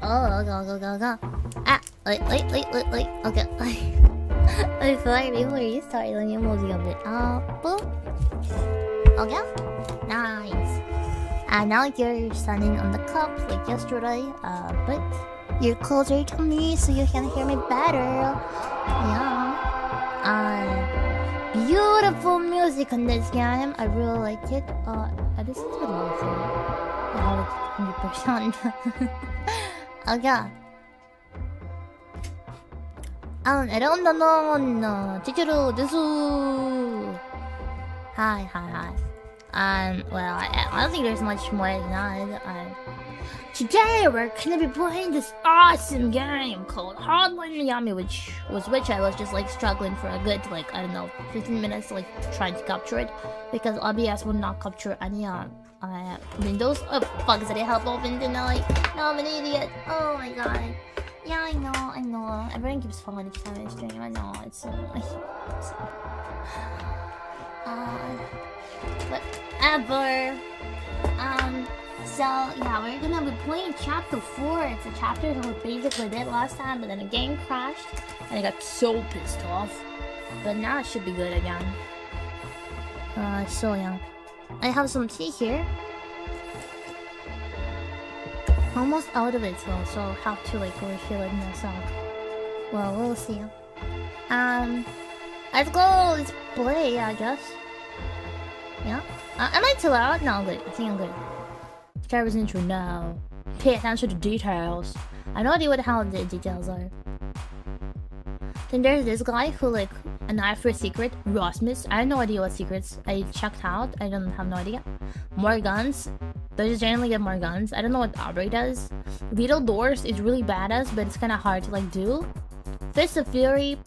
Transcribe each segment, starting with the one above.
go. Ah, wait. Okay. Before you start, let me move you a bit up. Okay. Nice. And now you're standing on the cup like yesterday. But you're closer to me so you can hear me better. Yeah. Beautiful music on this game. I really like it. This is what I would say. Yeah, 100%. Okay. Eron-don-don, Chichiru desu. Hi. Well, I don't think there's much more than that. Today we're gonna be playing this awesome game called Hotline Miami, which I was just like struggling for a good 15 minutes trying to capture it because OBS would not capture any windows. Oh fuck, did it help open tonight? No, I'm an idiot. Oh my god. Yeah, I know. Everyone keeps falling each time I stream. I know, it's whatever. So yeah, we're gonna be playing chapter 4. It's a chapter that we basically did last time, but then the game crashed and I got so pissed off. But now it should be good again. So yeah, I have some tea here. Almost out of it though, so I'll have to refill it myself. Well, we'll see. Let's go. Let's play, I guess. Yeah. Am I too loud? No, I'm good. I think I'm good. Travis intro now. Pay attention to details. I have no idea what the hell the details are. Then there's this guy who an eye for a secret. Rasmus. I have no idea what secrets. I checked out. I don't have no idea. More guns. They just generally get more guns. I don't know what Aubrey does. Little doors is really badass, but it's kind of hard to do. Fist of Fury.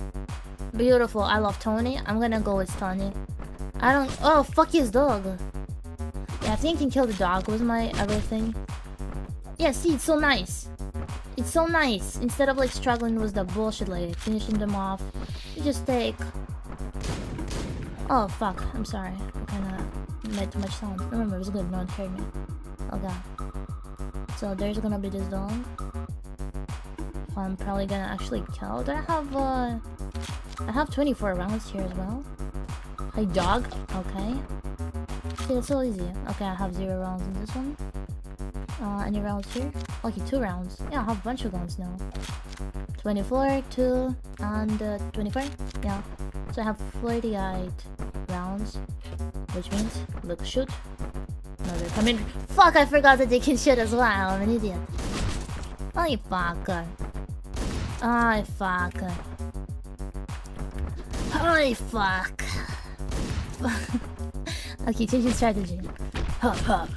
Beautiful. I love Tony. I'm gonna go with Tony. Oh, fuck his dog. Yeah, I think I can kill the dog was my everything. Yeah, see, it's so nice. It's so nice. Instead of struggling with the bullshit finishing them off, you just take... Oh, fuck. I'm sorry. I kinda made too much sound. Remember, it was good. No one heard me. Okay. So there's gonna be this dog. I'm probably gonna actually kill. Do I have 24 rounds here as well. Hey, dog. Okay. See, that's so easy. Okay, I have 0 rounds in this one. Any rounds here? Okay, 2 rounds. Yeah, I have a bunch of guns now. 24, 2, and 24. Yeah. So I have 48 rounds. Which means, look, shoot. No, they're coming. Fuck, I forgot that they can shoot as well. I'm an idiot. Oh, fuck. Oh, fuck. Oh, fuck. Okay, changing strategy. Hop.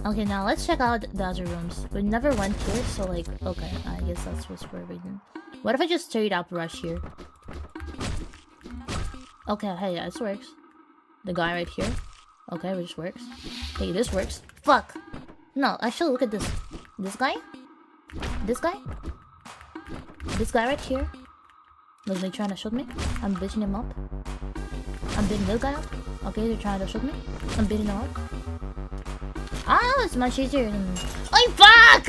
Okay, now let's check out the other rooms. We never went here, so okay, I guess that's what's for a reason. What if I just straight up rush here? Okay, hey, yeah, this works. The guy right here. Okay, which works. Hey, this works. Fuck! No, actually, look at this. This guy? This guy? This guy right here? Was they trying to shoot me? I'm bitching him up. I'm beating this guy up. Okay, they're trying to shoot me. I'm beating him up. Ah, it's much easier than... Oh, fuck!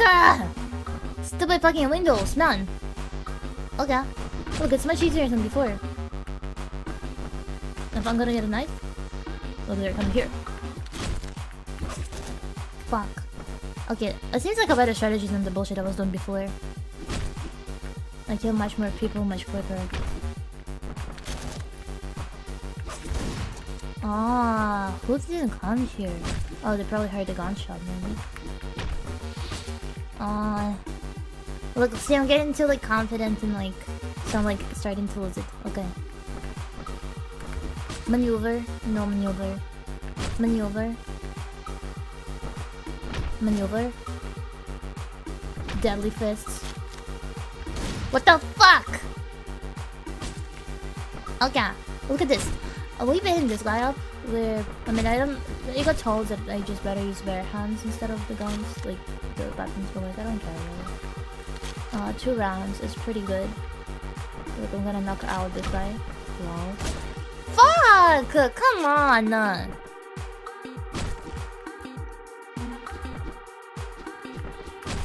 Stupid fucking windows, man. Okay. Look, it's much easier than before. If I'm gonna get a knife... Look, they're coming here. Fuck. Okay, it seems like a better strategy than the bullshit I was doing before. I kill much more people much quicker. Ah, who didn't come here? Oh, they probably heard the gunshot, maybe. Look, see, I'm getting too confident and so I'm starting to lose it. Okay. Maneuver. No maneuver. Maneuver. Maneuver. Deadly fists. What the fuck? Okay, look at this. We've been hitting this guy up with... I got told that I just better use bare hands instead of the guns. The weapons, but I don't care really. 2 rounds is pretty good. Look, I'm gonna knock out this guy. Wow. Fuck! Come on!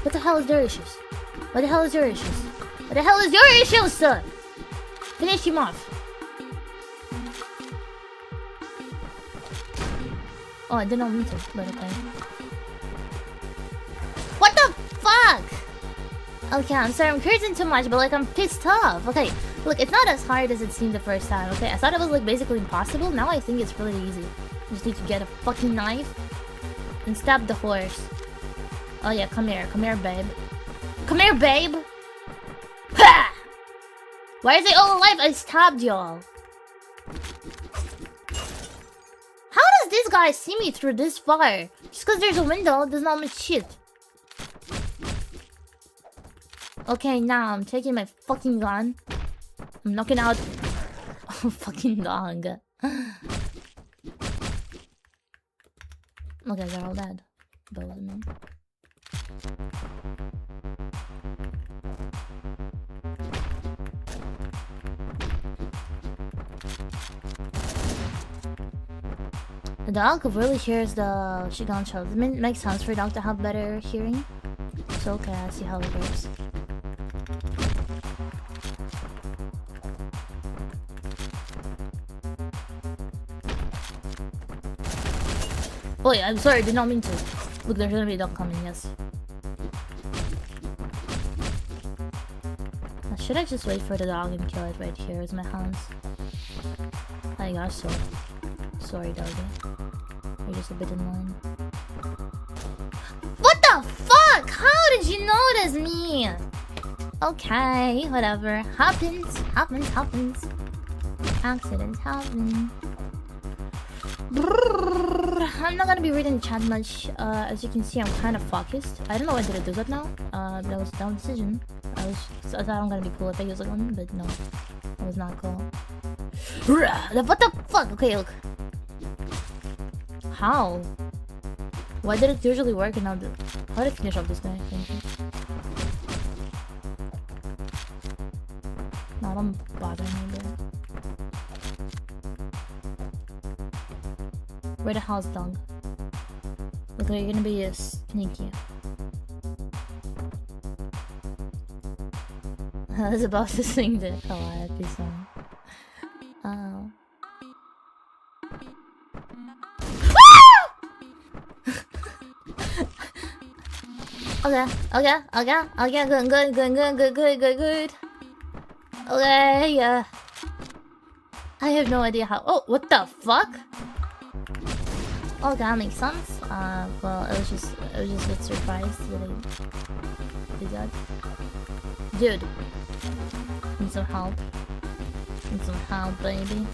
What the hell is their issues? What the hell is your issues? What the hell is your issues, sir? Finish him off. Oh, I did not mean to, but okay. What the fuck? Okay, I'm sorry, I'm cursing too much, but like, I'm pissed off. Okay, look, it's not as hard as it seemed the first time, okay? I thought it was like basically impossible. Now I think it's really easy. You just need to get a fucking knife and stab the horse. Oh yeah, come here, babe. Come here, babe! Ha! Why is it all alive? I stabbed y'all. How does this guy see me through this far? Just because there's a window does not mean shit. Okay, now I'm taking my fucking gun. I'm knocking out... Oh, fucking dog. Okay, they're all dead. Both of them. The dog really hears the shotgun shells. It makes sense for a dog to have better hearing. So okay, I see how it works. Oh yeah, I'm sorry, I did not mean to. Look, there's gonna be a dog coming, yes. Should I just wait for the dog and kill it right here with my hands? I guess so. Sorry, doggy. You're just a bit annoying. What the fuck? How did you notice me? Okay, whatever. Happens. Accidents happen. I'm not gonna be reading the chat much. As you can see, I'm kind of focused. I don't know why did I do that now. That was a dumb decision. I thought I'm gonna be cool if I use a gun, but no. That was not cool. What the fuck? Okay, look. How? Why did it usually work and now how did I finish off this guy? Thank you. No, don't bother me, bro. Where the hell's dog? Look, you're gonna be sneaky. I was about to sing the happy song. Oh. Okay, good. Okay, yeah. I have no idea how. Oh, what the fuck? Oh, that makes sense. Well, I was just a bit surprised that I did that. Dude, need some help. Need some help, baby.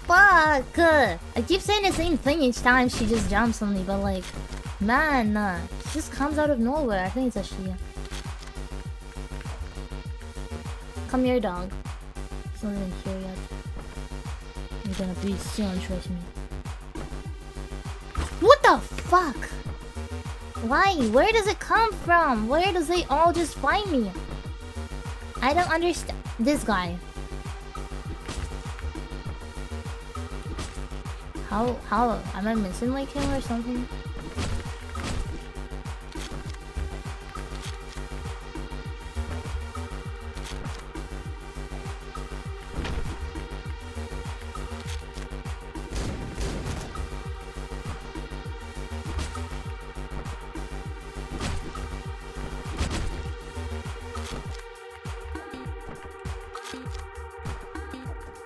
Fuck! I keep saying the same thing each time she just jumps on me, but like, man, she just comes out of nowhere. I think it's a she. Come here, dog. It's not even here yet. You're gonna be soon, trust me. What the fuck? Why? Where does it come from? Where does they all just find me? I don't understand. This guy. How am I missing like him or something?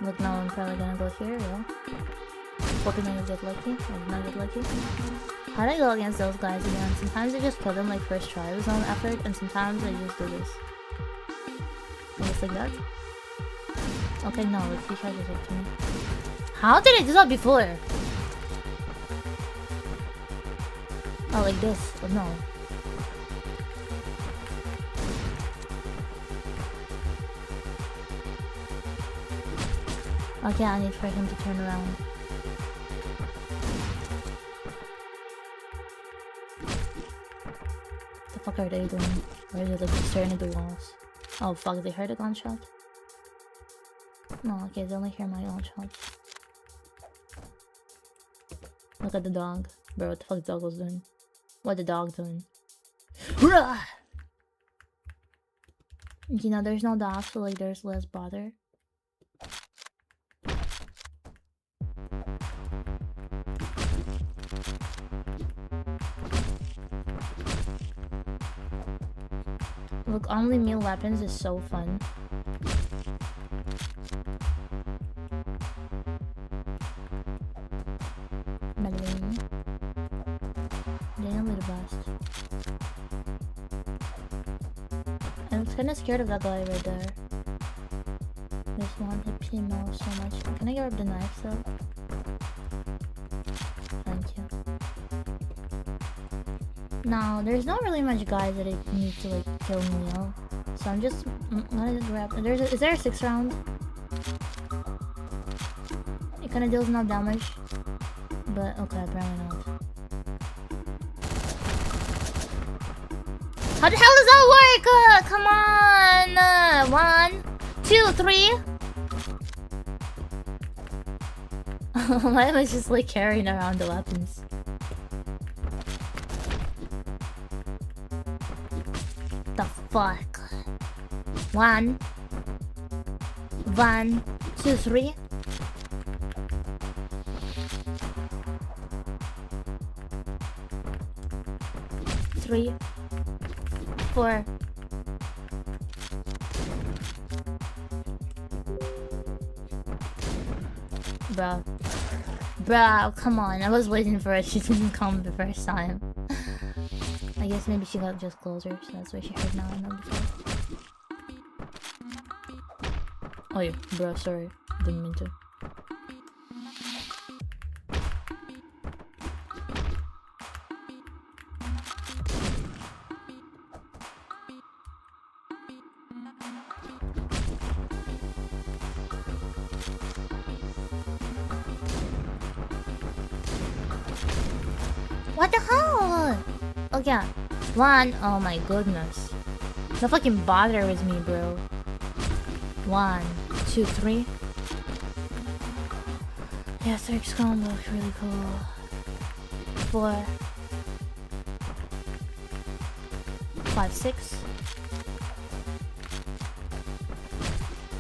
Look, now I'm probably gonna go here, yeah. Hoping I get lucky. I did not get lucky. How do I go against those guys again? Sometimes I just kill them like first try with some effort, and sometimes I just do this. Just like that. Okay, no, let's see try this up to me. How did I do that before? Oh, like this. Oh, no. Okay, I need for him to turn around. What the fuck are they doing? Why are they like staring at the walls? Oh fuck, they heard a gunshot? No, okay, they only hear my own shots. Look at the dog. Bro, what the fuck the dog was doing? What the dog doing? You know, there's no dog, so like there's less bother. Look, only meal weapons is so fun. Medellin. Damn, the best. I'm kinda scared of that guy right there. This one hit PMO so much. Can I grab the knife though? Thank you. No, there's not really much guys that I need to like kill Neo. So I'm just gonna grab. Is there a 6 round? It kinda deals no damage. But okay, apparently not. How the hell does that work? Come on! 1, 2, 3. Why am I just like carrying around the weapons? The fuck? 1, 2, 3. Three, 4. Bro, come on. I was waiting for her. She didn't come the first time. I guess maybe she got just closer, so that's why she heard now and not before. Oh yeah, bro, sorry. Didn't mean to. What the hell? Oh yeah. 1. Oh my goodness. Don't fucking bother with me, bro. 1, 2, 3. Yeah, 6 combo looks really cool. 4, 5, 6.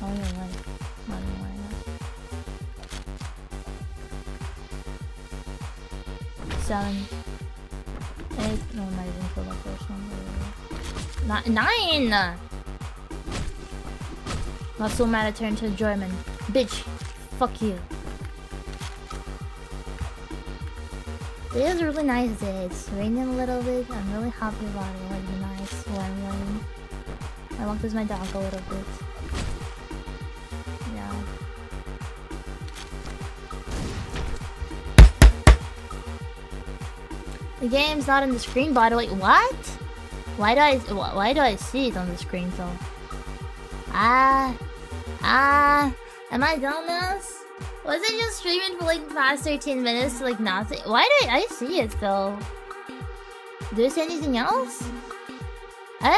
Oh yeah, right. Not anymore, yeah. 7, 8. No, I'm not even for that first one. 9! Not so mad I turned to a German. Bitch, fuck you. It is really nice day. It's raining a little bit. I'm really happy about it. It was nice warm rain. I walked with my dog a little bit. Yeah. The game's not on the screen, by the way. What? Why do I see it on the screen though? Am I dumbass? Was I just streaming for like the past 13 minutes to like nothing? Why do I see it though? Do I see anything else? I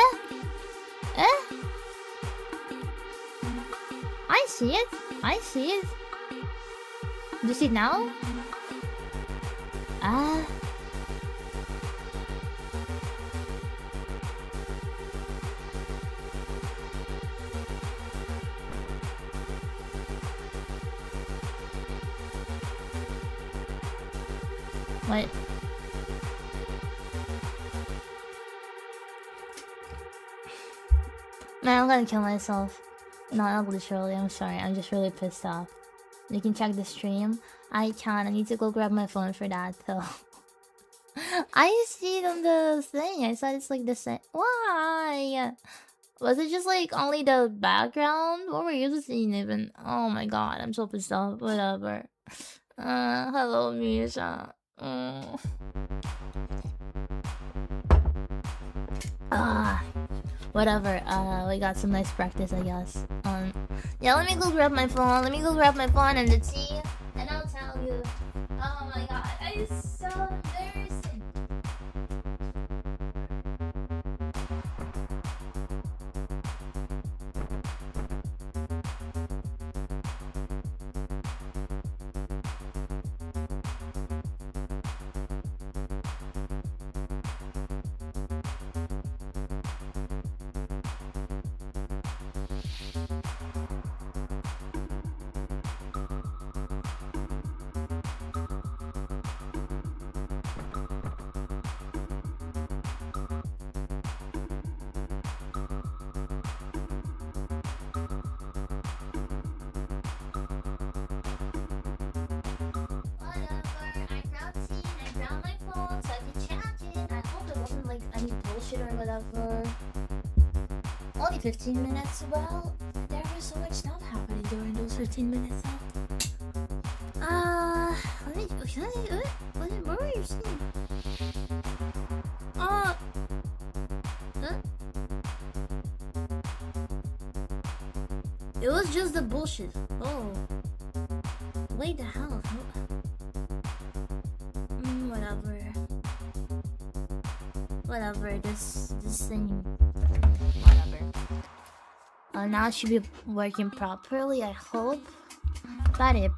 see it. I see it. Do you see it now? What? Man, I'm gonna kill myself. No, not literally, I'm sorry. I'm just really pissed off. You can check the stream. I can. I need to go grab my phone for that though. I see it on the thing. I saw it's like the same. Why? Was it just like only the background? What were you seeing even? Oh my god, I'm so pissed off. Whatever. Hello, Misha. Whatever. We got some nice practice, I guess. Yeah, let me go grab my phone. And let's see. And I'll tell you. Oh my god, I'm so embarrassing. whatever. Only 15 minutes. Well, there was so much stuff happening during those 15 minutes. Where were you seeing? Huh? It was just the bullshit. Oh. Wait the hell. Whatever, this thing. Whatever. Now it should be working properly, I hope. Badip.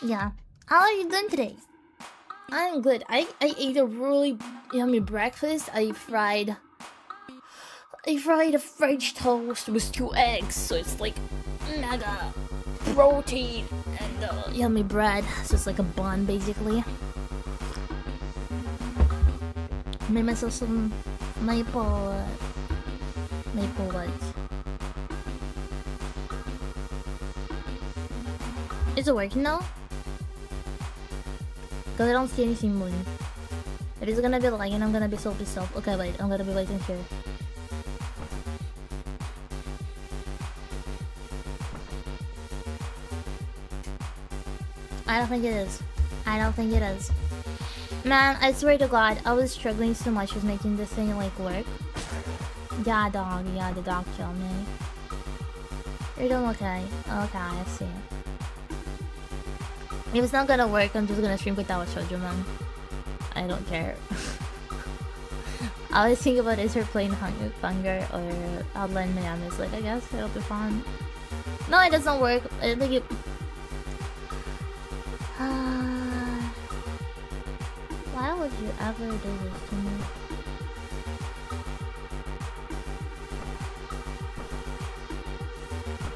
Yeah. How are you doing today? I'm good. I ate a really yummy breakfast. I fried a French toast with 2 eggs, so it's like mega protein and yummy bread. So it's like a bun basically. Made myself some maple what? Is it working now? Cause I don't see anything moving. It is gonna be like, and I'm gonna be so pissed off. Okay, wait, I'm gonna be waiting here. I don't think it is. Man, I swear to God, I was struggling so much with making this thing like work. Yeah, dog. Yeah, the dog killed me. You're doing okay. Okay, I see. If it's not gonna work, I'm just gonna stream without Shoujo, man. I don't care. I was thinking about is her playing Hunger or Hotline Miami. It's like, I guess it'll be fun. No, it doesn't work. I think it... Why would you ever do this to me?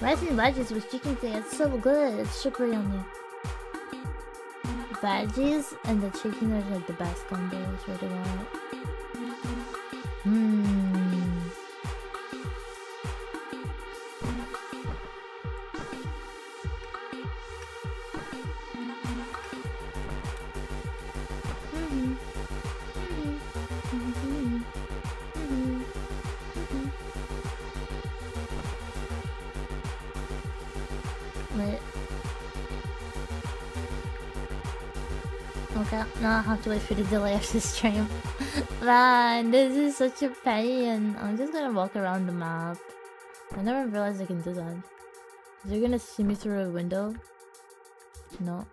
Rice and veggies with chicken thing, it's so good. It's super yummy. Veggies and the chicken are like the best combos for the one. Okay, now I have to wait for the delay of this stream. Man, this is such a pain. I'm just gonna walk around the map. I never realized I can do that. Is it gonna see me through a window? No.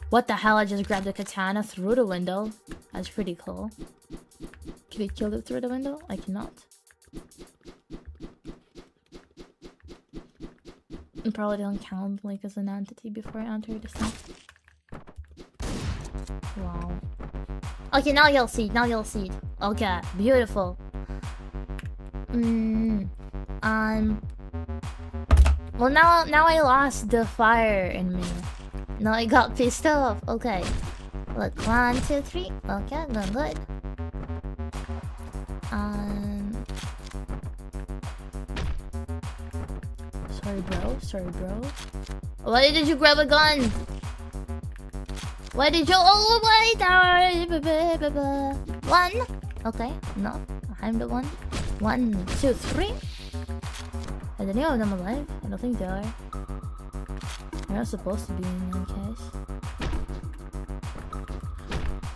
What the hell? I just grabbed the katana through the window. That's pretty cool. Can I kill it through the window? I cannot. It probably don't count like as an entity before I enter the thing. Wow. Okay, now you'll see. Okay, beautiful. Well, now I lost the fire in me. Now I got pissed off. Okay. Look, 1, 2, 3. Okay, going good. Sorry, bro. Why did you grab a gun? Why did you? Oh, wait! 1. Okay, no, I'm the one. 1, 2, 3. I don't know if I'm alive. I don't think they are. They're not supposed to be in any case.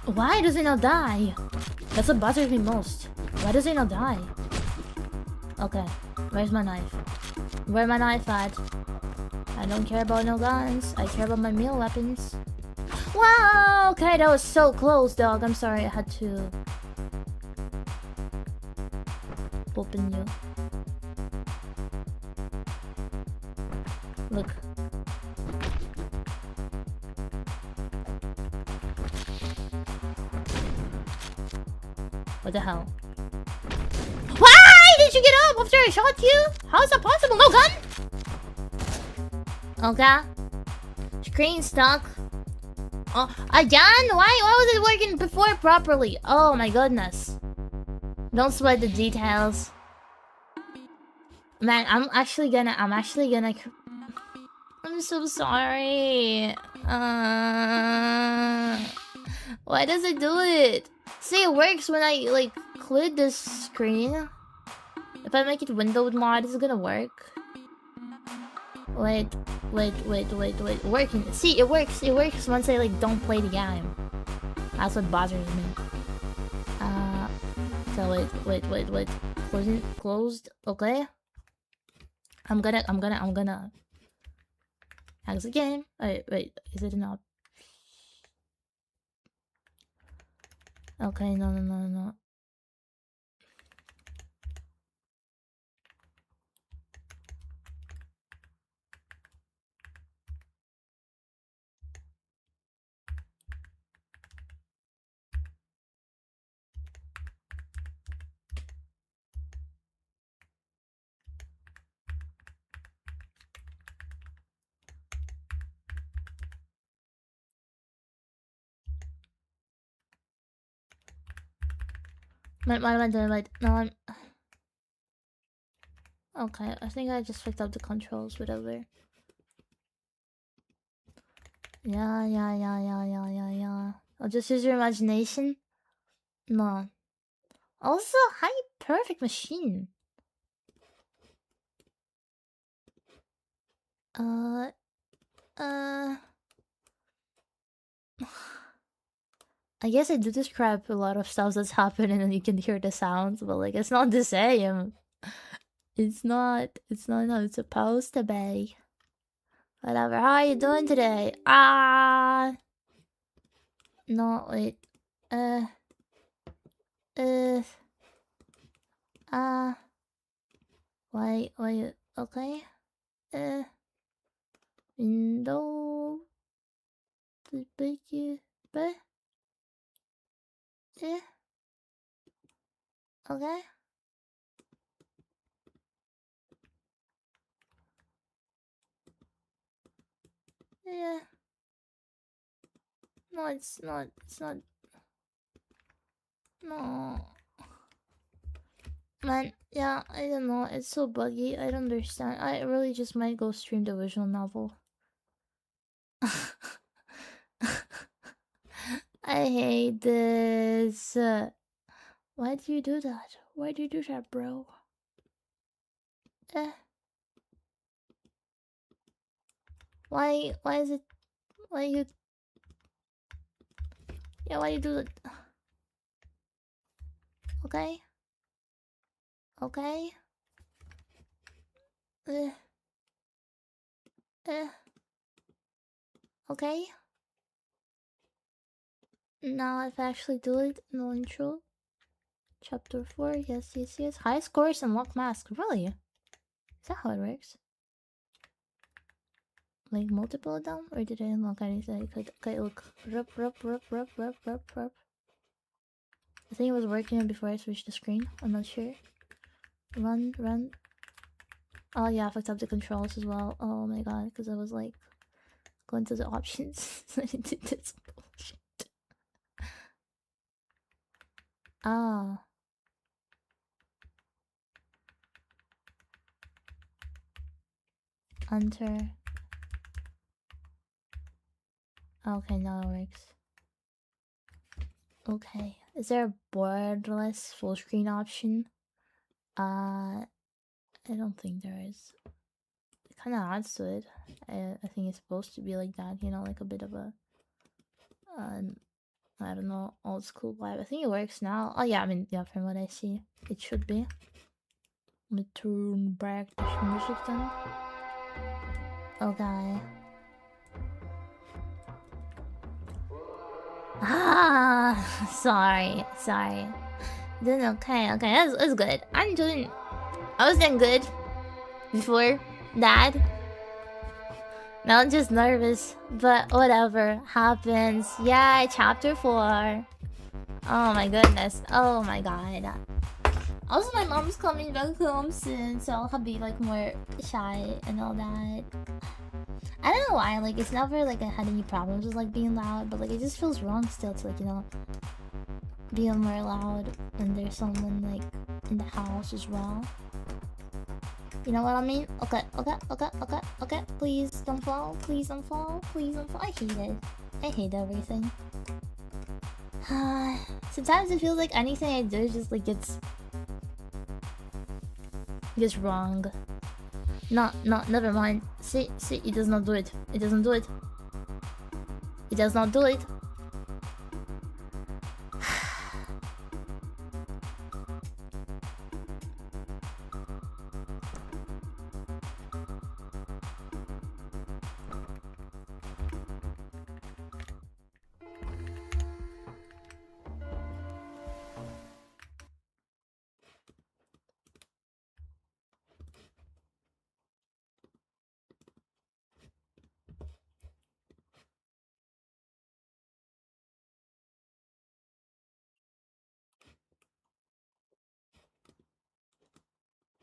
Why does it not die? That's what bothers me most. Why does it not die? Okay, where's my knife? Where my knife at? I don't care about no guns. I care about my meal weapons. Wow! Okay, that was so close, dog. I'm sorry, I had to open you. Look. What the hell? Why did you get up after I shot you? How is that possible? No gun? Okay. Screen stuck. Oh, again? Why was it working before properly? Oh my goodness. Don't sweat the details. Man, I'm so sorry. Why does it do it? See, it works when I like clear this screen. If I make it windowed mod, is it gonna work? Wait. Working. See, it works. It works once I like don't play the game. That's what bothers me. So wait. Closed. Okay. I'm gonna exit the game. Wait. Is it enough? Okay, no. Wait, no, I'm... Okay, I think I just picked up the controls, whatever. Yeah. I'll just use your imagination. No. Also, how you perfect machine? I guess I do describe a lot of stuff that's happening and you can hear the sounds, but like it's not the same. It's not how it's supposed to be. Whatever, how are you doing today? No, wait. Why, okay? Window. Okay. Yeah. No, it's not. No. Man, yeah, I don't know. It's so buggy. I don't understand. I really just might go stream the visual novel. I hate this. Why do you do that? Why do you do that, bro? Why is it... Why you... Yeah, why you do that? Okay. Okay. Okay. Now I've actually do it. No intro. Chapter 4. Yes. High scores and lock mask. Really? Is that how it works? Like multiple of them? Or did I unlock anything? Okay, look. Rup. I think it was working before I switched the screen. I'm not sure. Run. Oh yeah, I fucked up the controls as well. Oh my god, because I was like going to the options. I did this bullshit. Enter. Okay, now it works. Okay, is there a borderless full screen option? I don't think there is. It kind of adds to it. I think it's supposed to be like that, you know, like a bit of a I don't know, old school vibe. I think it works now. Oh yeah, I mean, yeah, from what I see, it should be. Let me turn back the music then. Okay. Sorry. Doing okay, that's good. I was doing good before that. Now I'm just nervous, but whatever happens. Yeah, chapter 4. Oh my goodness. Oh my god. Also, my mom's coming back home soon, so I'll be like more shy and all that. I don't know why, like it's never like I had any problems with like being loud, but like it just feels wrong still to like, you know, be more loud when there's someone like in the house as well. You know what I mean? Okay. Please don't fall. I hate it. I hate everything. Sometimes it feels like anything I do just like gets wrong. Never mind. See, it does not do it. It doesn't do it. It does not do it.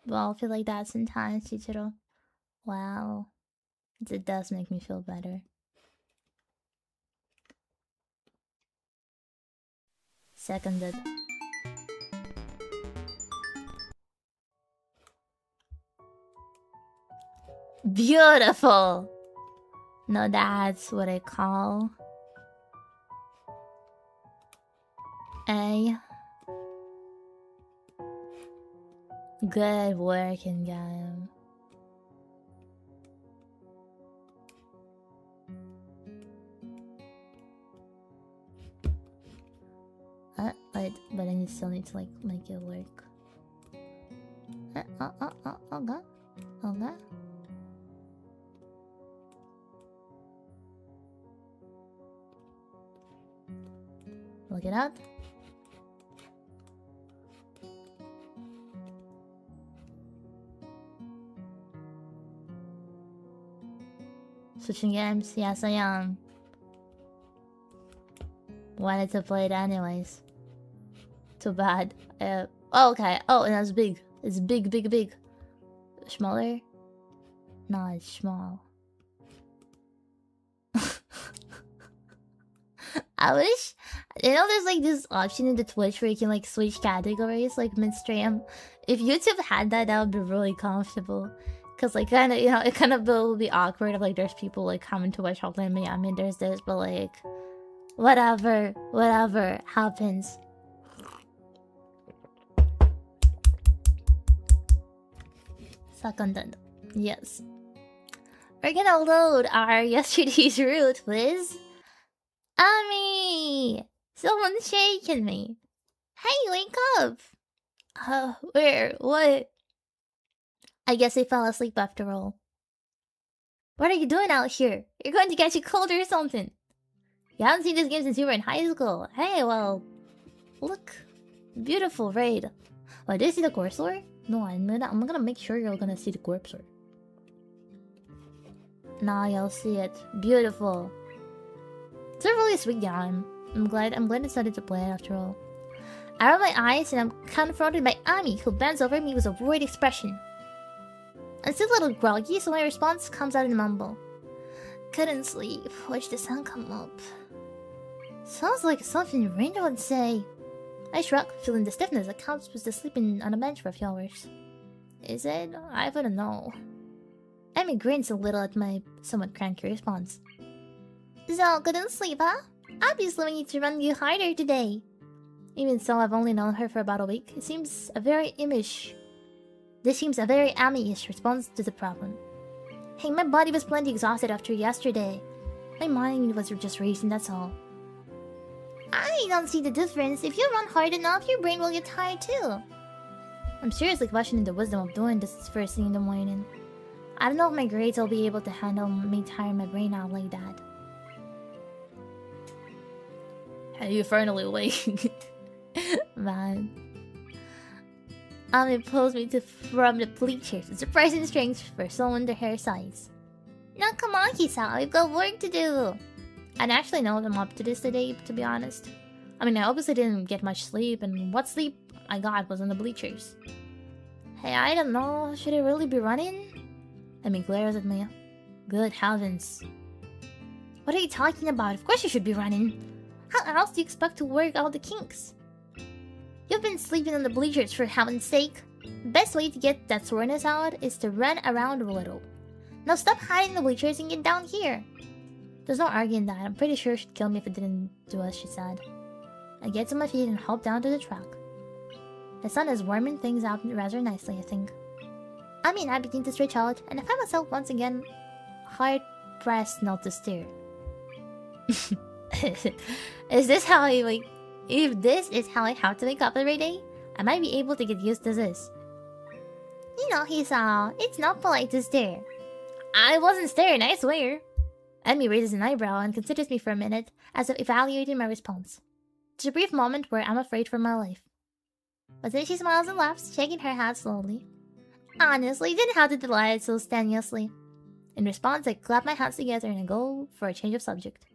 Well, I feel like that sometimes, Chichiro. Wow. It does make me feel better. Seconded. Beautiful! No, that's what I call a good working game. But I still need to like make it work. Okay. Okay. Look it up. Switching games? Yes, I am. Wanted to play it anyways. Too bad. Oh, okay. Oh, and that's big. It's big. Smaller? No, it's small. I wish... You know there's like this option in the Twitch where you can like switch categories like mid-stream. If YouTube had that, that would be really comfortable. Cause like kinda, you know, it kind of will be awkward if like there's people like coming to watch Hotline Miami and there's this, but like... Whatever happens. Seconded. Yes. We're gonna load our yesterday's route, Liz. Ami! Someone's shaking me. Hey, wake up! Where? What? I guess I fell asleep after all. What are you doing out here? You're going to catch a cold or something. You haven't seen this game since you were in high school. Hey, well... Look. Beautiful raid. Oh, did you see the corpse lore? No, I'm gonna make sure you're gonna see the corpse lore. Nah, you'll see it. Beautiful. It's a really sweet game. I'm glad I decided to play it after all. I rub my eyes and I'm confronted by Ami, who bends over me with a worried expression. I'm still a little groggy, so my response comes out in a mumble. Couldn't sleep. Watched the sun come up. Sounds like something Ranger would say. I shrug, feeling the stiffness that comes with the sleeping on a bench for a few hours. Is it? I wouldn't know. Amy grins a little at my somewhat cranky response. So, couldn't sleep, huh? Obviously we need to run you harder today. Even so, I've only known her for about a week. This seems a very Amy-ish response to the problem. Hey, my body was plenty exhausted after yesterday. My mind was just racing, that's all. I don't see the difference. If you run hard enough, your brain will get tired too. I'm seriously questioning the wisdom of doing this first thing in the morning. I don't know if my grades will be able to handle me tiring my brain out like that. Hey, you finally awake. Man. Ami pulls me from the bleachers. It's surprising strength for someone their hair size. Now come on, Kisa, we've got work to do. I don't actually know if I'm up to this today, to be honest. I mean, I obviously didn't get much sleep, and what sleep I got was on the bleachers. Hey, I don't know, should I really be running? Amy glares at me. Good heavens. What are you talking about? Of course you should be running. How else do you expect to work out the kinks? You've been sleeping on the bleachers for heaven's sake. The best way to get that soreness out is to run around a little. Now stop hiding the bleachers and get down here. There's no arguing that. I'm pretty sure she'd kill me if it didn't do as she said. I get to my feet and hop down to the track. The sun is warming things up rather nicely, I think. I begin to stretch out, and I find myself once again hard-pressed not to stare. Is this how I like? If this is how I have to wake up every day, I might be able to get used to this. You know, Hisa, it's not polite to stare. I wasn't staring, I swear. Emmy raises an eyebrow and considers me for a minute, as if evaluating my response. There's a brief moment where I'm afraid for my life. But then she smiles and laughs, shaking her head slowly. Honestly, didn't have to delay it so strenuously. In response, I clap my hands together and I go for a change of subject.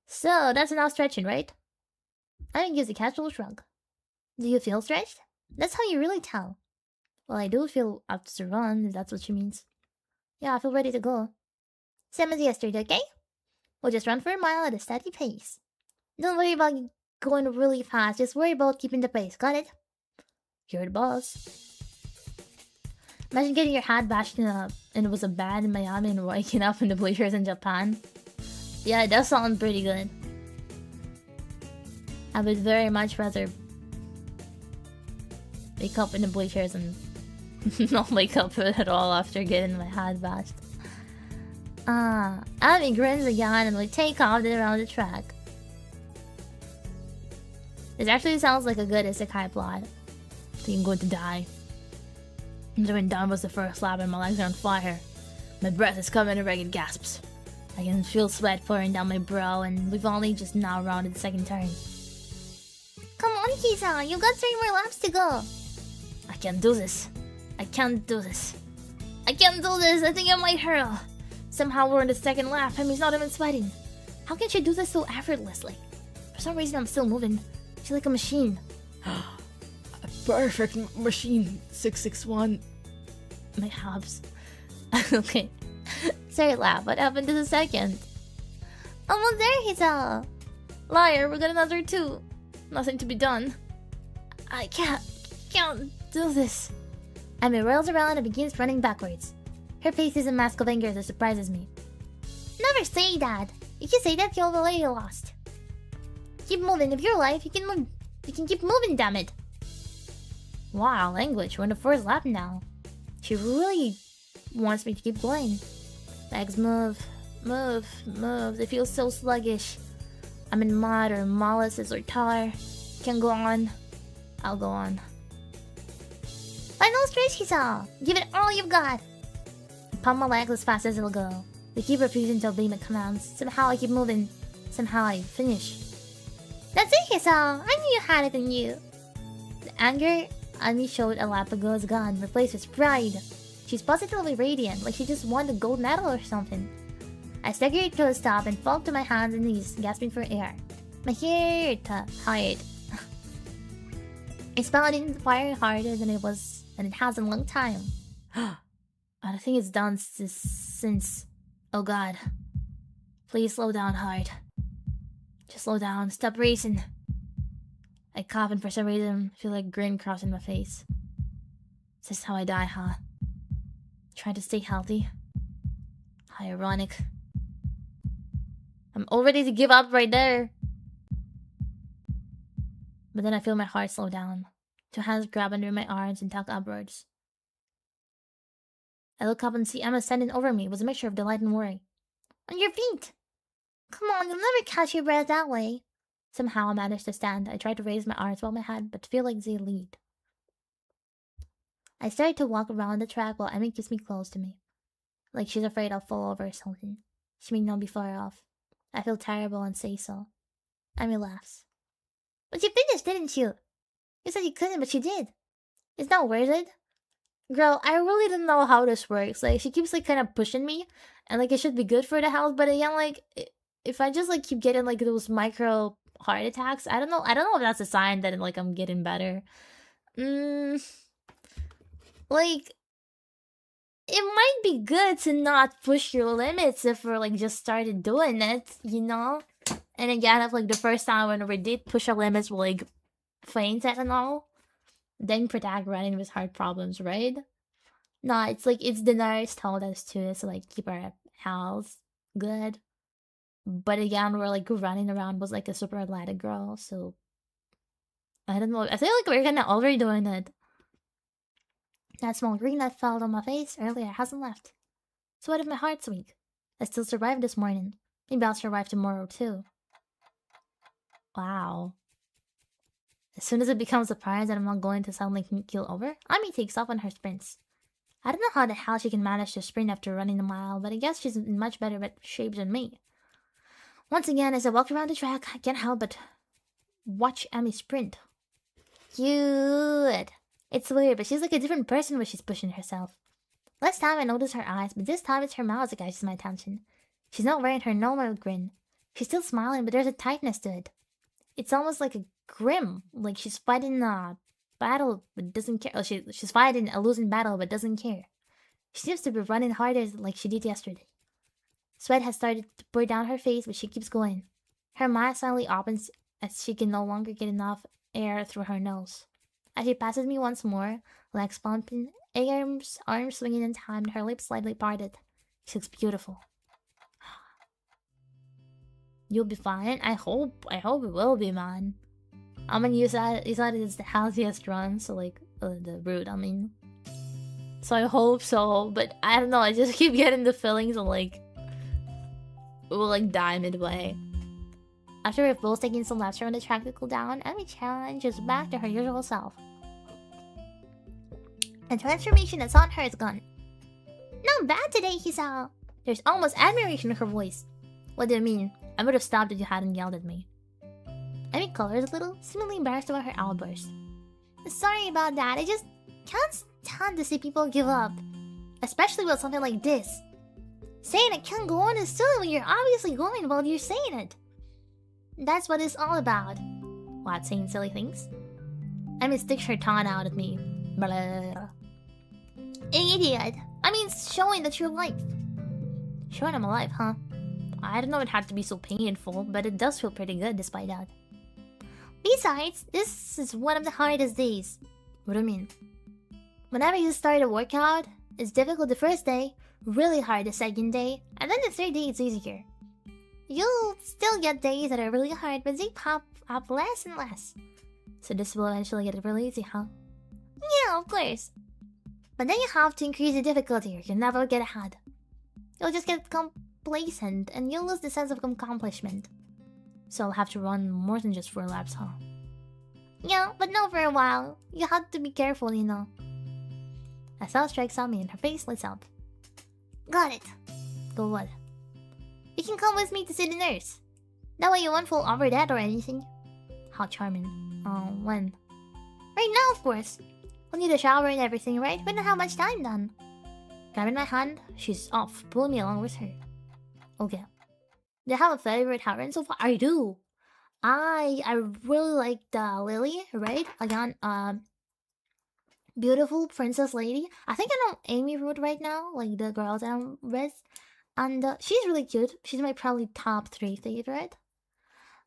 So, that's enough stretching, right? I gives a casual shrug. Do you feel stretched? That's how you really tell. Well, I do feel up to run, if that's what she means. Yeah, I feel ready to go. Same as yesterday, okay? We'll just run for a mile at a steady pace. Don't worry about going really fast, just worry about keeping the pace, got it? You're the boss. Imagine getting your head bashed and it was a bad in Miami and waking up in the bleachers in Japan. Yeah, it does sound pretty good. I would very much rather wake up in the bleachers and not wake up at all after getting my head bashed. Abby grins again and we take off around the track. This actually sounds like a good isekai plot. I think I'm going to die. When dawn was the first lap and my legs are on fire. My breath is coming in ragged gasps. I can feel sweat pouring down my brow and we've only just now rounded the second turn. Come on, Kisa, you've got 3 more laps to go. I can't do this. I can't do this. I can't do this. I think I might hurl. Somehow we're in the second lap and he's not even sweating. How can she do this so effortlessly? For some reason I'm still moving. She's like a machine. A perfect machine, 661. My hobs. Okay. Third lap, what happened to the second? Almost there, Hisa! Liar, we got another 2. Nothing to be done. I can't do this. Amy whirls around and begins running backwards. Her face is a mask of anger that surprises me. Never say that! If you say that, you'll already lost. Keep moving. If you're alive, you can move. You can keep moving, damn it! Wow, language. We're in the 4th lap now. She really wants me to keep going. Legs move. Move. They feel so sluggish. I'm in mud or molasses or tar. Can't go on. I'll go on. Final stretch, Hisa! Give it all you've got! I pump my legs as fast as it'll go. They keep refusing to obey my commands. Somehow I keep moving. Somehow I finish. That's it, Hisa! I knew you had it in you! The anger Annie showed a lap ago is gone, replaced with pride. She's positively radiant, like she just won the gold medal or something. I staggered to a stop and fall to my hands and knees, gasping for air. My heart hard. It's pounding fire harder than it has in a long time. I think it's done since... Oh god. Please slow down, heart. Just slow down, stop racing. I cough and for some reason feel like a grin crossing my face. Is this how I die, huh? Trying to stay healthy? How ironic. I'm all ready to give up right there. But then I feel my heart slow down. 2 hands grab under my arms and tug upwards. I look up and see Emma standing over me with a mixture of delight and worry. On your feet! Come on, you'll never catch your breath that way. Somehow I manage to stand. I try to raise my arms above my head, but feel like they lead. I start to walk around the track while Emmy keeps me close to me. Like she's afraid I'll fall over or something. She may not be far off. I feel terrible and say so. Emmy laughs. But you finished, didn't you? You said you couldn't, but you did. It's not worth it. Girl, I really don't know how this works. Like, she keeps, like, kind of pushing me. And, like, it should be good for the health. But again, like, if I just, like, keep getting, like, those micro heart attacks, I don't know if that's a sign that, like, I'm getting better. Like, it might be good to not push your limits if we're, like, just started doing it, you know? And again, if, like, the first time when we did push our limits, we, like, fainted and all. Then protect running with heart problems, right? No, it's like, it's the nurse told us to like, keep our health good. But again, we're, like, running around was, like, a super athletic girl, so I don't know. I feel like we're gonna overdoing it. That small green that fell on my face earlier hasn't left. So what if my heart's weak? I still survived this morning. Maybe I'll survive tomorrow too. Wow. As soon as it becomes apparent that I'm not going to suddenly keel over, Ami takes off on her sprints. I don't know how the hell she can manage to sprint after running a mile, but I guess she's in much better shape than me. Once again, as I walk around the track, I can't help but watch Ami sprint. Cute! It's weird, but she's like a different person when she's pushing herself. Last time I noticed her eyes, but this time it's her mouth that catches my attention. She's not wearing her normal grin. She's still smiling, but there's a tightness to it. It's almost like a grim, like she's fighting a battle but doesn't care. Oh, she's fighting a losing battle but doesn't care. She seems to be running harder like she did yesterday. Sweat has started to pour down her face, but she keeps going. Her mouth suddenly opens as she can no longer get enough air through her nose. As she passes me once more, legs pumping, arms swinging in time, and her lips slightly parted. She looks beautiful. You'll be fine. I hope it will be, man. I mean, you said it's the healthiest run, so like the route. I mean, so I hope so. But I don't know. I just keep getting the feelings of like we'll like die midway. After we've both taken some laps around the track to cool down, Emi challenges back to her usual self. The transformation that's on her is gone. Not bad today, Hisao. There's almost admiration in her voice. What do you mean? I would have stopped if you hadn't yelled at me. Emi colors a little, seemingly embarrassed about her outburst. Sorry about that. I just can't stand to see people give up. Especially with something like this. Saying it can't go on is silly when you're obviously going while you're saying it. That's what it's all about. What, saying silly things? Emi sticks her tongue out at me. Blah. Idiot. I mean, showing that you're alive. Showing I'm alive, huh? I don't know it had to be so painful, but it does feel pretty good despite that. Besides, this is one of the hardest days. What do you mean? Whenever you start a workout, it's difficult the first day, really hard the second day, and then the third day it's easier. You'll still get days that are really hard, but they pop up less and less. So this will eventually get really easy, huh? Yeah, of course. But then you have to increase the difficulty or you'll never get ahead. You'll just get complacent and you'll lose the sense of accomplishment. So I'll have to run more than just 4 laps, huh? Yeah, but not for a while. You have to be careful, you know. Estelle strikes at me and her face lights up. Got it. Go what? You can come with me to see the nurse. That way you won't fall over dead or anything. How charming. When? Right now, of course. We'll need a shower and everything, right? We don't have much time then. Grabbing my hand, she's off, pulling me along with her. Okay. Do you have a favorite heroine so far? I do. I really like the Lily, right? Again, beautiful princess lady. I think I know Amy Root right now, like the girl that I'm with. And she's really cute. She's my probably top 3 favorite.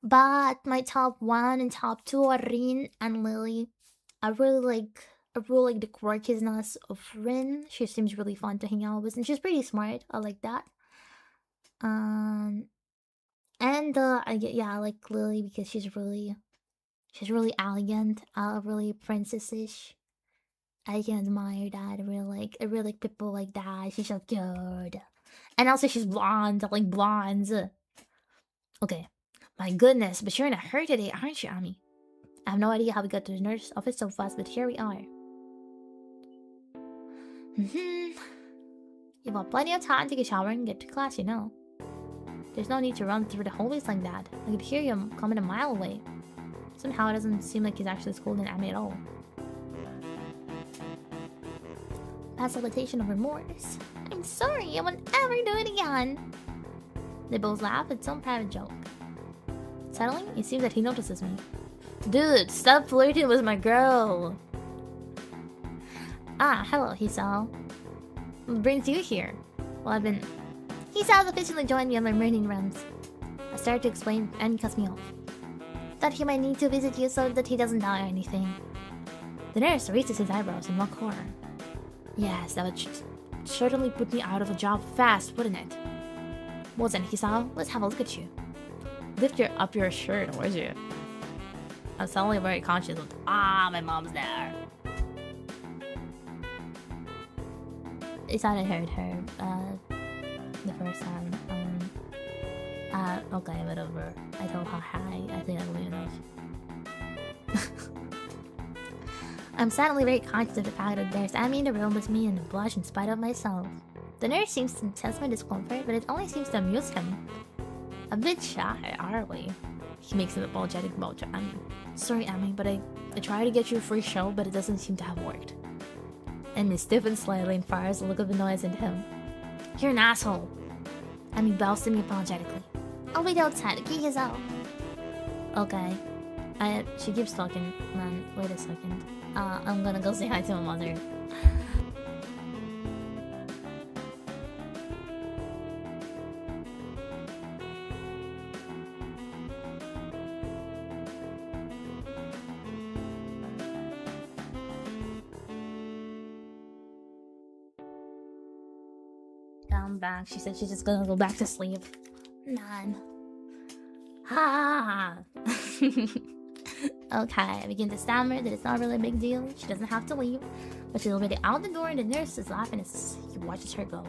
But my top 1 and top 2 are Rin and Lily. I really like the quirkiness of Rin. She seems really fun to hang out with, and she's pretty smart. I like that. I like Lily because she's really elegant, really princessish. I can admire that. I really like people like that. She's so cute. And also she's blonde. I like blondes. Okay. My goodness, but you're in a hurry today, aren't you, Ami? I have no idea how we got to the nurse's office so fast, but here we are. You've got plenty of time to take a shower and get to class, you know. There's no need to run through the hallways like that. I could hear you coming a mile away. Somehow it doesn't seem like he's actually scolding Ami at all. Facilitation of remorse. I'm sorry, I won't ever do it again. They both laugh at some private joke. Suddenly, it seems that he notices me. Dude, stop flirting with my girl. Ah, hello, Hisao. What brings you here? Well, Hisao's officially joined me on my morning runs. I started to explain and he cuts me off. Thought he might need to visit you so that he doesn't die or anything. The nurse raises his eyebrows in mock horror. Yes, that would certainly put me out of a job fast, wouldn't it? Well then, Hisao, let's have a look at you. Lift up your shirt, would you? I'm suddenly very conscious of, my mom's there. I thought I heard her, the first time. Okay, whatever. I told her hi. I think I'm enough. I'm suddenly very conscious of the fact that there's Amy in the room with me and I blush in spite of myself. The nurse seems to sense my discomfort, but it only seems to amuse him. A bit shy, are we? He makes an apologetic bow to Amy. Sorry, Amy, but I tried to get you a free show, but it doesn't seem to have worked. Amy stiffens slightly and fires a look of annoyance into him. You're an asshole. Amy bows to me apologetically. I'll wait outside to kick his out. Okay. She keeps talking. Man, wait a second. I'm gonna go say hi to my mother. I'm back. She said she's just gonna go back to sleep. None. Ha! Okay, I begin to stammer that it's not really a big deal. She doesn't have to leave, but she's already out the door and the nurse is laughing as he watches her go.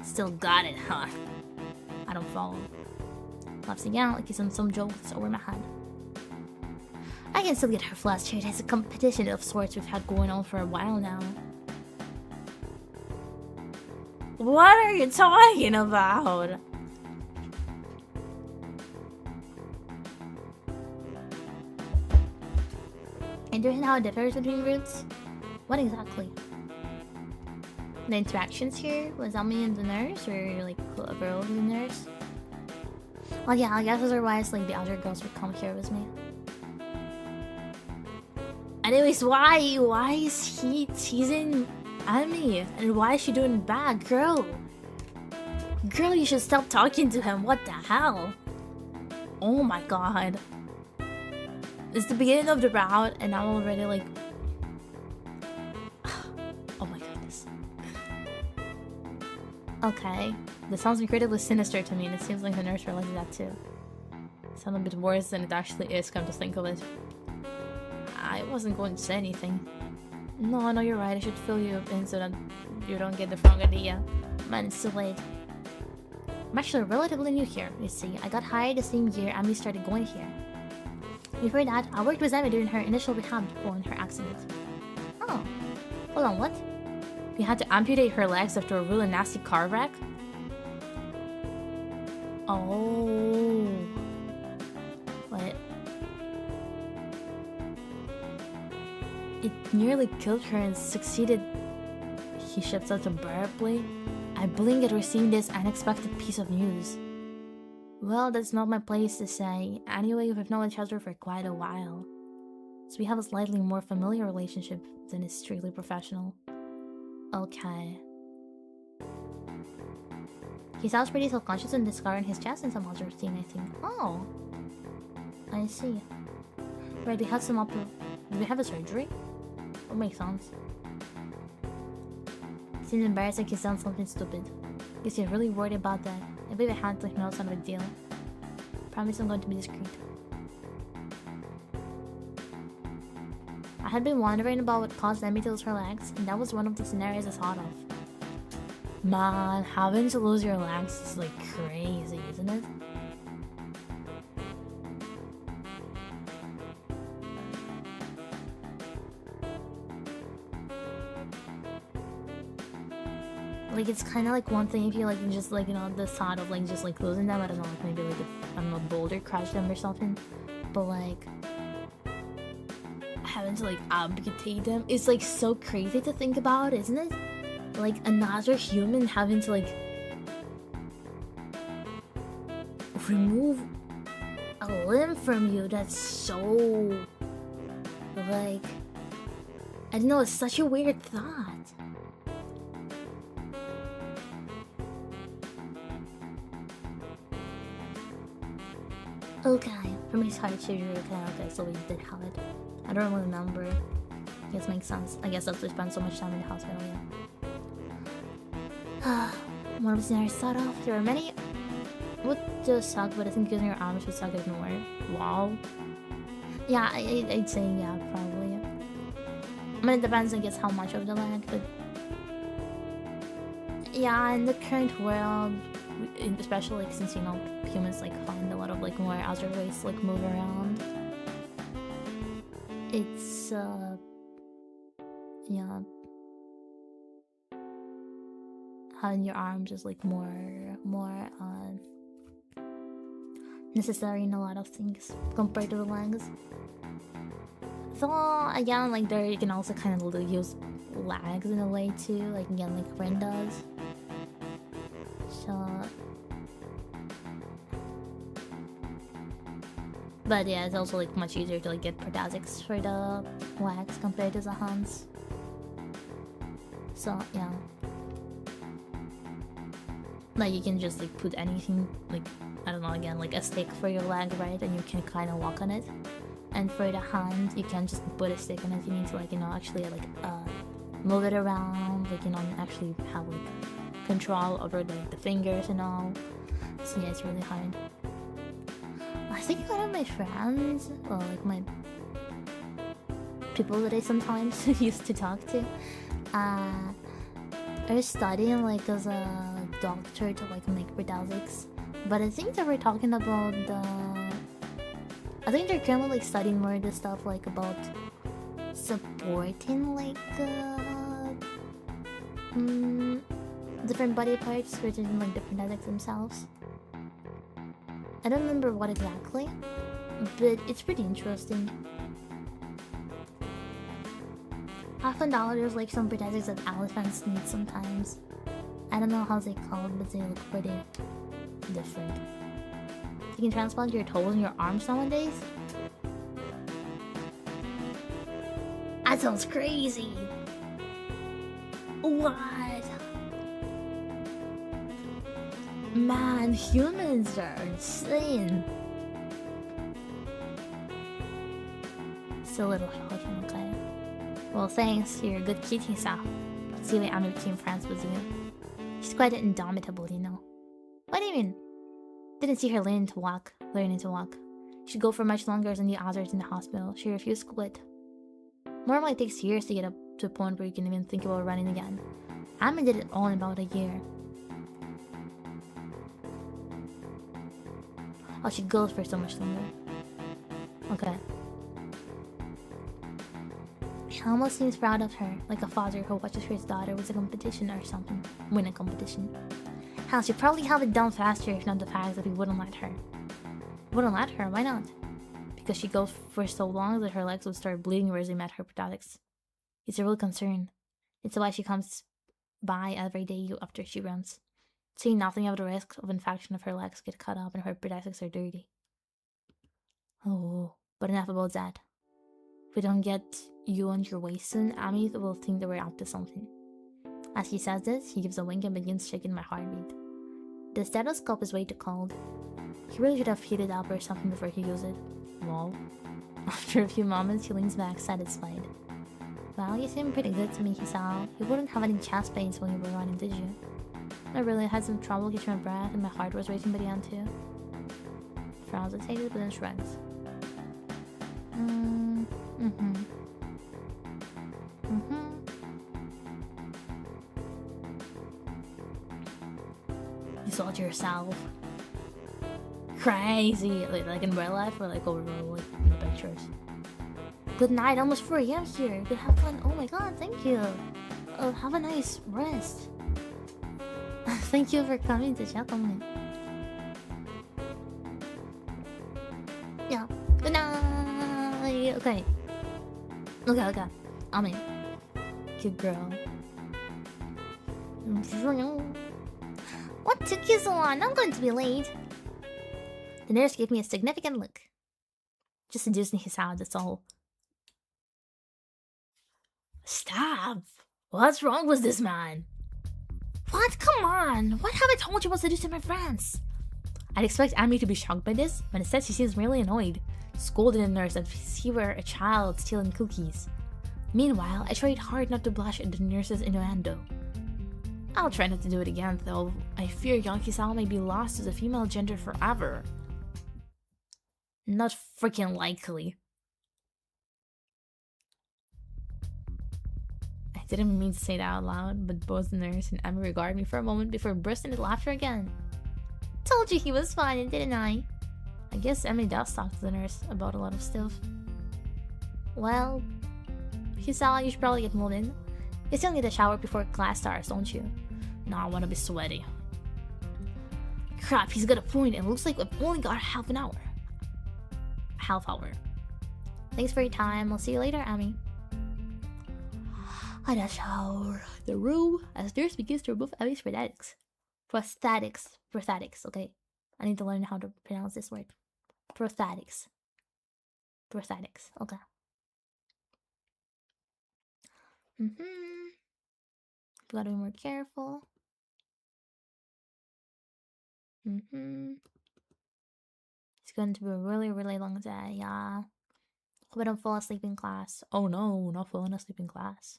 Still got it, huh? I don't follow. Laughs again like he's on some jokes over my head. I can still get her flustered. It's a competition of sorts we've had going on for a while now. What are you talking about? Interesting how it differs between groups? What exactly? The interactions here? Was Amy and the nurse? Or like a girl and the nurse? Well yeah, I guess otherwise like the other girls would come here with me. Anyways, why is he teasing Amy? And why is she doing bad? Girl, you should stop talking to him. What the hell? Oh my god. It's the beginning of the route and I'm already like... Oh my goodness. Okay. This sounds incredibly sinister to me and it seems like the nurse realizes that too. It sounds a bit worse than it actually is, come to think of it. I wasn't going to say anything. No, you're right. I should fill you in so that you don't get the wrong idea. Man, it's too late. I'm actually relatively new here, you see. I got hired the same year Amy started going here. Before that, I worked with Amy during her initial rehab following her accident. Oh. Hold on, what? You had to amputate her legs after a really nasty car wreck? Oh. What? It nearly killed her and succeeded. He ships out abruptly. I blink at receiving this unexpected piece of news. Well, that's not my place to say. Anyway, we've known each other for quite a while. So we have a slightly more familiar relationship than is strictly professional. Okay. He sounds pretty self-conscious and discovering his chest in some other routine, I think. Oh. I see. Right, we had some did we have a surgery? That makes sense. Seems embarrassing he's done something stupid. Guess you're really worried about that. I believe I had to let him know it's not a big deal. Promise I'm going to be discreet. I had been wondering about what caused Amy to lose her legs, and that was one of the scenarios I thought of. Man, having to lose your legs is like crazy, isn't it? Like, it's kind of like one thing if you like just like, you know, the thought of like just like losing them, I don't know, like maybe like I don't know, boulder crash them or something, but like having to like amputate them, it's like so crazy to think about, isn't it? Like another human having to like remove a limb from you. That's so like, I don't know, it's such a weird thought. Okay, from his heart surgery, okay, so we did have it. I don't really remember. I guess makes sense. I guess that's why we spent so much time in the hospital, yeah. More of the scenarios start off. There are many would just suck, but I think using your arms would suck even more. Wow. Yeah, I'd say yeah, probably. I mean, it depends, I guess, how much of the lag, but yeah, in the current world, especially like, since, you know, humans like find a lot of like more other ways to like move around, it's yeah, having your arms is like more necessary in a lot of things compared to the legs. So again, like there you can also kind of use lags in a way too, like again, like Ren does. So, but yeah, it's also like much easier to like get prosthetics for the legs compared to the hands. So yeah, like you can just like put anything, like I don't know, again, like a stick for your leg, right? And you can kind of walk on it. And for the hand, you can just put a stick on it. You need to like, you know, actually like move it around, like, you know, and actually have like control over the fingers and all. So yeah, it's really hard. I think one of my friends, or like my people that I sometimes used to talk to, are studying like as a doctor to like make prosthetics. But I think they were talking about I think they're currently like studying more of the stuff like about supporting like different body parts within like the prosthetics themselves. I don't remember what exactly, but it's pretty interesting. I found out there's like some prosthetics that elephants need sometimes. I don't know how they called, but they look pretty different. You can transplant your toes and your arms nowadays? That sounds crazy! What? Man, humans are insane! Still a little shocking, okay? Well, thanks, you're a good kitty, Sa. See why Ami became friends with you. She's quite indomitable, you know. What do you mean? Didn't see her learning to walk. She'd go for much longer than the others in the hospital. She refused to quit. Normally it takes years to get up to a point where you can even think about running again. Ami did it all in about a year. Oh, she goes for so much longer. Okay. He almost seems proud of her, like a father who watches his daughter win a competition or something. Win a competition. Hell, she'd probably have it done faster if not the fact that we wouldn't let her. Wouldn't let her? Why not? Because she goes for so long that her legs would start bleeding where they met her prosthetics. It's a real concern. It's why she comes by every day after she runs, seeing nothing of the risk of infection if her legs get cut up and her prosthetics are dirty. Oh, but enough about that. If we don't get you on your way soon, Ami will think that we're up to something. As he says this, he gives a wink and begins checking my heartbeat. The stethoscope is way too cold. He really should have heated up or something before he used it. Lol. After a few moments, he leans back, satisfied. Well, you seem pretty good to me, Hisao. You wouldn't have any chest pains when you were running, did you? I really had some trouble catching my breath and my heart was racing by the end too. Frowns and takes it, but then shrugs. You saw it yourself. Crazy! Like in real life or like over like in the pictures? Good night, almost 4 AM here. Good, have fun. Oh my god, thank you. Have a nice rest. Thank you for coming to check on me. Yeah. Good night. Okay. Okay. Ami. Good girl. What took you so long? I'm going to be late. The nurse gave me a significant look. Just inducing his sound, that's all. Stop! What's wrong with this man? What? Come on! What have I told you was seducing my friends? I'd expect Ami to be shocked by this, but instead she seems really annoyed, scolding the nurse as if she were a child stealing cookies. Meanwhile, I tried hard not to blush at the nurse's innuendo. I'll try not to do it again, though. I fear young Hisao may be lost to the female gender forever. Not freaking likely. Didn't mean to say that out loud, but both the nurse and Emma regarded me for a moment before bursting into laughter again. Told you he was fine, didn't I? I guess Emmy does talk to the nurse about a lot of stuff. Well, Hisala, you should probably get moved in. You still need a shower before class starts, don't you? No, I want to be sweaty. Crap, he's got a point. It looks like we've only got half an hour. Half hour. Thanks for your time. I'll see you later, Amy. I had a shower. The room as nurse begins to remove Emmy's prosthetics. Prosthetics, okay. I need to learn how to pronounce this word. Prosthetics, okay. Gotta be more careful. It's going to be a really, really long day, yeah. Hope I don't fall asleep in class. Oh no, not falling asleep in class.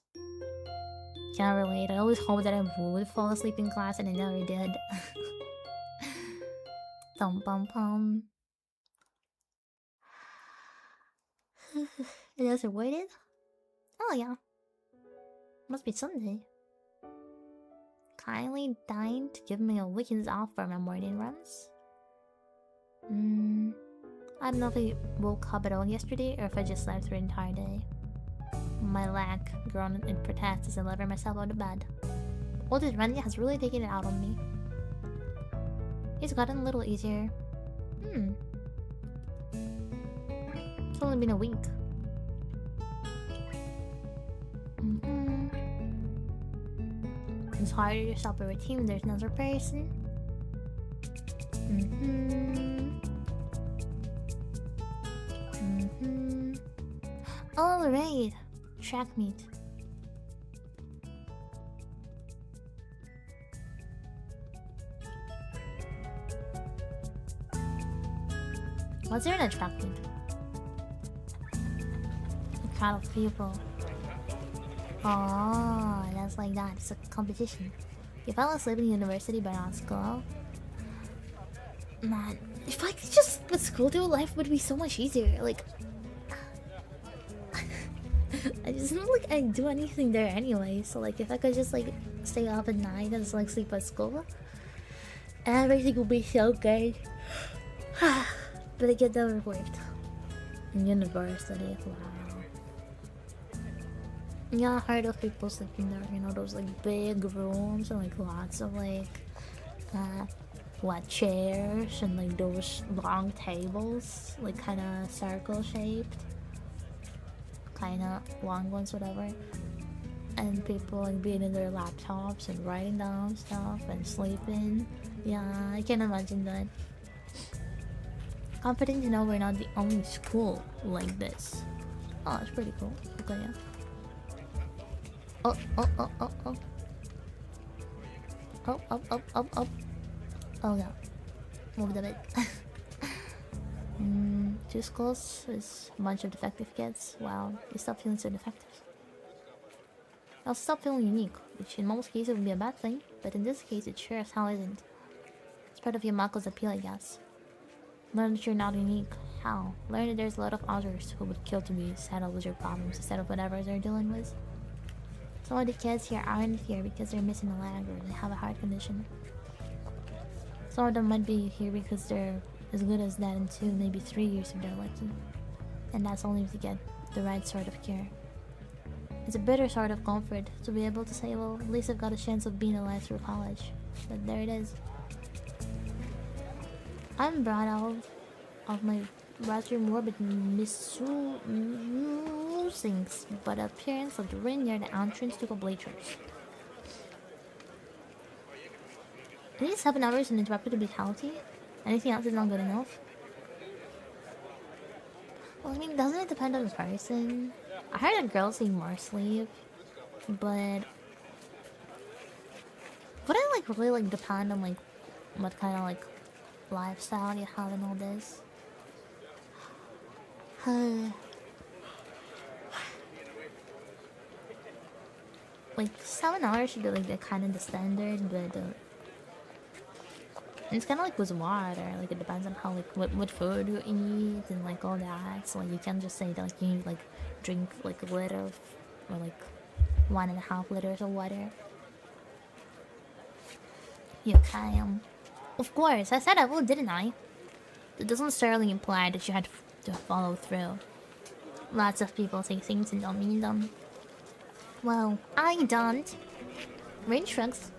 Can't relate. I always hoped that I would fall asleep in class and I never did. Pum pum pum. It hasn't waited? Oh yeah. Must be Sunday. Kindly deign to give me a weekend off for my morning runs. I don't know if I woke up at all yesterday or if I just slept through the entire day. My leg groaned in protest as I levered myself out of bed. All this running has really taken it out on me. It's gotten a little easier. It's only been a week. It's harder to stop a routine when there's another person. Alright, track meet. What's there in a track meet? A crowd of people. Oh, that's like that. It's a competition. You fell asleep in university but not school. Man, if I could just quit school, dude, life would be so much easier. Like, I just don't like I do anything there anyway. So like, if I could just like stay up at night and just like sleep at school, everything would be so good. But I get overworked. In university, wow. Yeah, I heard of people sleeping there, you know, those like big rooms and like lots of like what, chairs and like those long tables, like kind of circle shaped, kind of long ones, whatever, and people like being in their laptops and writing down stuff and sleeping. Yeah, I can imagine that. Comforting to know we're not the only school like this. Oh, it's pretty cool. Okay, yeah. Oh. Oh yeah. Moved a bit. Two schools is a bunch of defective kids. Wow, you stop feeling so defective. I'll stop feeling unique, which in most cases would be a bad thing, but in this case it sure as hell isn't. It's part of your Mako's appeal, I guess. Learn that you're not unique. How? Learn that there's a lot of others who would kill to be settled with your problems instead of whatever they're dealing with. Some of the kids here aren't here because they're missing a leg or they have a heart condition. Some of them might be here because they're as good as that in 2, maybe 3 years if they're lucky. And that's only if they get the right sort of care. It's a bitter sort of comfort to be able to say, well, at least I've got a chance of being alive through college. But there it is. I'm brought out of my rather morbid musings by the appearance of the rain near the entrance to the bleachers. I need 7 hours uninterrupted to be healthy. Anything else is not good enough. Well, I mean, doesn't it depend on the person? I heard that girls need more sleep, but would it like really like depend on like what kind of like lifestyle you have and all this? Like 7 hours should be like the kind of the standard, but it's kind of like with water. Like it depends on how like what food you eat and like all that. So like you can't just say that like you need like drink like a liter of, or like 1.5 liters of water. You can. Of course, I said I would, didn't I? It doesn't necessarily imply that you had to follow through. Lots of people say things and don't mean them. Well, I don't. Rain shrugs.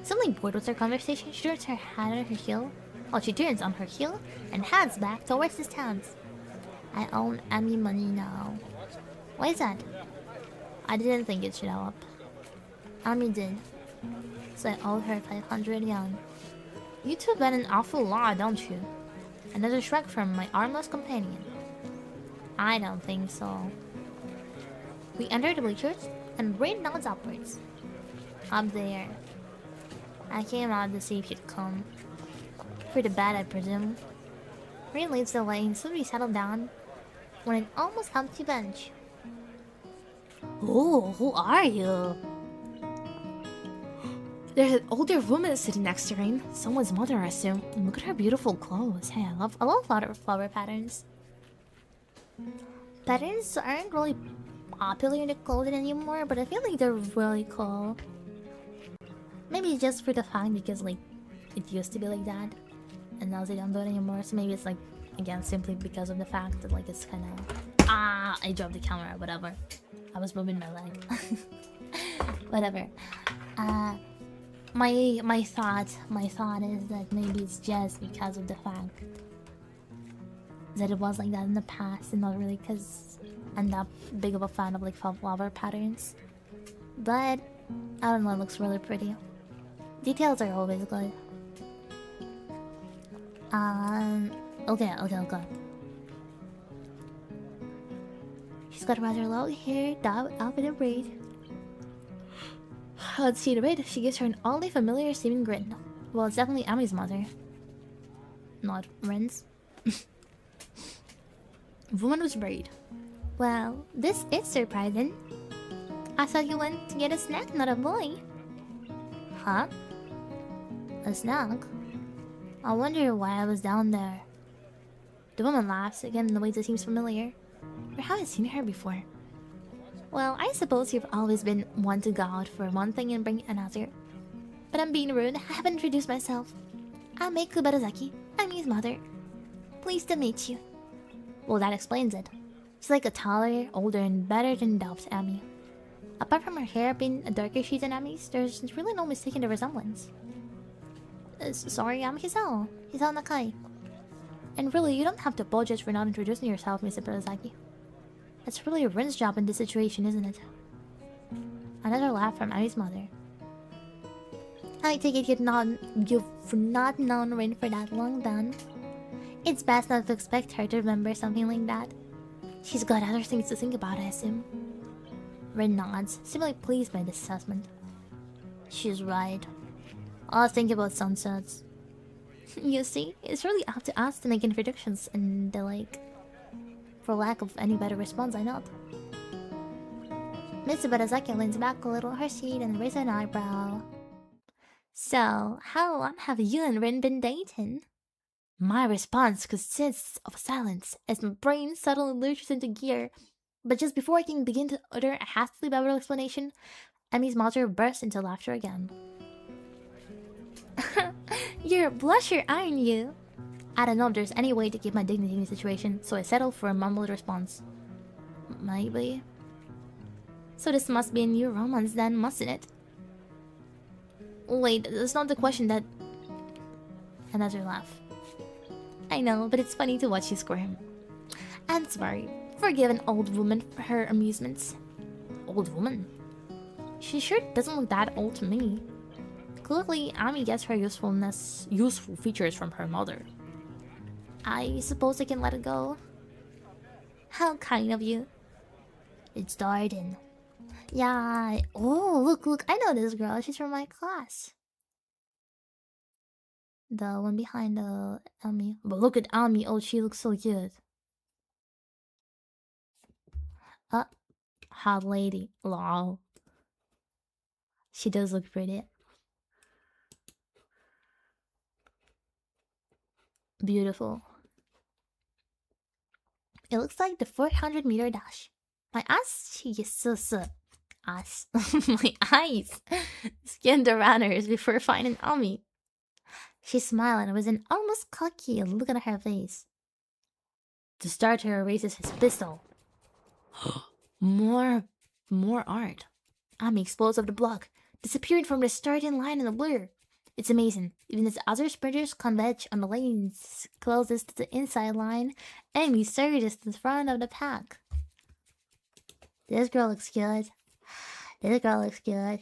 Suddenly bored with their conversation, she turns her head on her heel. Well, she turns on her heel and heads back towards the stands. I own Emmy money now. Why is that? I didn't think it should help. Ami did. So I owe her 500 yen. You two bet an awful lot, don't you? Another shrug from my armless companion. I don't think so. We enter the bleachers and Rain nods upwards. Up there. I came out to see if you'd come. For the bed, I presume. Rain leads the way and soon we settle down on an almost empty bench. Oh, who are you? There's an older woman sitting next to Rain. Someone's mother, I assume. And look at her beautiful clothes. Hey, I love flower patterns. Patterns aren't really popular in the clothing anymore, but I feel like they're really cool. Maybe just for the fact because like it used to be like that, and now they don't do it anymore. So maybe it's like again simply because of the fact that like it's kind of I dropped the camera. Whatever. I was moving my leg. Whatever. My thought is that maybe it's just because of the fact that it was like that in the past, and not really because I'm not big of a fan of like flower patterns. But I don't know, it looks really pretty. Details are always good. Okay. She's got rather long hair, down up in a braid. Let's see the braid. She gives her an oddly familiar seeming grin. Well, it's definitely Ami's mother. Not Ren's. Woman with braid. Well, this is surprising. I thought you went to get a snack, not a boy. Huh? A snack? I wonder why I was down there. The woman laughs again in a way that seems familiar. Or have I seen her before? Well, I suppose you've always been one to go out for one thing and bring another. But I'm being rude. I haven't introduced myself. I'm Meiko Barazaki. I'm his mother. Pleased to meet you. Well, that explains it. She's like a taller, older, and better than Delp's Ami. Apart from her hair being a darker shade than Ami's, there's really no mistaking the resemblance. Sorry, I'm Hisao. Hisao Nakai. And really, you don't have to apologize for not introducing yourself, Mr. Barazaki. It's really Rin's job in this situation, isn't it? Another laugh from Ami's mother. I take it you've not known Rin for that long, then. It's best not to expect her to remember something like that. She's got other things to think about, I assume. Rin nods, seemingly pleased by this assessment. She's right. I'll think about sunsets. You see, it's really up to us to make introductions, and the like. For lack of any better response, I nod. Mr. Barazaki leans back a little on her seat and raises an eyebrow. So, how long have you and Rin been dating? My response consists of silence as my brain suddenly lurches into gear. But just before I can begin to utter a hastily babbled explanation, Emmy's mother bursts into laughter again. You're a blusher, aren't you? I don't know if there's any way to keep my dignity in the situation, so I settle for a mumbled response. Maybe. So this must be a new romance then, mustn't it? Wait, that's not the question that... Another laugh. I know, but it's funny to watch you squirm. I'm sorry. Forgive an old woman for her amusements. Old woman? She sure doesn't look that old to me. Clearly, Ami gets her useful features from her mother. I suppose I can let it go. How kind of you. It's Darden. Yeah. Oh, look. I know this girl. She's from my class. The one behind the Ami. But look at Ami. Oh, she looks so good. Hot lady. Lol. She does look pretty. Beautiful. It looks like the 400-meter dash. My ass, she is so. Us. My eyes scanned the runners before finding Ami. She smiled with an almost cocky look on her face. The starter raises his pistol. more art. Ami explodes off the block, disappearing from the starting line in the blur. It's amazing. Even as other sprinters converge on the lanes closest to the inside line, Amy surges to the front of the pack. This girl looks good. This girl looks good.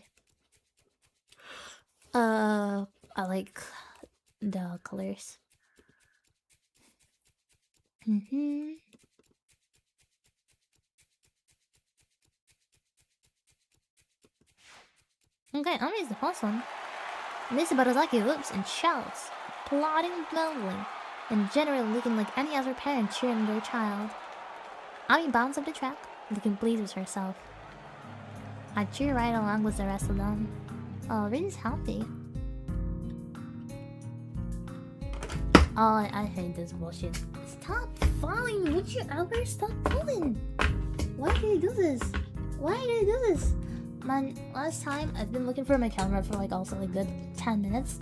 I like the colors. Okay, Ami's the first one. Miss Barazaki whoops and shouts, applauding loudly, and generally looking like any other parent cheering their child. Ami bounds up the track, looking pleased with herself. I cheer right along with the rest of them. Oh, Rin's happy. Oh, I hate this bullshit. Stop falling! Would you ever stop falling? Why do you do this? Why do you do this? Man, last time I've been looking for my camera for like also like good 10 minutes.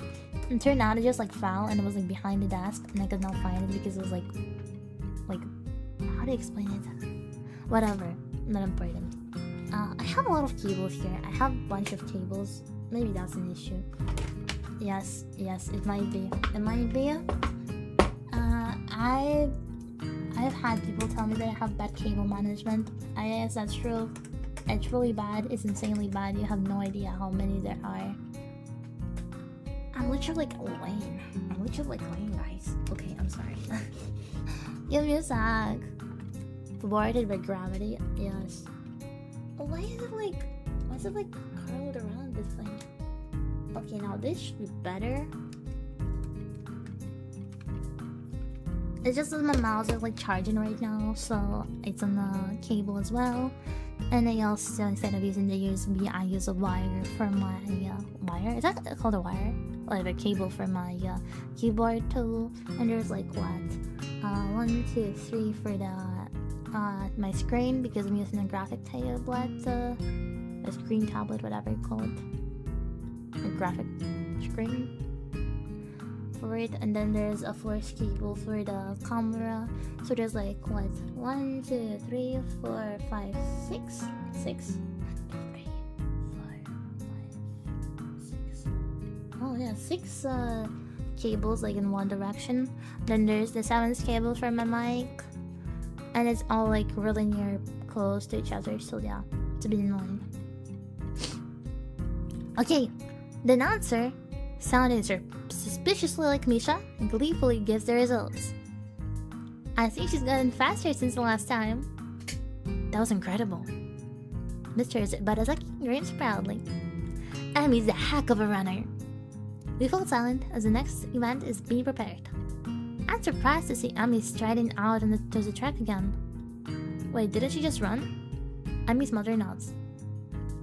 And turned out it just like fell and it was like behind the desk and I could not find it because it was like how do you explain it? Whatever. Not important. I have a lot of cables here. I have a bunch of cables. Maybe that's an issue. Yes, it might be. It might be. I've had people tell me that I have bad cable management. I guess that's true. It's really bad. It's insanely bad. You have no idea how many there are. I'm literally like lame. I'm literally like lame, guys. Okay, I'm sorry. Give me a sec. Thwarted by gravity. Yes. Why is it like curled around this thing? Okay, now this should be better. It's just that my mouse is like charging right now, so it's on the cable as well. And I also, instead of using the USB, I use a wire for my wire. Is that called a wire? Like a cable for my keyboard too. And there's like what? 1, 2, 3 for the my screen because I'm using a graphic tablet, a screen tablet, whatever you call it. A graphic screen for it, and then there's a force cable for the camera. So there's like what? 1, 2, 3, 4, 5, 6. 6. 3, 4, 5, 6. Oh yeah, 6 cables like in one direction. Then there's the 7th cable for my mic. And it's all like really near close to each other, so yeah, it's a bit annoying. Okay, the announcer, sounding suspiciously like Misha, gleefully gives the results. I think she's gotten faster since the last time. That was incredible. Mr. Barazaki grins proudly. Ami's a heck of a runner. We fall silent as the next event is being prepared. I'm surprised to see Ami striding out on the track again. Wait, didn't she just run? Ami's mother nods.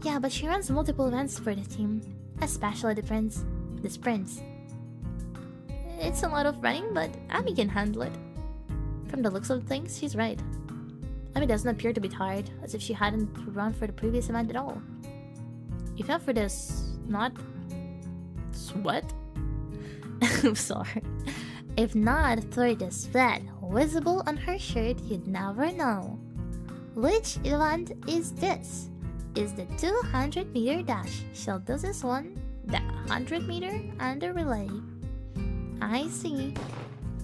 Yeah, but she runs multiple events for the team, especially the sprints. It's a lot of running, but Ami can handle it. From the looks of things, she's right. Ami doesn't appear to be tired, as if she hadn't run for the previous event at all. If not for this, not sweat? I'm sorry. If not for the sweat visible on her shirt, you'd never know. Which event is this? Is the 200-meter dash. She'll do this one, the 100-meter, and the relay. I see.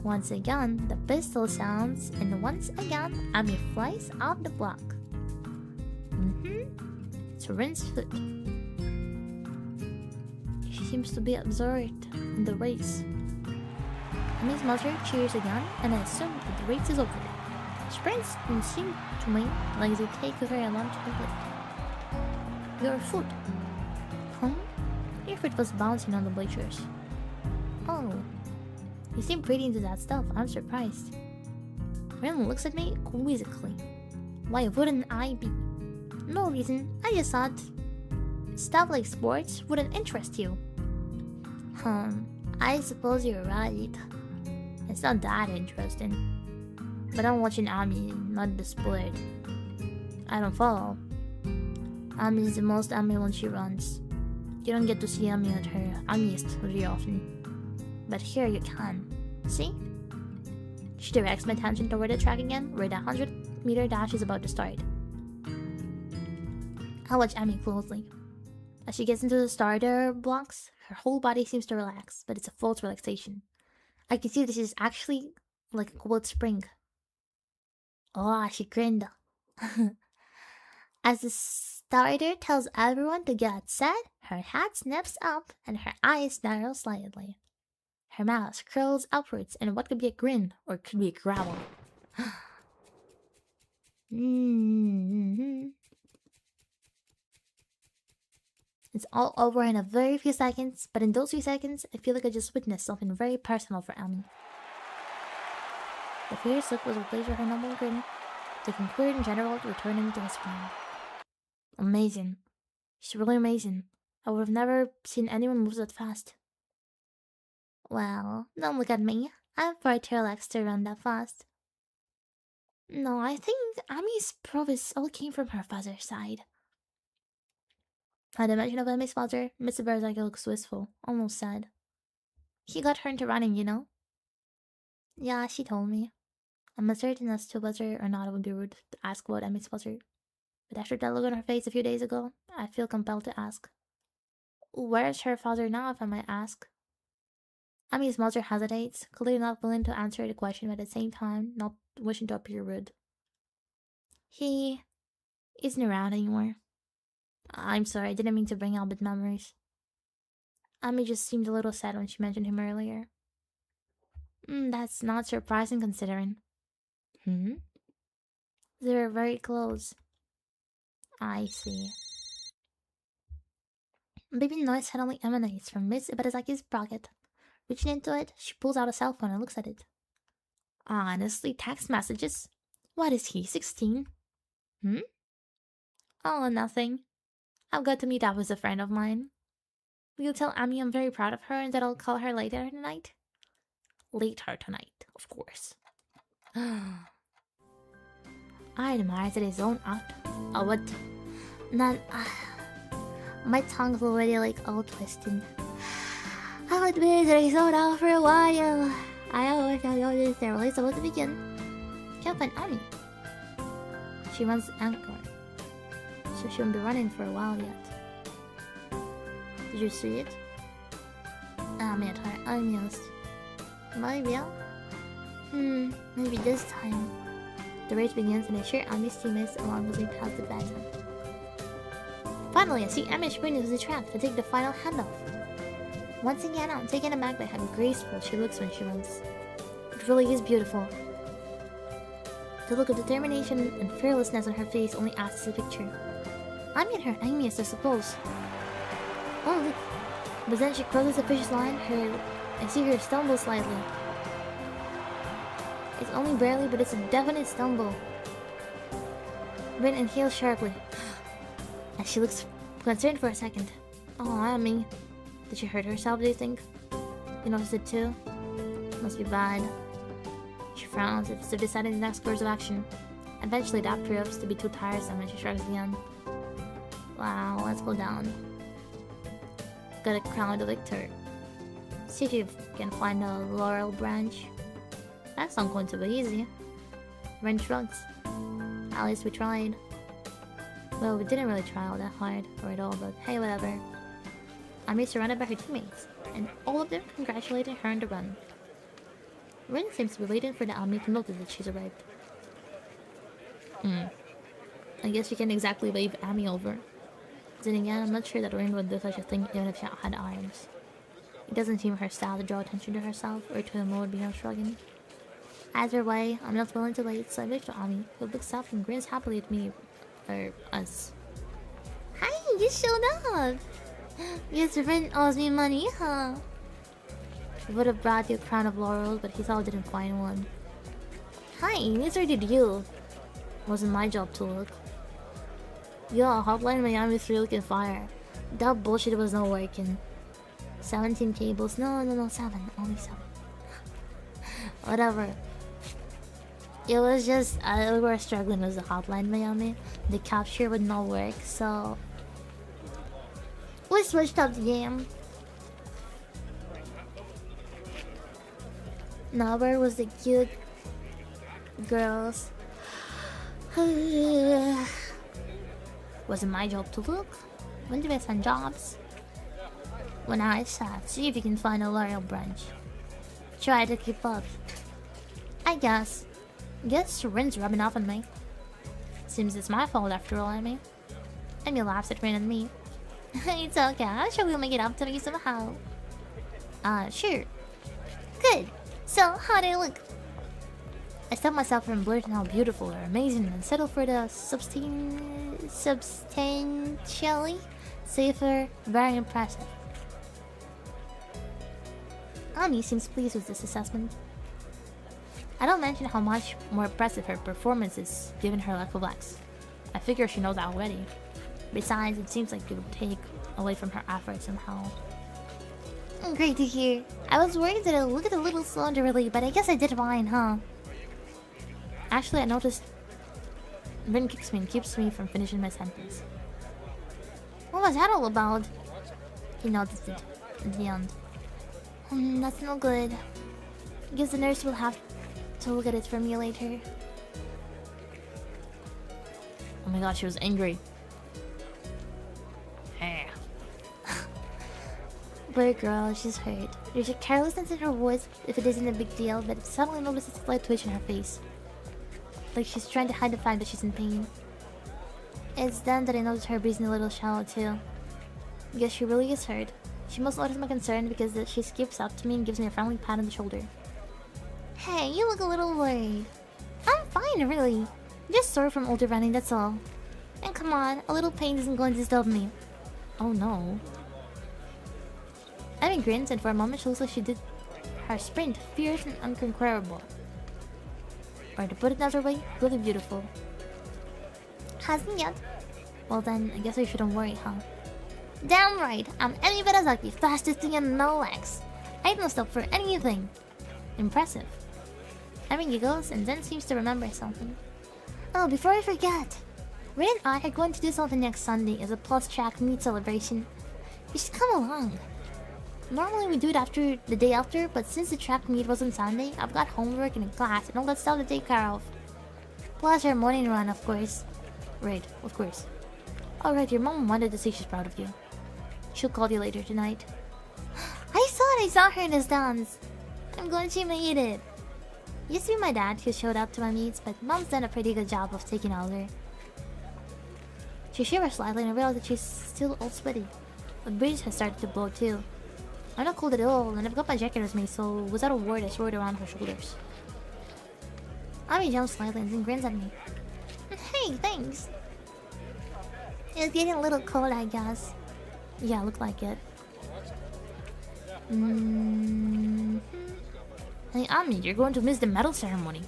Once again, the pistol sounds, and once again, Ami flies off the block. It's Rin's foot. She seems to be absorbed in the race. Ami's mother cheers again, and I assume that the race is over. Sprints don't seem to me like they take very long to complete. Your foot. Huh? Your foot was bouncing on the bleachers. Oh. You seem pretty into that stuff. I'm surprised. Ren looks at me quizzically. Why wouldn't I be? No reason. I just thought stuff like sports wouldn't interest you. I suppose you're right. It's not that interesting. But I'm watching Ami, not the sport. I don't follow. Ami is the most Ami when she runs. You don't get to see Ami at her Amiest very often. But here you can. See? She directs my attention toward the track again, where the 100-meter dash is about to start. I watch Ami closely. As she gets into the starter blocks, her whole body seems to relax, but it's a false relaxation. I can see that she's actually like a cold spring. Oh, she grinned. As the starter tells everyone to get set, her hat snaps up and her eyes narrow slightly. Her mouth curls upwards in what could be a grin or could be a growl. It's all over in a very few seconds, but in those few seconds, I feel like I just witnessed something very personal for Ami. The fierce look was replaced with her normal grin, the conclude in general returning to his friend. Amazing. She's really amazing. I would have never seen anyone move that fast. Well, don't look at me. I'm far too relaxed to run that fast. No, I think Ami's prowess all came from her father's side. At the mention of Ami's father, Mr. Berzaki looks wistful, almost sad. He got her into running, you know? Yeah, she told me. I'm uncertain as to whether or not it would be rude to ask about Ami's father. But after that look on her face a few days ago, I feel compelled to ask. Where is her father now, if I might ask? Ami's mother hesitates, clearly not willing to answer the question, but at the same time, not wishing to appear rude. He isn't around anymore. I'm sorry, I didn't mean to bring out bad memories. Ami just seemed a little sad when she mentioned him earlier. That's not surprising considering. They were very close. I see. A baby noise suddenly emanates from Miss Ibarazaki's pocket. Reaching into it, she pulls out a cell phone and looks at it. Honestly, text messages? What is he, 16? Oh, nothing. I've got to meet up with a friend of mine. Will you tell Ami I'm very proud of her and that I'll call her later tonight? Later tonight, of course. I admire that his own act. Oh, what? Not. My tongue's already like all twisted. I'll admit that he's zoned out for a while. I always know this. They're really supposed to begin. Can't find Ami. She runs anchor, so she won't be running for a while yet. Did you see it? Ami at her unused. Maybe. Maybe this time. The race begins and I share Ami's teammates along with me past the bed. Finally, I see Ami sprint into the trap to take the final handoff. Once again, I'm taken aback by how graceful she looks when she runs. It really is beautiful. The look of determination and fearlessness on her face only adds to the picture. Ami and her angriest, I suppose. Oh, look. But then she crosses the finish line, I see her stumble slightly. It's only barely, but it's a definite stumble. Rin inhales sharply. And she looks concerned for a second. Oh, Ami. Did she hurt herself, do you think? You noticed it too? Must be bad. She frowns as if deciding the next course of action. Eventually that proves to be too tiresome and she shrugs again. Wow, let's go down. Gotta crown the victor. See if you can find a laurel branch. That's not going to be easy. Ren shrugs. At least we tried. Well, we didn't really try all that hard or at all, but hey, whatever. Ami is surrounded by her teammates, and all of them congratulated her on the run. Rin seems to be waiting for the Ami to notice that she's arrived. I guess she can't exactly wave Ami over. Then again, I'm not sure that Rin would do such a thing even if she had arms. It doesn't seem her style to draw attention to herself or to the mode behind shrugging. Either way, I'm not willing to wait, so I wave to Ami, who looks up and grins happily at me, or us. Hi, you showed up! Yes, your friend owes me money, huh? He would have brought you a crown of laurels, but he thought didn't find one. Hi, neither did you. Wasn't my job to look. Yeah, Hotline Miami is really on fire. That bullshit was not working. 17 cables. No, 7. Only 7. Whatever. It was just we were struggling with the Hotline Miami. The capture would not work, so we switched up the game. Now where was the cute girls? Was it my job to look? When do I send jobs? When I said, see if you can find a loyal branch. Try to keep up. I guess. Guess Rin's rubbing off on me. Seems it's my fault after all, Amy. Amy laughs at Rin and me. It's okay, I'm sure we'll make it up to you somehow. Sure. Good. So, how do I look? I stopped myself from blurting how beautiful or amazing and settled for the substantially safer, very impressive. Ami seems pleased with this assessment. I don't mention how much more impressive her performance is given her lack of legs. I figure she knows that already. Besides, it seems like it would take away from her effort somehow. Great to hear. I was worried that it looked a little slow to relate, but I guess I did fine, huh? Actually, I noticed Rin kicks me and keeps me from finishing my sentence. What was that all about? He noticed it at the end. That's no good. Guess the nurse will have to look at it for me later. Oh my god, she was angry. Poor girl, she's hurt. There's a carelessness in her voice if it isn't a big deal, but it suddenly notices a slight twitch in her face. Like she's trying to hide the fact that she's in pain. It's then that I notice her breathing a little shallow too. Guess she really is hurt. She must notice my concern because she skips up to me and gives me a friendly pat on the shoulder. Hey, you look a little worried. I'm fine, really. Just sore from older running, that's all. And come on, a little pain isn't going to disturb me. Oh no. Amy grins, and for a moment she looks like she did her sprint fierce and unconquerable. Or to put it another way, really beautiful. Hasn't yet. Well then, I guess I shouldn't worry, huh? Damn right, I'm Emi Berazaki, fastest thing and no legs. I don't stop for anything. Impressive. Emi giggles and then seems to remember something. Oh, before I forget, Rin and I are going to do something next Sunday as a plus track meet celebration. You should come along. Normally we do it after the day after, but since the track meet was on Sunday, I've got homework and a class and all that stuff to take care of. Plus our morning run, of course. Right, of course. Alright, your mom wanted to say she's proud of you. She'll call you later tonight. I saw her in the stands. I'm glad she made it. Used to be my dad who showed up to my meets, but mom's done a pretty good job of taking all her. She shivers slightly and I realize that she's still all sweaty. The breeze has started to blow too. I'm not cold at all, and I've got my jacket with me, so without a word I throw it around her shoulders. Ami jumps slightly and then grins at me. Hey, thanks. It's getting a little cold, I guess. Yeah, look like it. Hey, Ami, you're going to miss the medal ceremony.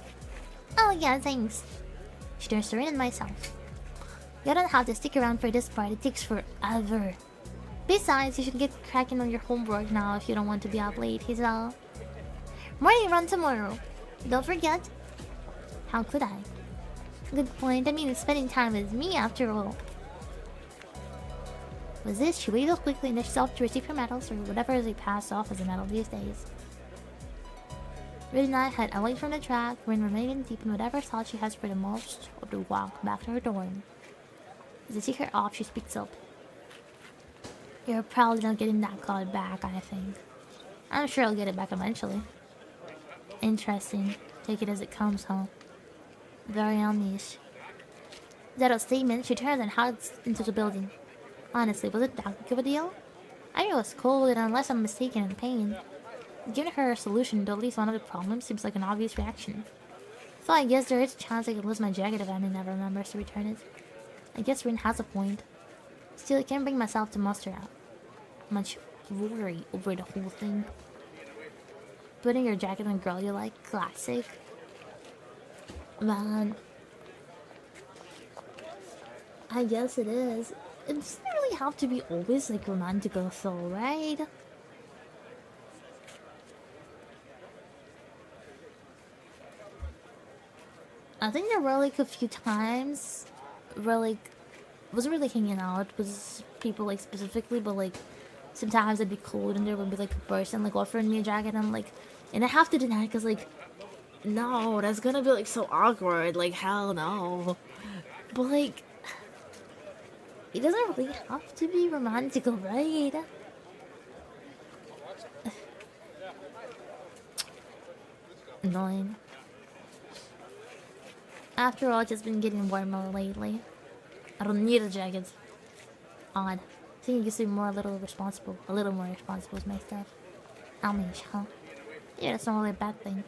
Oh yeah, thanks. She turns to Rin and myself. You don't have to stick around for this part, it takes forever. Besides, you should get cracking on your homework now if you don't want to be up late, he's all. Morning run tomorrow. Don't forget. How could I? Good point, I mean it's spending time with me after all. With this, she waves quickly and dashes off to receive her medals, or whatever they pass off as a medal these days. Rin and I head away from the track, Rin remaining deep in whatever thought she has for the most of the walk back to her dorm. As I see her off, she speaks up. You're probably not getting that card back, I think. I'm sure I'll get it back eventually. Interesting. Take it as it comes, huh? Very unleashed. That a statement, she turns and heads into the building. Honestly, was it that big of a deal? I was cold and unless I'm mistaken in pain. Giving her a solution to at least one of the problems seems like an obvious reaction. So I guess there is a chance I could lose my jacket if Annie never remembers to return it. I guess Rin has a point. Still, I can't bring myself to muster out much worry over the whole thing. Putting your jacket on a girl you like, classic. Man, I guess it is. It doesn't really have to be always like romantic or so, right? I think there were like a few times where like wasn't really hanging out with people like specifically, but like sometimes it'd be cold and there would be like a person like offering me a jacket and I'm like, and I have to deny because like no, that's gonna be like so awkward, like hell no. But like it doesn't really have to be romantical, right? Annoying. After all, it's just been getting warmer lately. I don't need a jacket. Odd. I think I used to be more a little more responsible with my stuff. I mean, huh? Yeah, that's not really a bad thing.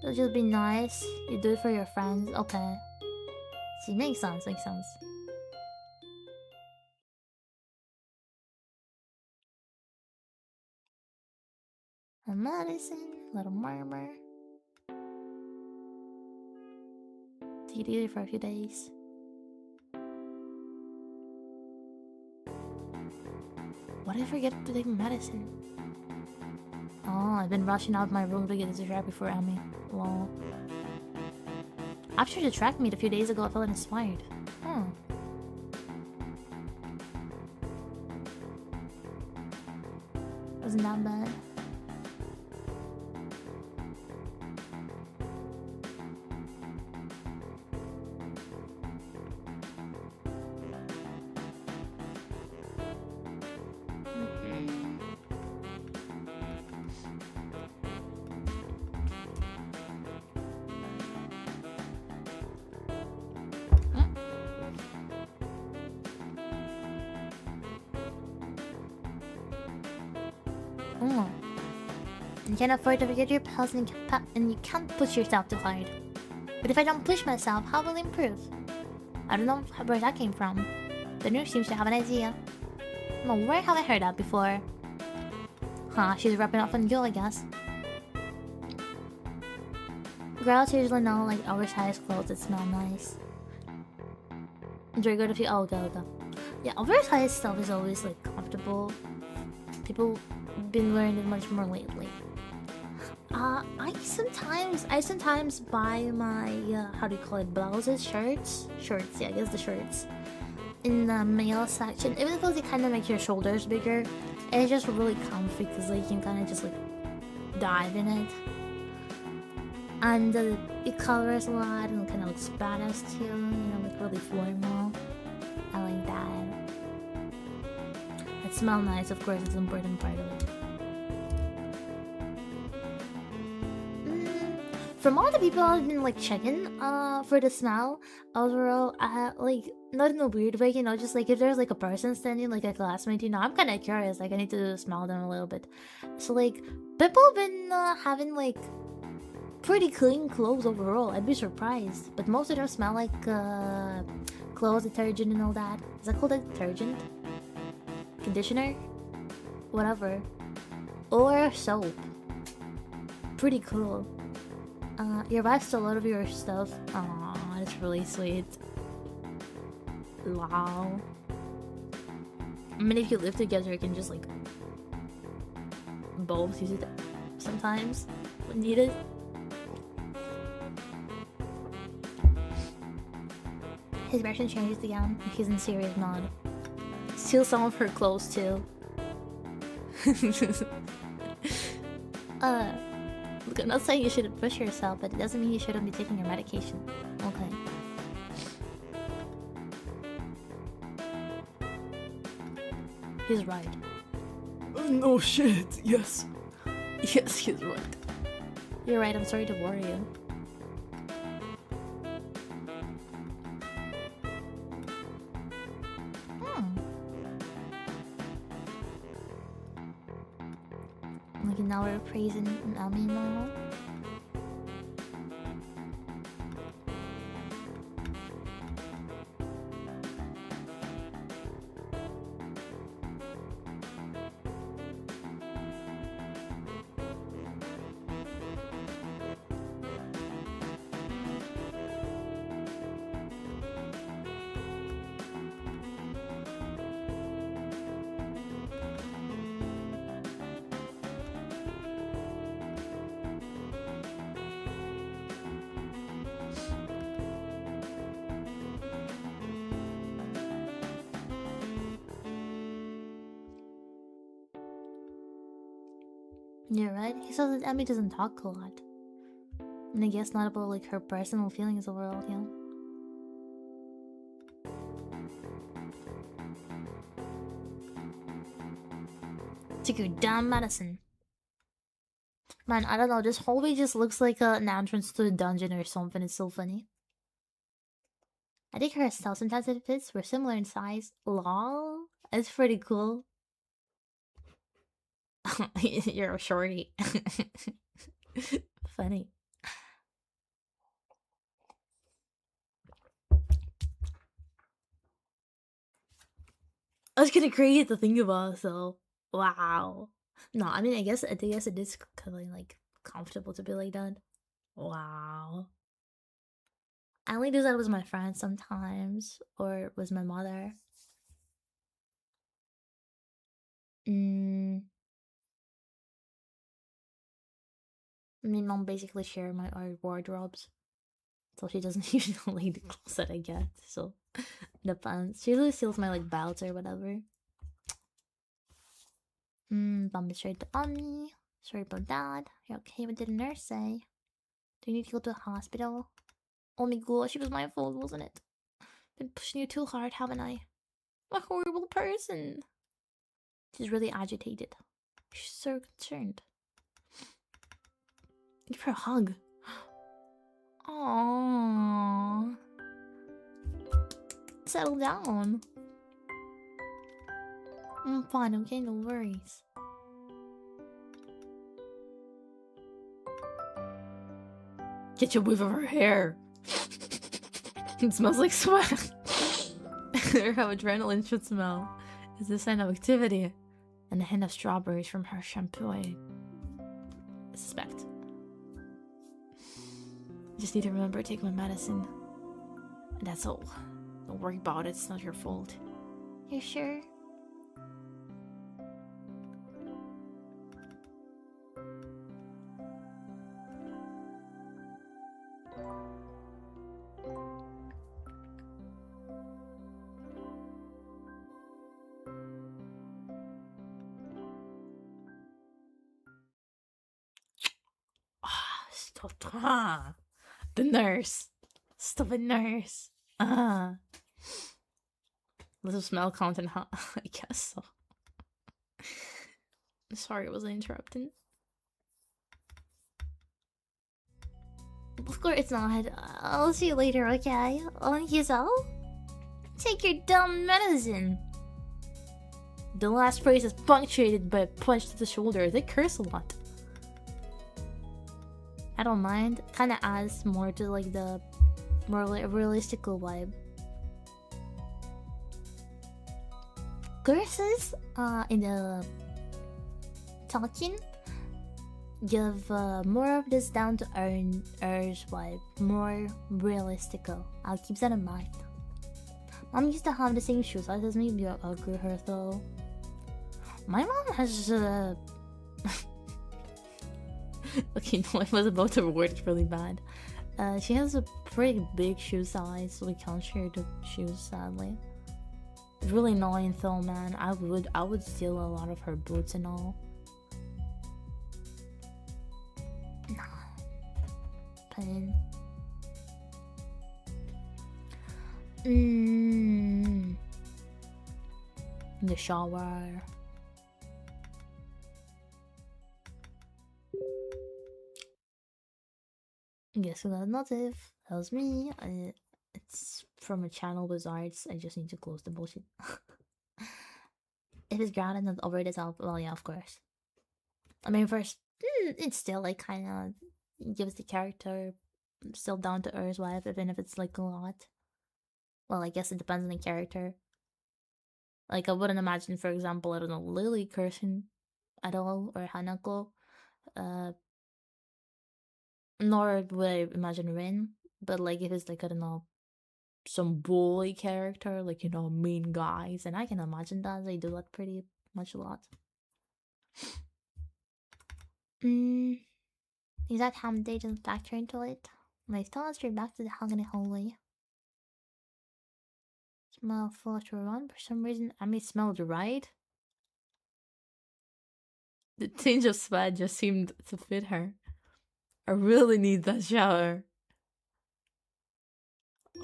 It'll just be nice. You do it for your friends. Okay. See, makes sense, makes sense. A medicine, little murmur. Take it easy for a few days. What did I forget to take medicine? Oh, I've been rushing out of my room to get this right before Emmy. Lol. After the track meet a few days ago, I felt inspired. Hmm. Wasn't that bad. You can't afford to forget your pals and you can't push yourself too hard. But if I don't push myself, how will I improve? I don't know where that came from. The nurse seems to have an idea. Well, where have I heard that before? Huh, she's rubbing off on you, I guess. Girls usually know like oversized clothes that smell nice. Very good if you go. Yeah, oversized stuff is always like comfortable. People been wearing it much more lately. I sometimes buy my how do you call it, blouses, shirts, yeah, I guess the shirts in the male section, even though they kind of make your shoulders bigger, and it's just really comfy because like, you can kind of just like dive in it, and it covers a lot and kind of looks badass too, you know, like really formal. I like that. It smells nice, of course, it's an important part of it. From all the people I've been like checking for the smell overall, like not in a weird way, you know, just like if there's like a person standing, like a classmate, you know, I'm kind of curious, like I need to smell them a little bit. So like people have been having like pretty clean clothes overall. I'd be surprised, but most of them smell like clothes detergent and all that. Is that called a detergent? Conditioner? Whatever. Or soap. Pretty cool. You rest a lot of your stuff. Aw, that's really sweet. Wow. I mean, if you live together, you can just like both use it sometimes when needed. His version changes again. He's in serious mode. Steal some of her clothes too. Look, I'm not saying you shouldn't push yourself, but it doesn't mean you shouldn't be taking your medication. Okay. He's right. No shit, yes. Yes, he's right. You're right, I'm sorry to worry you. Like now we're praising Nami now. You're right. He says that Emmy doesn't talk a lot. And I guess not about like her personal feelings overall, yeah. Take your damn medicine. Man, I don't know, this hallway just looks like an entrance to a dungeon or something. It's so funny. I think her self-intensive fits were similar in size. Lol. It's pretty cool. You're a shorty. Funny. That's kind of crazy to think about, so wow. No, I mean, I guess it is kind of like comfortable to be like that. Wow. I only do that with my friends sometimes, or with my mother. Me and mom basically share our wardrobes, so she doesn't usually like the clothes that I get. So depends. She usually steals my like belts or whatever. Bum is straight to Omni. Sorry about that. You're okay? What did the nurse say? Do you need to go to the hospital? Oh my gosh, it was my fault, wasn't it? Been pushing you too hard, haven't I? I'm a horrible person. She's really agitated. She's so concerned. Give her a hug. Aww. Settle down. I'm fine, okay? No worries. Get your whiff of her hair. It smells like sweat. Or how adrenaline should smell. Is a sign of activity. And a hint of strawberries from her shampoo, I suspect. I just need to remember to take my medicine. And that's all. Don't worry about it, it's not your fault. You sure? Stop. The nurse. Stupid nurse. Little smell content, huh? I guess so. Sorry, was I interrupting? Of course it's not. I'll see you later, okay? On yourself? Take your dumb medicine. The last phrase is punctuated by a punch to the shoulder. They curse a lot. I don't mind. Kinda adds more to like the more realistic vibe. Curses in the talking give more of this down to earth vibe, more realistical. I'll keep that in mind. Mom used to have the same shoe size as me, but I outgrew her though. My mom has okay, no, I was about to word it really bad. She has a pretty big shoe size, so we can't share the shoes, sadly. It's really annoying though, man. I would steal a lot of her boots and all. Pain. In the shower. Guess who got a notif? That was me. It's from a channel Wizards. I just need to close the bullshit. If it's grounded and over the top, well, yeah, of course. I mean, first, it's still like kind of gives the character still down to earth vibe, even if it's like a lot. Well, I guess it depends on the character. Like, I wouldn't imagine, for example, I don't know, Lily cursing at all, or Hanako. Nor would I imagine Rin, but like if it's like, I don't know, some bully character, like, you know, mean guys, and I can imagine that they do that pretty much a lot. Is that how they didn't factor into it? My thoughts straight back to the Hagane hallway. Smell full to run. For some reason, I may smell right. The tinge of sweat just seemed to fit her. I really need that shower.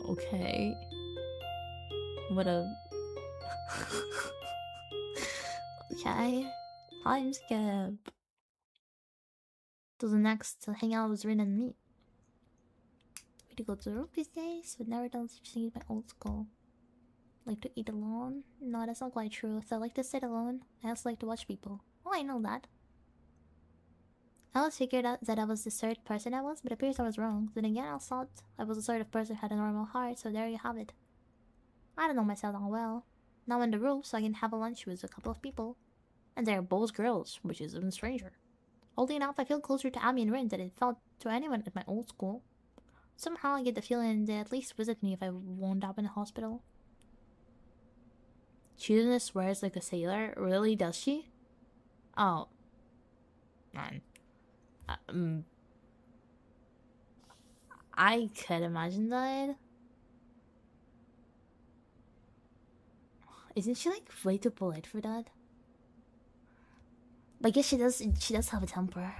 Okay. What a... Okay. Time skip. To the next to hang out with Rin and me. We to go to the room these days, but never done such thing at my old school. Like to eat alone? No, that's not quite true. So I like to sit alone. I also like to watch people. Oh, I know that. I always figured out that I was the sort of person I was, but it appears I was wrong. Then again, I thought I was the sort of person who had a normal heart, so there you have it. I don't know myself that well. Now I'm in the room, so I can have a lunch with a couple of people. And they're both girls, which is even stranger. Oddly enough, I feel closer to Abby and Rin than it felt to anyone at my old school. Somehow I get the feeling they at least visit me if I wound up in a hospital. She doesn't swears like a sailor? Really, does she? Oh. Man. I could imagine that. Isn't she like way too polite for that? But I guess she does have a temper.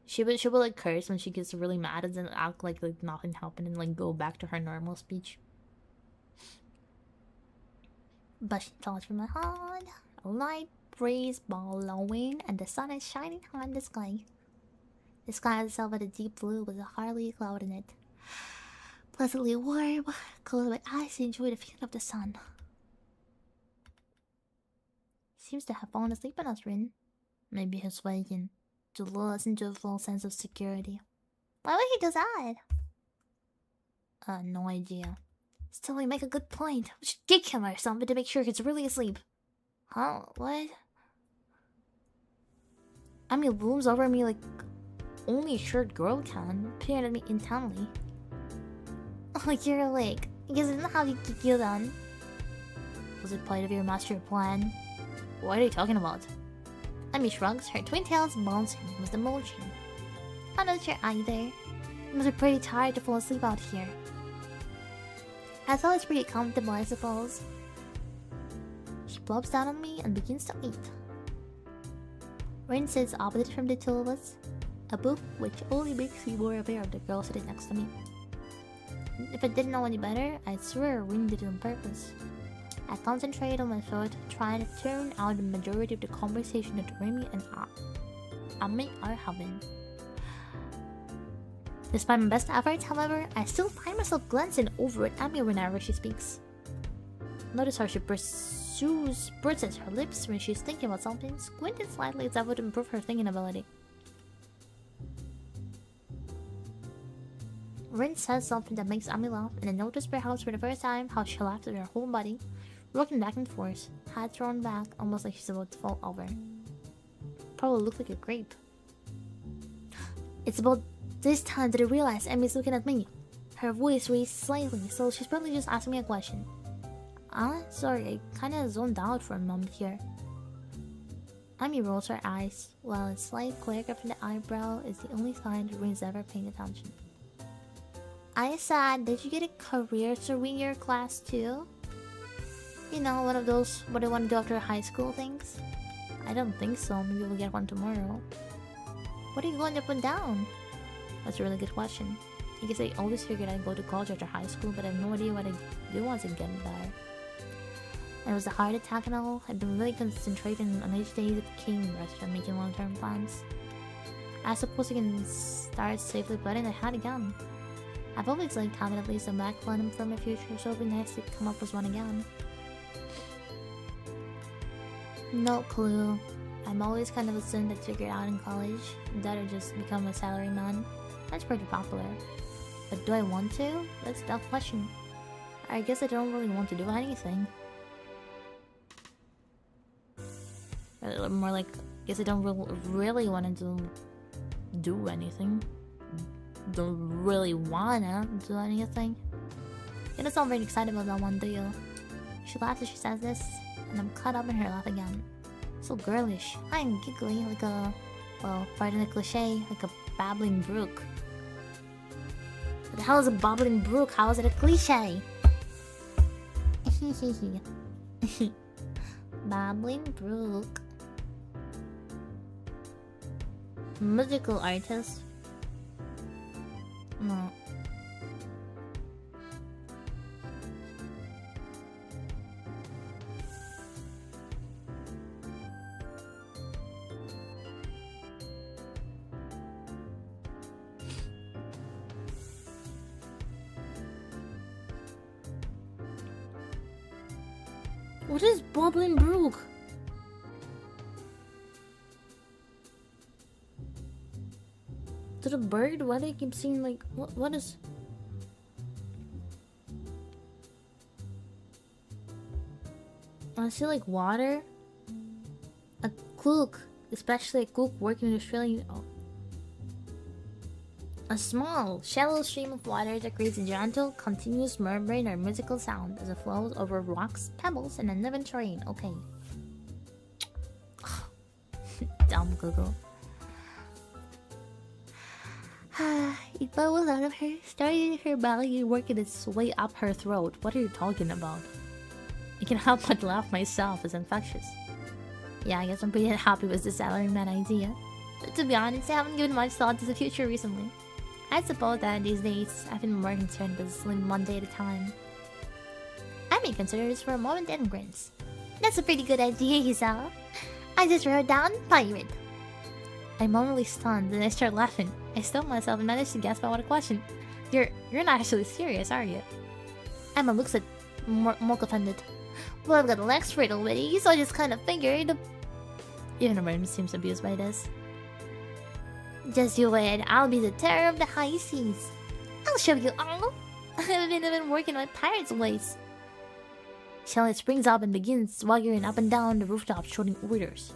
She would like curse when she gets really mad and then act like nothing happened and like go back to her normal speech. But she thought from my heart, a light breeze blowing, and the sun is shining high in the sky. The sky itself had a deep blue with a hardly cloud in it. Pleasantly warm, close my eyes to enjoy the feeling of the sun. Seems to have fallen asleep on us, Rin. Maybe he's waking to lull us into a false sense of security. Why would he do that? No idea. Still, we make a good point. We should kick him or something to make sure he's really asleep. Huh? What? I mean, looms over me like only a short girl can, peering at me intently. Oh, you're awake. I guess I don't know how to kick you then. Was it part of your master plan? What are you talking about? Amy shrugs, her twin tails bouncing with the motion. I'm not sure either. You must be pretty tired to fall asleep out here. I thought it's pretty comfortable, I suppose. She plops down on me and begins to eat. Rin sits opposite from the two of us, a booth which only makes me more aware of the girl sitting next to me. If I didn't know any better, I'd swear Rin did it on purpose. I concentrated on my thought, trying to tune out the majority of the conversation that Remy and Ami are having. Despite my best efforts, however, I still find myself glancing over at Ami whenever she speaks. Notice how she purses her lips when she's thinking about something, squinting slightly as that would improve her thinking ability. Rin says something that makes Ami laugh, and I notice perhaps for the first time how she laughs with her whole body, rocking back and forth, head thrown back, almost like she's about to fall over. Probably looks like a grape. It's about this time that I realize Emmy's looking at me. Her voice raised slightly, so she's probably just asking me a question. Sorry, I kinda zoned out for a moment here. Emmy rolls her eyes, while a slight quirk from the eyebrow is the only sign that Rin's ever paying attention. I said, did you get a career souvenir class too? You know, one of those what I want to do after high school things? I don't think so, maybe we'll get one tomorrow. What are you going to put down? That's a really good question. I guess I always figured I'd go to college after high school, but I have no idea what I'd do once I get there. And it was a heart attack and all. I've been really concentrating on each day that came rather than making long-term plans. I suppose I can start safely planning ahead again. I've always liked having at least a back plan for my future, so it'd be nice to come up with one again. No clue. I'm always kind of assumed I'd figure it out in college, that or just become a salaryman. That's pretty popular. But do I want to? That's a tough question. I guess I don't really want to do anything. More like, I guess I don't really want to do anything. Don't really wanna do anything. You don't sound very excited about that one, do you? She laughs as she says this, and I'm caught up in her laugh again. So girlish. I'm giggly like a, well, pardon the cliche, like a babbling brook. What the hell is a babbling brook? How is it a cliche? Babbling Brook. Musical artist? No. What is Bubbling Brook? To the bird? Why do I keep seeing like what is? I see like water. A cook, especially a cook working in Australia. Oh. A small, shallow stream of water that creates a gentle, continuous murmuring or musical sound as it flows over rocks, pebbles, and uneven terrain. Okay. Dumb Google. It bubbles out of her, starting her belly and working its way up her throat. What are you talking about? I can help but laugh myself. It's infectious. Yeah, I guess I'm pretty happy with the salaryman idea. But to be honest, I haven't given much thought to the future recently. I suppose that these days I've been more concerned with living one day at a time. I may consider this for a moment and grins. That's a pretty good idea, Giselle. I just wrote down pirate. I'm momentarily stunned, and I start laughing. I stop myself and manage to guess by what a question. You're not actually serious, are you? Emma looks at more offended. Well, I've got legs for it already, so I just kind of figured. Even Rem seems abused by this. Just you wait, I'll be the terror of the high seas. I'll show you all. I've been working my pirate's ways. Charlotte springs up and begins swaggering up and down the rooftop, shouting orders.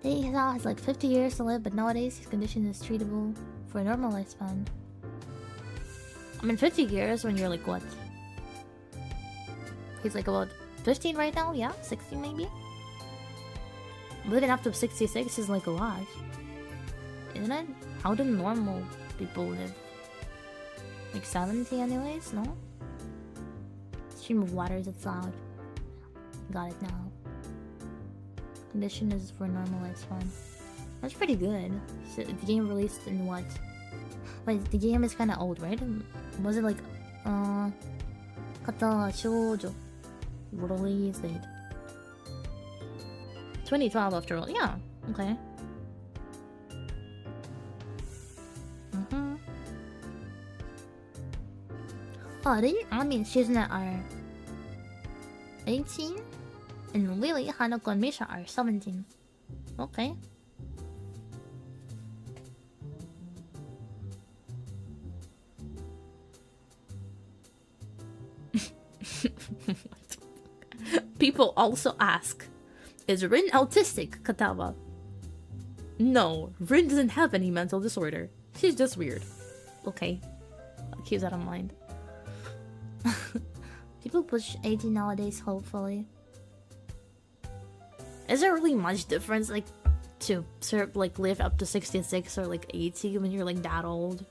He has like 50 years to live, but nowadays his condition is treatable for a normal lifespan. I mean, 50 years when you're like what? He's like about 15 right now, yeah? 16 maybe? Living up to 66 is like a lot. Isn't it? How do normal people live? Like 70 anyways, no? Stream of water is its loud. Got it now. Condition is for normal lifespan. That's pretty good. So the game released in what? Wait, the game is kinda old, right? Was it like Kata Shoujo release date? 2012 after all. Yeah, okay. Oh, the anime and Shizuna are 18? And Lily, Hanako, and Misha are 17. Okay. People also ask, is Rin autistic, Katawa? No, Rin doesn't have any mental disorder. She's just weird. Okay. I'll keep that in mind. People push 18 nowadays, hopefully. Is there really much difference, like, to sort of, like, live up to 66 or, like, 80 when you're, like, that old?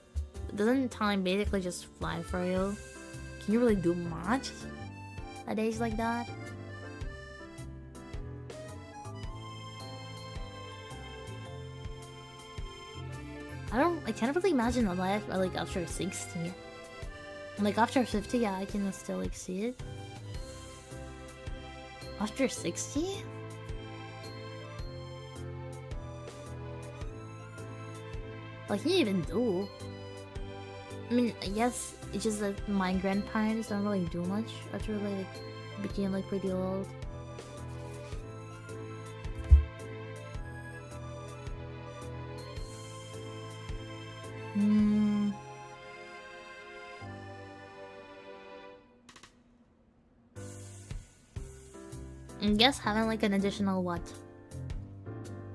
Doesn't time basically just fly for you? Can you really do much at age like that? I can't really imagine a life, like, after 60. Like, after 50, yeah, I can still, like, see it. After 60? What can you even do? I mean, I guess it's just that my grandparents don't really do much after they like, became like pretty old. I guess having like an additional what?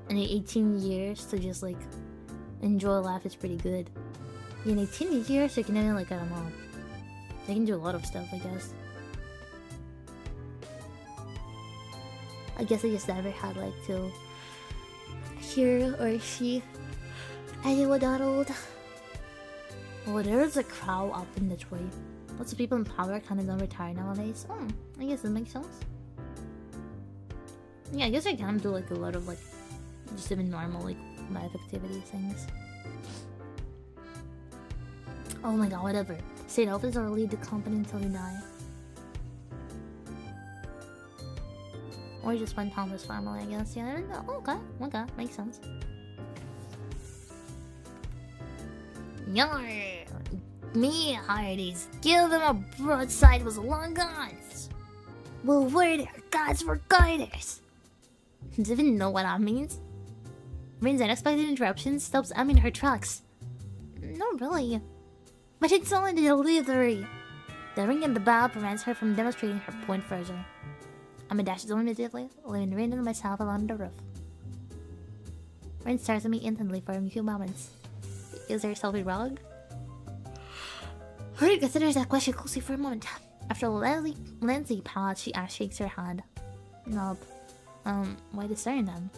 Any 18 years to just like enjoy life is pretty good. In 18 years, you can even like, I don't know. They can do a lot of stuff, I guess. I guess I just never had like to hear or see anyone that old. Oh, there's a crow up in the tree. Lots of people in power kind of don't retire nowadays. Oh, I guess that makes sense. Yeah, I guess I can do like a lot of like just even normal like life activity things. Oh my god, whatever. Stay office or lead the company until you die. Or just spend time with family, I guess. Yeah, okay, okay, makes sense. Yar! Me, Hearties, give them a broadside with long guns! We'll wear their gods for guiders! Do you even know what that means? It means unexpected interruption stops aiming her tracks. Not really. But it's only the delivery. The ring and the bell prevents her from demonstrating her point further. I'm a dash zone immediately, leaving Rin and myself alone on the roof. Rin stares at me intently for a few moments. Is there selfie wrong? Rin considers that question closely for a moment. After a lengthy pause, she shakes her head. Nope. Why the staring then?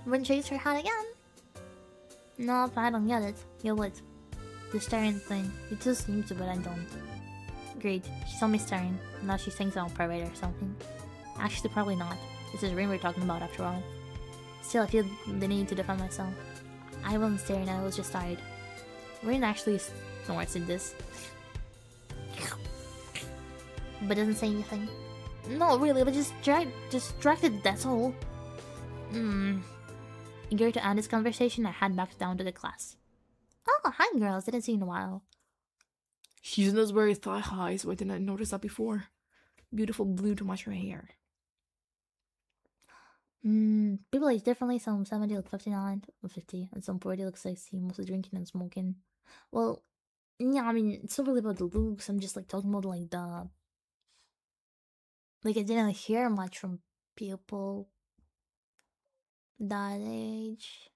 Rin shakes her head again. Nope, I don't get it. You would. The staring thing. You just seem to, but I don't. Great. She saw me staring. Now she thinks I'm private or something. Actually, probably not. This is Rin we're talking about after all. Still, I feel the need to defend myself. I wasn't staring, I was just tired. Rin actually snorts in this. But doesn't say anything. No, really, but just distracted, that's all. Eager to end this conversation, I head back down to the class. Oh, hi girls, didn't see you in a while. She's not wearing thigh highs. Why didn't I notice that before? Beautiful blue to match her hair. People age differently. Some 70 look 59 or 50, and some 40 look 60, mostly drinking and smoking. Well, yeah, I mean, it's not really about the looks. I'm just like talking about like the. Like, I didn't hear much from people that age.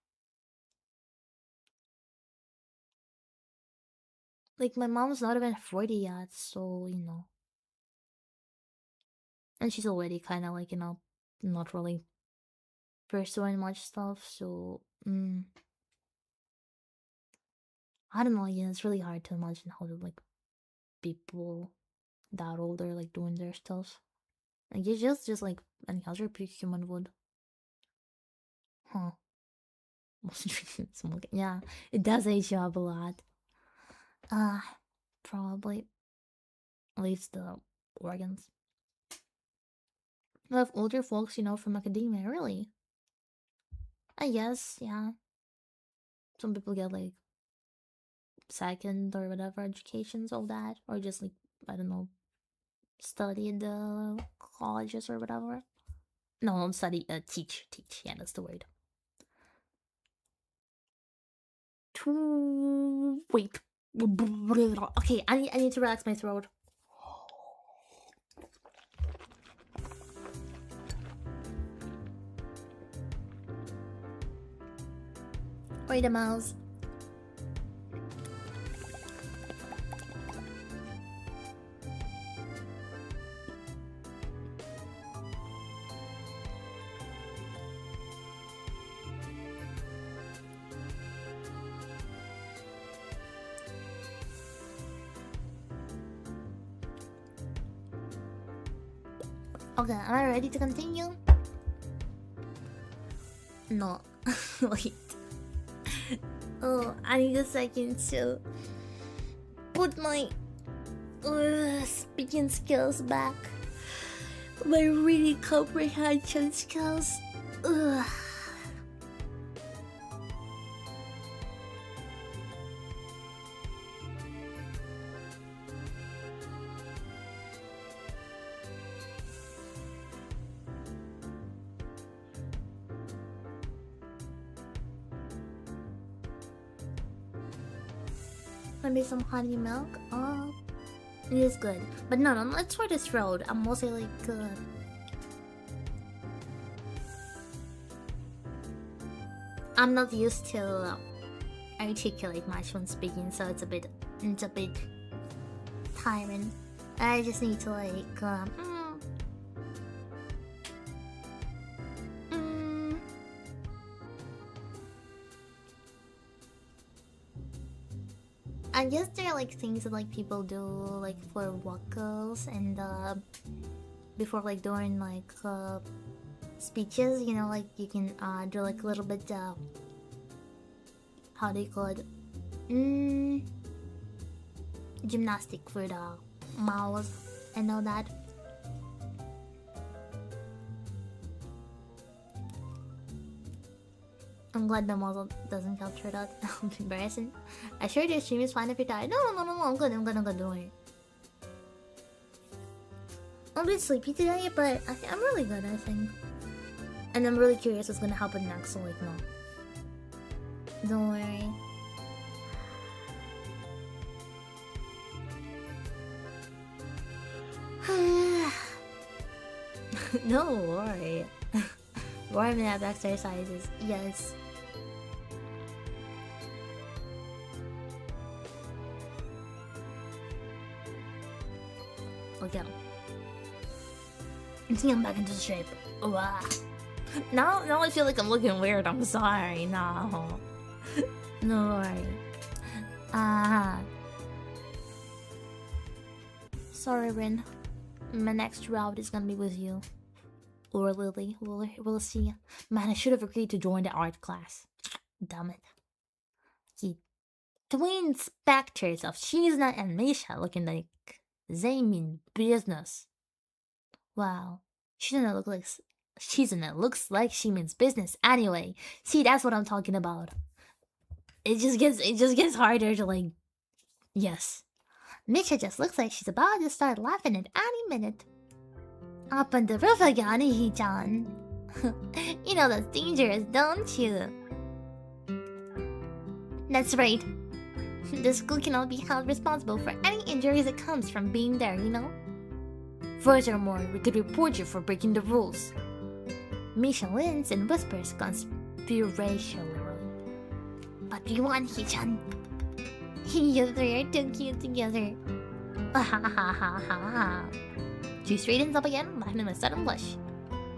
Like, my mom's not even 40 yet, so, you know. And she's already kind of like, you know, not really pursuing much stuff, so. I don't know, yeah, it's really hard to imagine how to, like, people that old are, like, doing their stuff. Like, it's just like any other human would. Huh. Mostly drinking and smoking. Yeah, it does age you up a lot. Probably. At least the organs. I have older folks, you know, from academia, really. I guess, yeah. Some people get, like, second or whatever educations, all that. Or just, like, I don't know, study in the colleges or whatever. No, not study, teach. Yeah, that's the word. Wait. Okay, I need to relax my throat. Wait a mouse. Okay, am I ready to continue? No. Wait. Oh, I need a second to put my speaking skills back. My reading comprehension skills. Ugh. Maybe some honey milk. Oh, it is good. But no, let's try this road. I'm mostly like I'm not used to articulate much when speaking, so it's a bit tiring. I just need to like I I guess there are like things that like people do like for wackos and before like during like speeches, you know, like you can do like a little bit how do you call it? Gymnastic for the mouth and all that. I'm glad the model doesn't capture that. That would be embarrassing. I sure the stream is fine if you die. No, I'm good, don't worry. I'm a bit sleepy today, but I'm really good, I think. And I'm really curious what's gonna happen next, so like, no. Don't worry. Don't worry. Warm up exercises, yes. Okay. I think I'm back into shape. Wow. Now I feel like I'm looking weird. I'm sorry. No. No worry. Sorry, Rin. My next route is gonna be with you. Or Lily. We'll see. Man, I should have agreed to join the art class. Damn it. The twin specters of Shizna and Misha looking like they mean business. Wow. Shizna looks like she means business anyway. See, that's what I'm talking about. It just gets harder to like. Yes. Misha just looks like she's about to start laughing at any minute. Up on the roof again, Hee-chan. You know that's dangerous, don't you? That's right. The school cannot be held responsible for any injuries that comes from being there, you know? Furthermore, we could report you for breaking the rules. Misha wins and whispers conspirationally. But we want Hee-chan. You three are too cute together. Ha ha ha ha ha. She straightens up again, laughing in a sudden blush.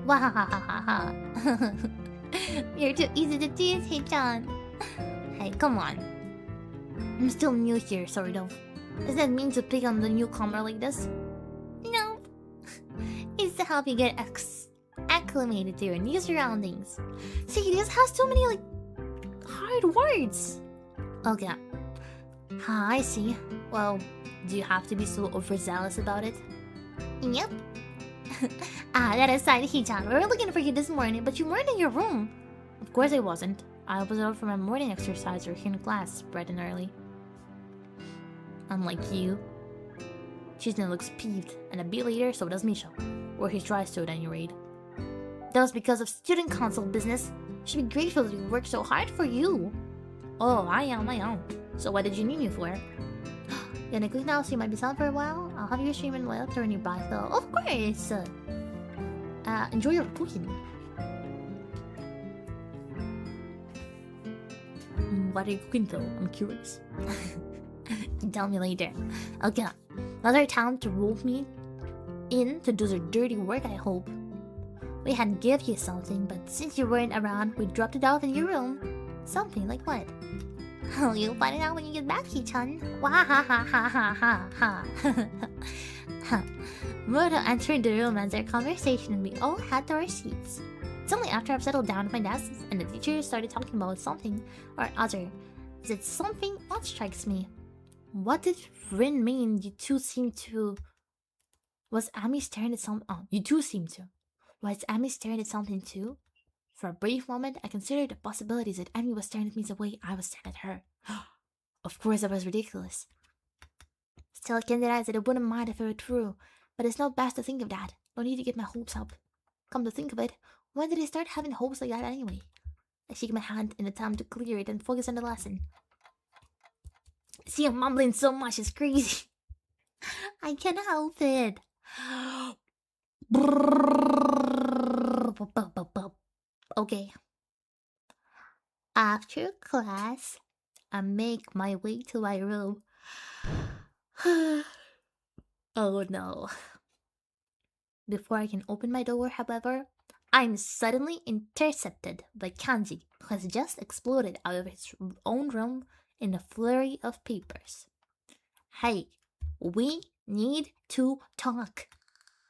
Wah ha ha ha ha. You're too easy to tease, Hee-chan. Hey, come on. I'm still new here, sort of. Does that mean to pick on the newcomer like this? No. It's to help you get acclimated to your new surroundings. See, this has too many, like, hard words. Okay. I see. Well, do you have to be so overzealous about it? Yep. That aside, Hee-chan, we were looking for you this morning, but you weren't in your room. Of course I wasn't. I was out for my morning exercise or here in class, bright and early. Unlike you. Shizna looks peeved, and a bit later, so does Misha. Or he tries to at any rate. That was because of student council business. You should be grateful that we worked so hard for you. Oh, I am. So what did you need me for? Gonna click now so you might be silent for a while? I'll have your stream and light up to nearby though. Of course! Enjoy your cooking. What are you cooking though? I'm curious. Tell me later. Okay, another time to rope me in to do the dirty work, I hope. We had give you something, but since you weren't around, we dropped it off in your room. Something like what? Oh, you'll find it out when you get back, Hee-chan. Wah ha ha ha ha ha ha. Murdo entered the room as their conversation and we all had to our seats. It's only after I've settled down at my desk and the teacher started talking about something or other that something odd strikes me. What did Rin mean? You two seem to... Was Amy staring at something? Oh, you two seem to. Was Amy staring at something too? For a brief moment, I considered the possibilities that Amy was staring at me the way I was staring at her. Of course, that was ridiculous. Still, I can't deny that I wouldn't mind if it were true, but it's not best to think of that. No need to get my hopes up. Come to think of it, when did I start having hopes like that anyway? I shake my hand in attempt to clear it and focus on the lesson. See, I'm mumbling so much, it's crazy. I can't help it. Okay. After class, I make my way to my room. Oh no. Before I can open my door, however, I'm suddenly intercepted by Kanji, who has just exploded out of his own room in a flurry of papers. Hey, we need to talk.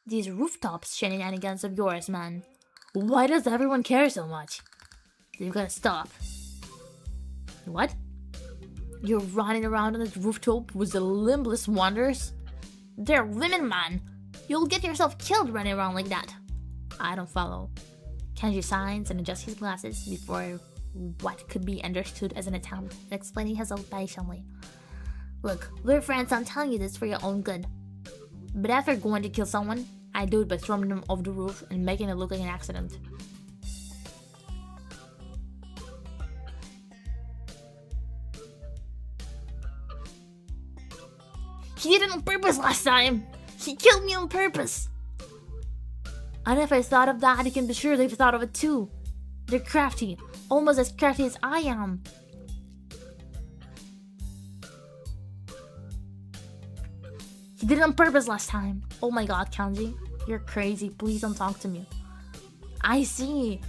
These rooftops shenanigans of yours, man. Why does everyone care so much? You've gotta stop. What? You're running around on the rooftop with the limbless wonders? They're women, man. You'll get yourself killed running around like that. I don't follow. Kenji signs and adjusts his glasses before what could be understood as an attempt at explaining himself patiently. Look, we're friends, I'm telling you this for your own good. But after going to kill someone, I do it by throwing them off the roof and making it look like an accident. He did it on purpose last time! He killed me on purpose! And if I thought of that, you can be sure they've thought of it too. They're crafty, almost as crafty as I am. He did it on purpose last time. Oh my god, Kanji. You're crazy. Please don't talk to me. I see.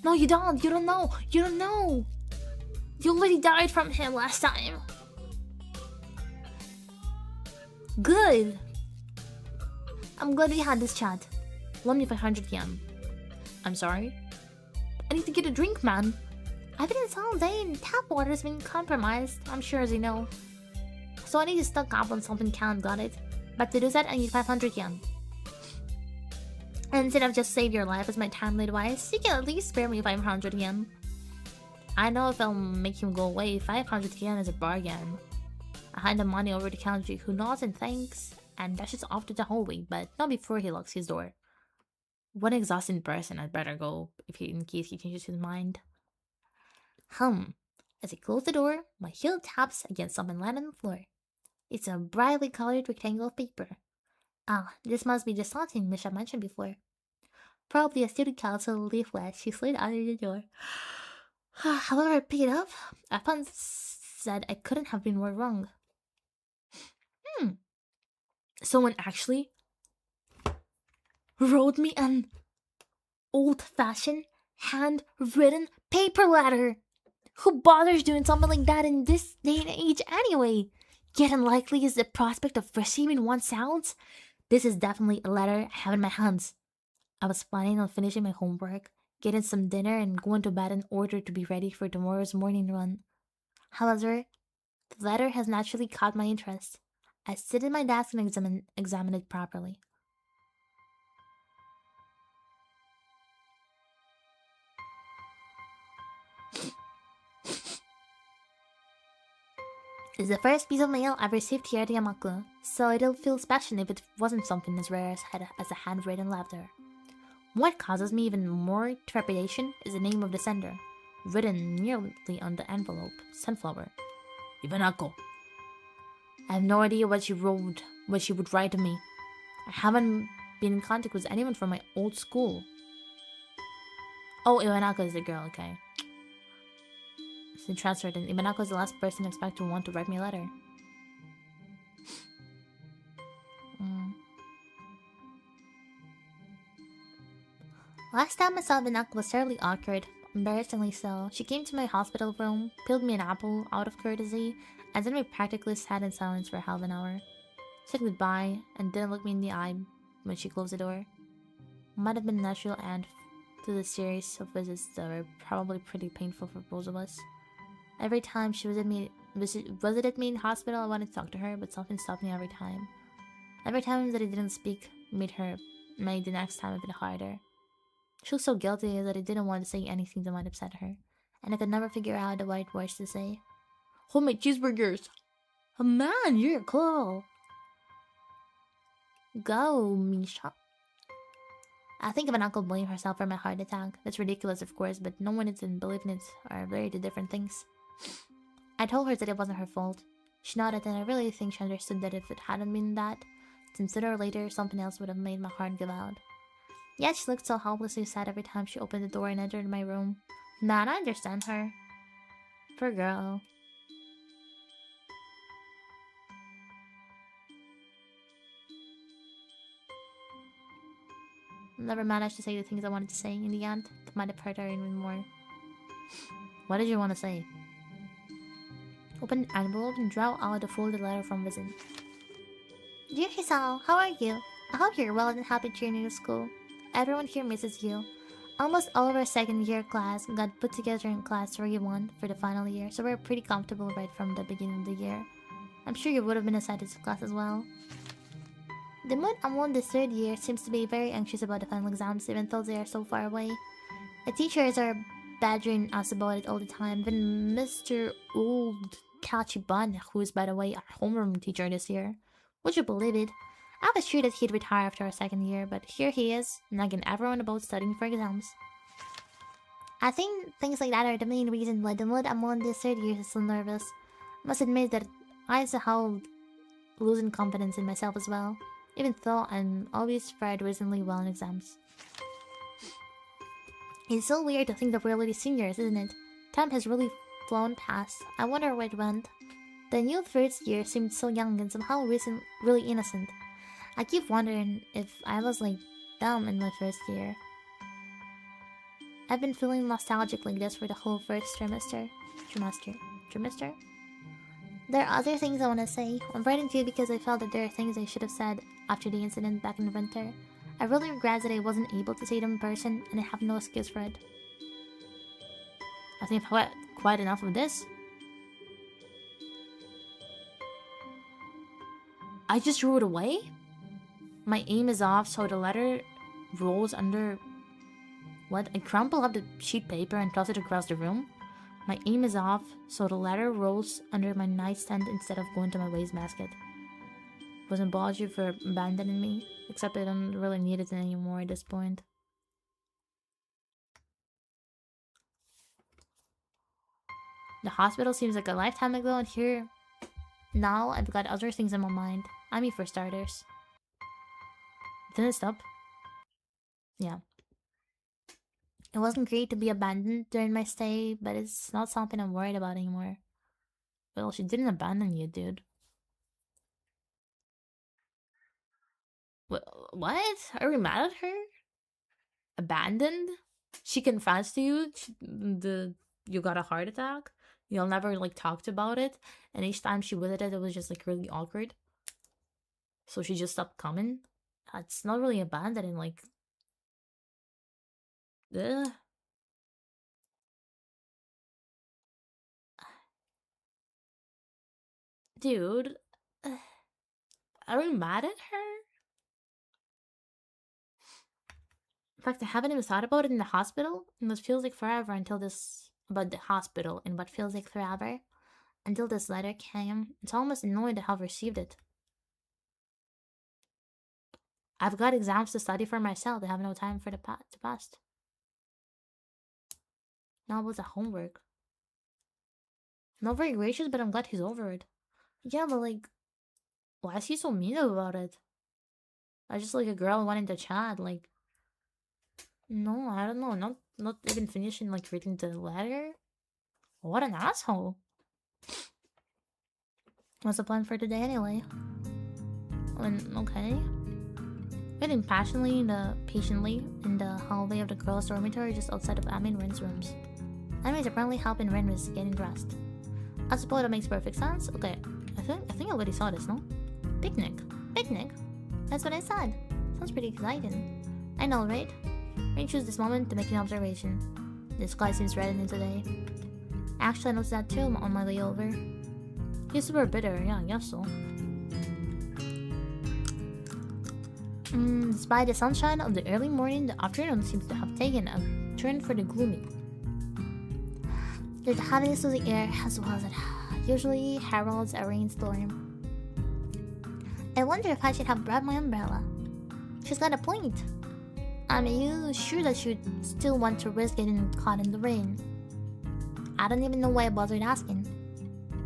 No, you don't. You don't know. You don't know. You already died from him last time. Good. I'm glad we had this chat. Loan me 500 yen. I'm sorry? I need to get a drink, man. I've been inside all day and tap water's been compromised, I'm sure as you know. So I need to stock up on something canned, got it? But to do that, I need 500 yen. And instead of just save your life as my timely advice, you can at least spare me 500 yen. I know if I'll make him go away, 500 yen is a bargain. I hand the money over to Kanji, who nods and thanks, and dashes off to the hallway, but not before he locks his door. What an exhausting person, I'd better go, in case he changes his mind. As I close the door, my heel taps against something land on the floor. It's a brightly colored rectangle of paper. Ah, this must be the something Misha mentioned before. Probably a student council leaflet she slid under the door. However, I picked it up. I said I couldn't have been more wrong. Someone actually wrote me an old-fashioned, handwritten paper letter. Who bothers doing something like that in this day and age anyway? Yet unlikely as the prospect of receiving one sounds, this is definitely a letter I have in my hands. I was planning on finishing my homework, getting some dinner, and going to bed in order to be ready for tomorrow's morning run. However, the letter has naturally caught my interest. I sit at my desk and examine it properly. It's the first piece of mail I've received here at Yamaku, so it'll feel special if it wasn't something as rare as a handwritten letter. What causes me even more trepidation is the name of the sender, written nearly on the envelope, Sunflower. Ivanako. I have no idea what she would write to me. I haven't been in contact with anyone from my old school. Oh, Ivanako is the girl, okay. So transferred, and Ivanako is the last person I expect to want to write me a letter. Last time I saw Ivanako was terribly awkward, embarrassingly so. She came to my hospital room, peeled me an apple out of courtesy, and then we practically sat in silence for half an hour. Said goodbye, and didn't look me in the eye when she closed the door. Might have been a natural end to the series of visits that were probably pretty painful for both of us. Every time she visited me in hospital, I wanted to talk to her, but something stopped me every time. Every time that I didn't speak made the next time a bit harder. She was so guilty that I didn't want to say anything that might upset her, and I could never figure out the right words to say. Homemade cheeseburgers! Oh man, you're cool! Go, Misha. I think Ivanako blamed herself for my heart attack. That's ridiculous, of course, but knowing it and believing it are very two different things. I told her that it wasn't her fault. She nodded, and I really think she understood that if it hadn't been that, then sooner or later something else would have made my heart give out. Yet she looked so helplessly sad every time she opened the door and entered my room. Man, I understand her. Poor girl. Never managed to say the things I wanted to say in the end. It might have hurt her even more. What did you want to say? Open the envelope and draw out the folded letter from within. Dear Hisao, how are you? I hope you're well and happy journey to school. Everyone here misses you. Almost all of our second year class got put together in class 3-1 for the final year, so we're pretty comfortable right from the beginning of the year. I'm sure you would have been assigned to class as well. The mood among the third year seems to be very anxious about the final exams even though they are so far away. The teachers are badgering us about it all the time, even Mr. Old Kachiban, who is by the way our homeroom teacher this year. Would you believe it? I was sure that he'd retire after our second year, but here he is, nagging everyone about studying for exams. I think things like that are the main reason why the mood among the third year is so nervous. Must admit that I somehow losing confidence in myself as well, even though I'm always fared reasonably well in exams. It's so weird to think that we're already seniors, isn't it? Time has really flown past. I wonder where it went. The new first year seemed so young and somehow really innocent. I keep wondering if I was like them in my first year. I've been feeling nostalgic like this for the whole first trimester? There are other things I want to say. I'm writing to you because I felt that there are things I should have said after the incident back in the winter. I really regret that I wasn't able to say them in person, and I have no excuse for it. I think I've had quite enough of this. I just threw it away? My aim is off, so the letter rolls under... What? I crumple up the sheet paper and toss it across the room? My aim is off, so the letter rolls under my nightstand instead of going to my wastebasket. Wasn't bothering you for abandoning me, except I don't really need it anymore at this point. The hospital seems like a lifetime ago, and here... Now, I've got other things in my mind. I mean, for starters. Didn't it stop? Yeah. It wasn't great to be abandoned during my stay, but it's not something I'm worried about anymore. Well, she didn't abandon you, dude. What? Are we mad at her? Abandoned? She confessed to you you got a heart attack? Y'all never like talked about it, and each time she visited it was just like really awkward. So she just stopped coming? It's not really abandoning, like... Ugh. Dude, are we mad at her? In fact, I haven't even thought about it in the hospital, and it feels like forever until this... About the hospital, and what feels like forever. Until this letter came. It's almost annoying to have received it. I've got exams to study for myself. I have no time for the past. Now about the homework. Not very gracious, but I'm glad he's over it. Yeah, but like... Why is he so mean about it? I just like a girl wanting to chat, like... No, I don't know. Not even finishing like reading the letter. What an asshole. What's the plan for today anyway? Okay. Waiting patiently in the hallway of the girls' dormitory just outside of Ami and Ren's rooms. Ami is apparently helping Ren with getting dressed. I suppose that makes perfect sense. Okay, I think I already saw this, no? Picnic. Picnic? That's what I said. Sounds pretty exciting. I know, right? Ren chose this moment to make an observation. The sky seems reddening today. Actually, I noticed that too on my way over. He's super bitter, yeah, I guess so. Despite the sunshine of the early morning, the afternoon seems to have taken a turn for the gloomy. There's a heaviness to the air as well as it usually heralds a rainstorm. I wonder if I should have brought my umbrella. She's got a point. Are you sure that you'd still want to risk getting caught in the rain? I don't even know why I bothered asking.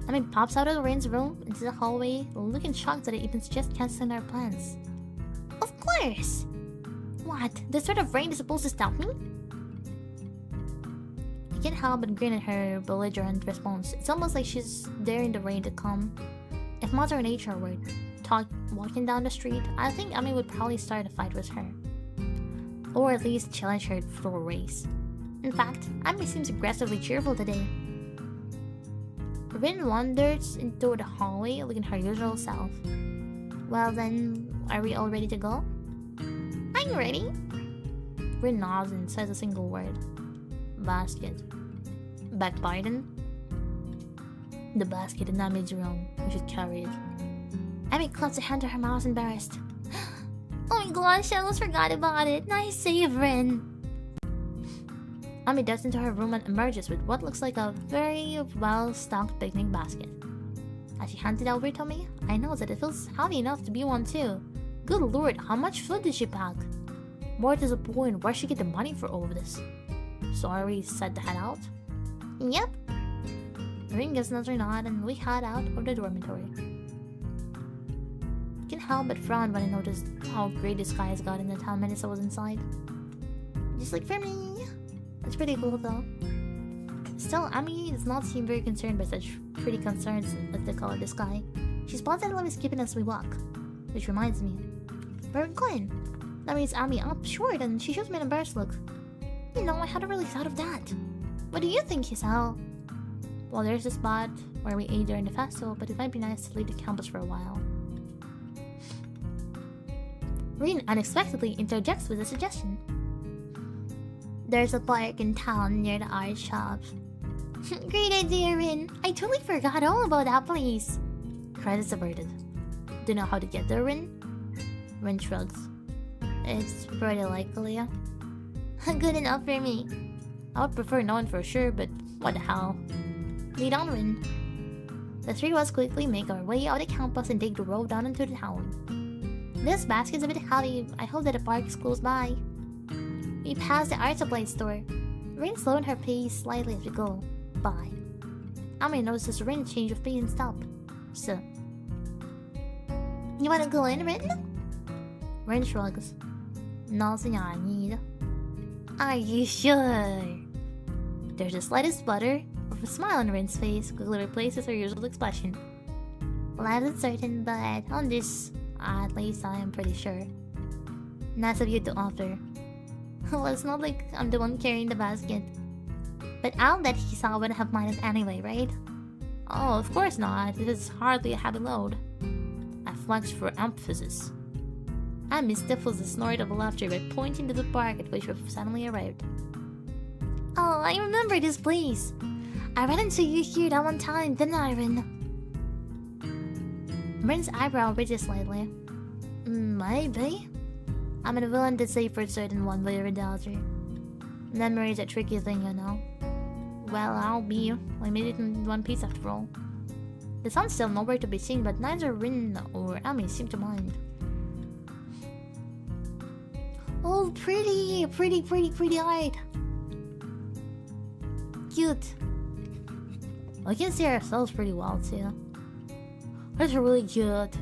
Ami pops out of Rain's room into the hallway, looking shocked that I even suggest canceling our plans. Of course! What? This sort of rain is supposed to stop me? I can't help but grin at her belligerent response. It's almost like she's daring the rain to come. If Mother Nature were walking down the street, I think Ami would probably start a fight with her. Or at least challenge her for a race. In fact, Ami seems aggressively cheerful today. Rin wanders into the hallway looking her usual self. Well then, are we all ready to go? I'm ready. Rin nods and says a single word. Basket. Beg pardon? The basket in Nami's room. We should carry it. Amy claps her hand to her mouth, embarrassed. Oh my gosh, I almost forgot about it. Nice save, Rin. Ami dives into her room and emerges with what looks like a very well-stocked picnic basket. As she hands it over to me, I know that it feels heavy enough to be one too. Good lord, how much food did she pack? More to the point, where she get the money for all of this? Sorry, said to head out. Yep. Rin gives another nod and we head out of the dormitory. Can't help but frown when I noticed how gray the sky has got in the 10 minutes I was inside. Just like for me. It's pretty cool though. Still, Ami does not seem very concerned by such pretty concerns with the color of the sky. She spots that Ami's skipping as we walk. Which reminds me, where are we going? That means Ami up short and she shows me an embarrassed look. You know, I hadn't really thought of that. What do you think, Giselle? Well, there's a spot where we ate during the festival, but it might be nice to leave the campus for a while. Rin unexpectedly interjects with a suggestion. There's a park in town near the art shop. Great idea, Rin. I totally forgot all about that place. Credits averted. Do you know how to get there, Rin? Rin shrugs. It's pretty likely. Good enough for me. I would prefer knowing for sure, but what the hell. Lead on, Rin. The three of us quickly make our way out of campus and take the road down into the town. This basket's a bit heavy. I hope that the park is close by. We pass the art supply store. Rin slowing her pace slightly as we go by. Ami notices Rin change of pace and stop. So, you wanna go in, Rin? Rin shrugs. Nothing I need. Are you sure? There's the slightest flutter of a smile on Rin's face, quickly replaces her usual expression. Less uncertain, but on this, at least I am pretty sure. Nice of you to offer. Well, it's not like I'm the one carrying the basket. But I'll bet he saw would have minded anyway, right? Oh, of course not. It is hardly a heavy load. I flexed for emphasis. Ami stifles a snort of laughter by pointing to the park at which we've suddenly arrived. Oh, I remember this place. I ran into you here that one time, didn't I, Rin? Rin's eyebrow raises slightly. Maybe. I'm unwilling to say for certain one way or the other. Memory's a tricky thing, you know. Well, I'll be. I made it in one piece after all. The sun's still nowhere to be seen, but neither Rin or Ami seem to mind. Oh, pretty art. Cute. We can see ourselves pretty well too. That's really cute.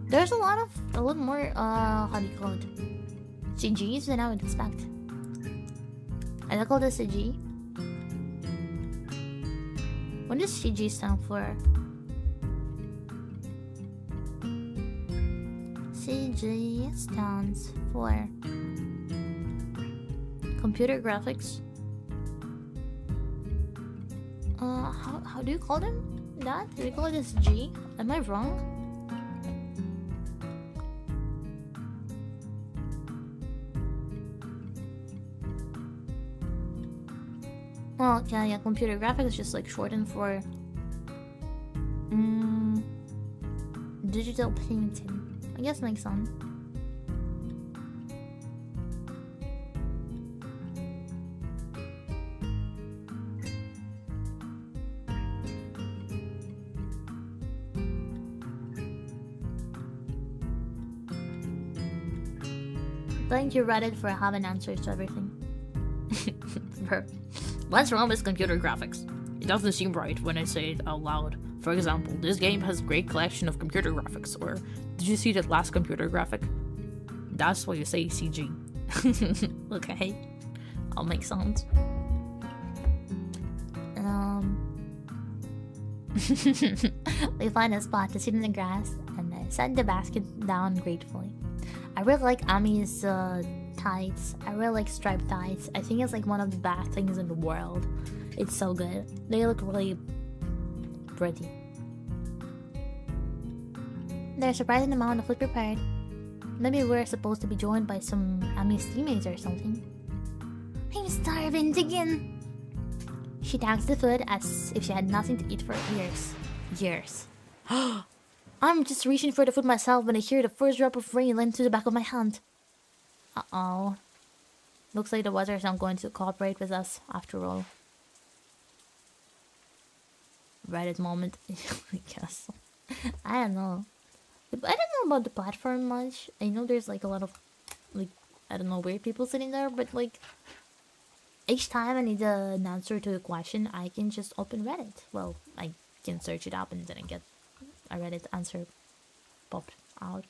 There's a lot more, how do you call it? CGs than I would expect. I call this CG. What does CG stand for? CG stands for computer graphics. How do you call them? That? Do you call this G? Am I wrong? Well, yeah, computer graphics is just like shortened for digital painting. I guess makes sense. Thank you, Reddit, for having answers to everything. What's wrong with computer graphics? It doesn't seem right when I say it out loud. For example, this game has a great collection of computer graphics, or did you see that last computer graphic? That's why you say CG. Okay, I'll make sense. We find a spot to sit in the grass and I set the basket down gratefully. I really like Ami's tights. I really like striped tights. I think it's like one of the best things in the world. It's so good. They look really pretty. There's a surprising amount of food prepared. Maybe we're supposed to be joined by some Ami's teammates or something. I'm starving again. She tags the food as if she had nothing to eat for years. Years. I'm just reaching for the food myself when I hear the first drop of rain land to the back of my hand. Uh-oh. Looks like the weather's not going to cooperate with us after all. Reddit moment. I guess. I don't know. I don't know about the platform much. I know there's like a lot of, like, I don't know, weird people sitting there, but like, each time I need an answer to a question, I can just open Reddit. Well, I can search it up and then I get a Reddit answer popped out.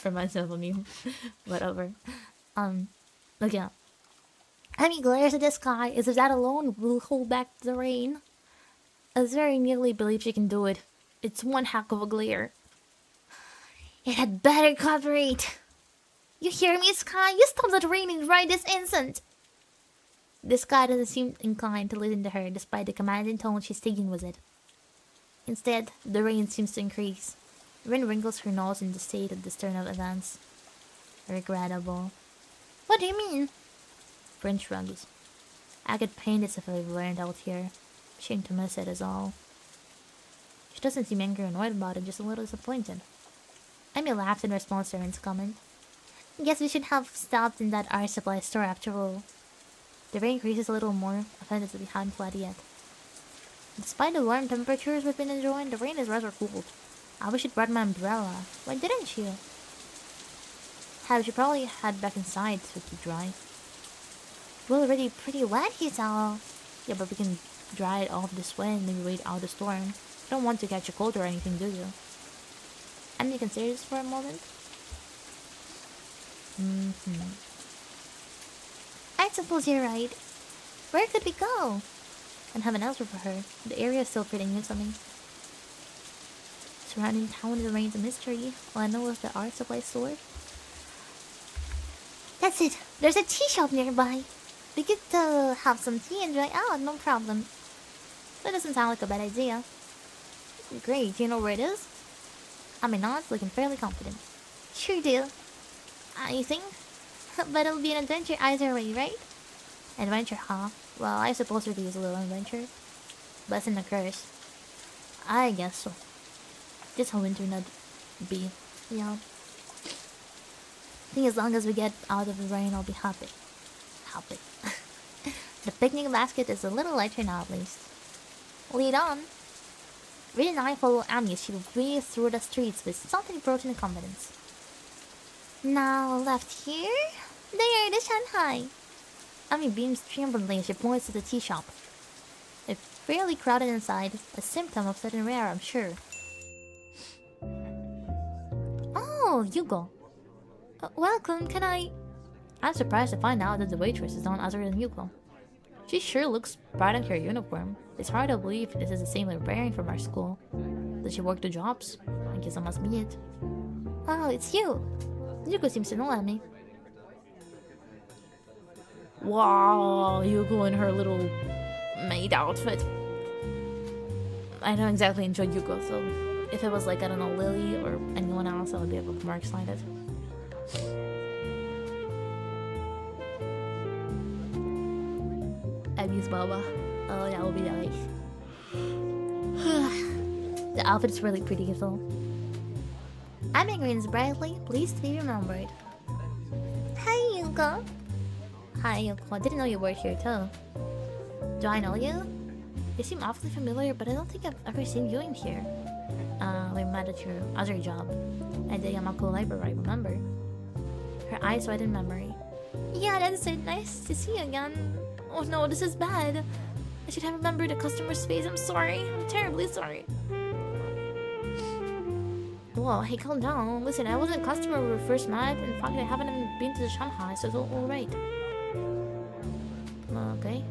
Reminds me of a meme. Whatever. Look, yeah. Amy glares at the sky as if that alone will hold back the rain. I very nearly believe she can do it. It's one heck of a glare. It had better cooperate. You hear me, Sky? You stop that raining right this instant. The Sky doesn't seem inclined to listen to her despite the commanding tone she's taking with it. Instead, the rain seems to increase. Rin wrinkles her nose in the state of this turn of events. Regrettable. What do you mean? Rin shrugs. I get pained as if I learned out here. Shame to miss it is all. She doesn't seem angry or annoyed about it, just a little disappointed. Amy laughs in response to Rin's comment. Guess we should have stopped in that art supply store after all. The rain increases a little more, offended that we hadn't fled yet. Despite the warm temperatures we've been enjoying, the rain is rather cold. I wish you'd brought my umbrella. Why didn't you? We should probably head back inside to keep dry. We're already pretty wet here, Sal. Yeah, but we can dry it off this way and maybe wait out the storm. You don't want to catch a cold or anything, do you? And you consider this for a moment? I suppose you're right. Where could we go? And have an answer for her. The area is still pretty new to me. Surrounding town remains a mystery. All I know is the art supply store. That's it. There's a tea shop nearby. We could have some tea and dry out, no problem. That doesn't sound like a bad idea. Great, do you know where it is? I mean, not looking fairly confident. Sure do. You think? But it'll be an adventure either way, right? Adventure, huh? Well, I suppose it is a little adventure. Blessing a curse. I guess so. Just how winter not be. Yeah. I think as long as we get out of the rain, I'll be happy. Happy. The picnic basket is a little lighter now, at least. Lead on. Reed and I follow Amy as she breathes through the streets with something approaching the confidence. Now, left here? There, the Shanghai. Amy beams triumphantly as she points to the tea shop. It's fairly crowded inside, a symptom of sudden rare, I'm sure. Oh, Yugo. Welcome, can I... I'm surprised to find out that the waitress is none other than Yuko. She sure looks proud in her uniform. It's hard to believe this is the same librarian from our school. Does she work the jobs? I guess that must be it. Oh, it's you. Yuko seems to know Amy. Wow, Yuko in her little maid outfit. I don't exactly enjoy Yuko, so if it was like, I don't know, Lily or anyone else, I would be a bit more excited. Abby's Baba. Oh, that would be nice. The outfit's really pretty, though. Amy grins brightly, pleased to be remembered. Hi, Yuko. Hi, Yuko. I didn't know you worked here, too. Do I know you? You seem awfully familiar, but I don't think I've ever seen you in here. We met at your other job. At the Yamako Library, remember? Her eyes wide in memory. Yeah, that's it. Nice to see you again. Oh no, this is bad. I should have remembered the customer's face. I'm sorry. I'm terribly sorry. Whoa, hey, calm down. Listen, I wasn't a customer when we first met. In fact, I haven't even been to the Shanghai, so it's all right. Okay.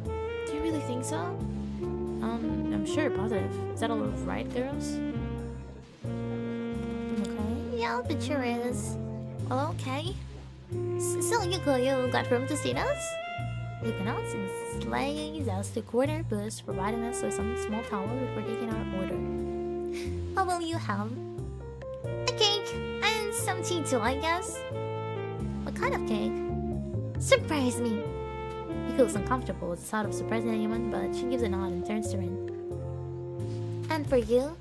Do you really think so? I'm sure, positive. Is that all right, girls? Okay. Yeah, it sure is. Well, okay. So, Yuko, you got room to see us? You can also slice out the corner bus, providing us with some small towel before taking our order. What will you have? A cake and some tea too, I guess. What kind of cake? Surprise me! He feels uncomfortable with the thought of surprising anyone, but she gives a nod and turns to Rin. And for you?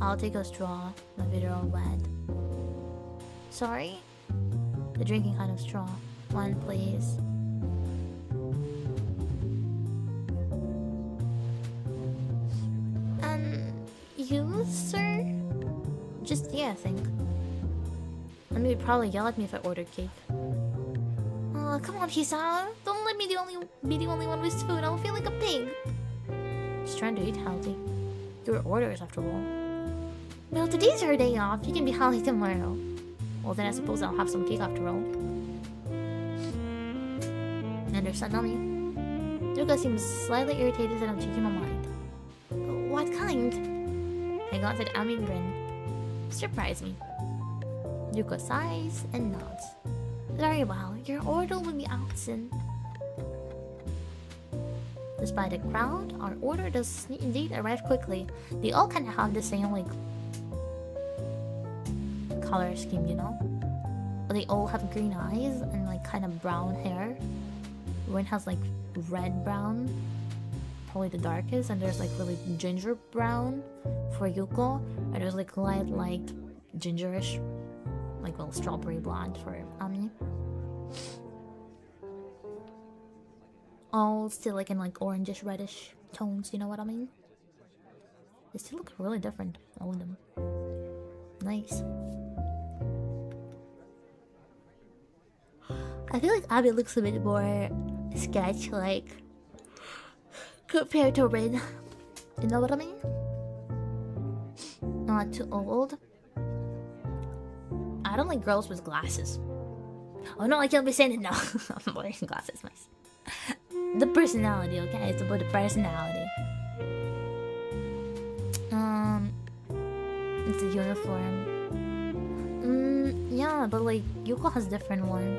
I'll take a straw, my bitter all wet. Sorry? The drinking kind of straw. One, please. You, sir? Just yeah, I think. I mean, you'd probably yell at me if I ordered cake. Oh, come on, Hisa. Don't let me be the only one with food. I'll feel like a pig. Just trying to eat healthy. Your orders, after all. Well, today's her day off. You can be healthy tomorrow. Well, then I suppose I'll have some cake after all. Understand, Nami? Yuka seems slightly irritated that I'm changing my mind. What kind? I glanced at Ami and grinned. Surprise me. Yuka sighs and nods. Very well, your order will be out soon. Despite the crowd, our order does indeed arrive quickly. They all kind of have the same, like, color scheme, you know? But they all have green eyes and, like, kind of brown hair. Rin has, like, red-brown. Probably the darkest, and there's like really ginger brown for Yuko, and there's like light gingerish, like well strawberry blonde for Ami. All still like in like orangish reddish tones, you know what I mean? They still look really different, all of them. Nice. I feel like Abby looks a bit more sketch-like compared to Rin. You know what I mean? Not too old. I don't like girls with glasses. Oh no, I can't be saying it now. I'm wearing glasses, nice. The personality, okay? It's about the personality. It's a uniform. Yeah, but like Yuko has different one.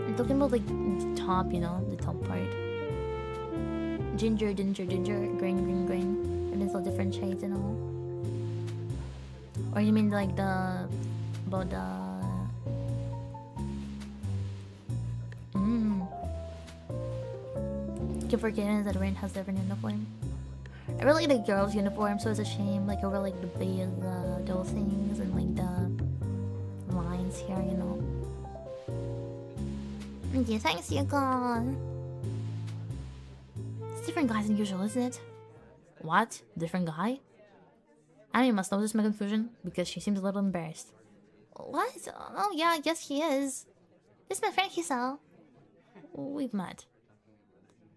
I'm talking about like the top, you know, the top part. Ginger, green. And it's all different shades and all. Or you mean like the about the keep forgetting that Rin has different uniform. I really like the girls' uniform, so it's a shame. Like over like the big those things and like the lines here, you know. Yeah, thanks, Yuko. It's different guys than usual, isn't it? What? Different guy? Ami must notice my confusion because she seems a little embarrassed. What? Oh yeah, I guess he is. This is my friend Hisao. We've met.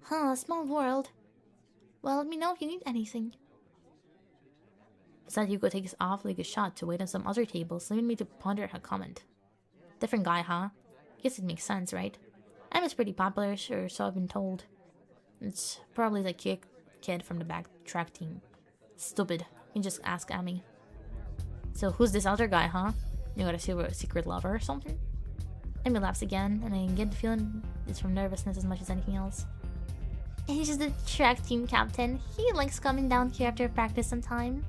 Huh, small world. Well, let me know if you need anything. Besides, Yuko takes off like a shot to wait on some other tables, leaving me to ponder her comment. Different guy, huh? Guess it makes sense, right? Ami's pretty popular, sure, so I've been told. It's probably the kid from the back track team. Stupid. You just ask Ami. So who's this other guy, huh? You got a secret lover or something? Ami laughs again, and I get the feeling it's from nervousness as much as anything else. He's just the track team captain. He likes coming down here after practice sometime.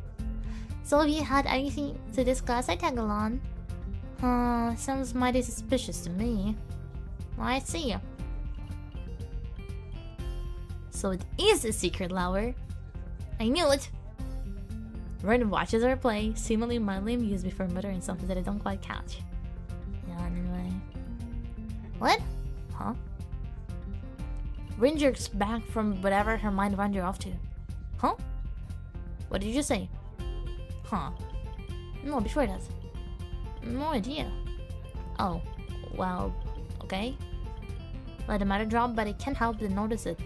So if you had anything to discuss, I'd tag along. Sounds mighty suspicious to me. I see. So it is a secret lover. I knew it. Rin watches her play, seemingly mildly amused before muttering something that I don't quite catch. Yeah, anyway. What? Huh? Rin jerks back from whatever her mind wandered off to. Huh? What did you just say? Huh? No, before that. No idea. Oh, well, okay. Let the matter drop, but I can't help but notice it.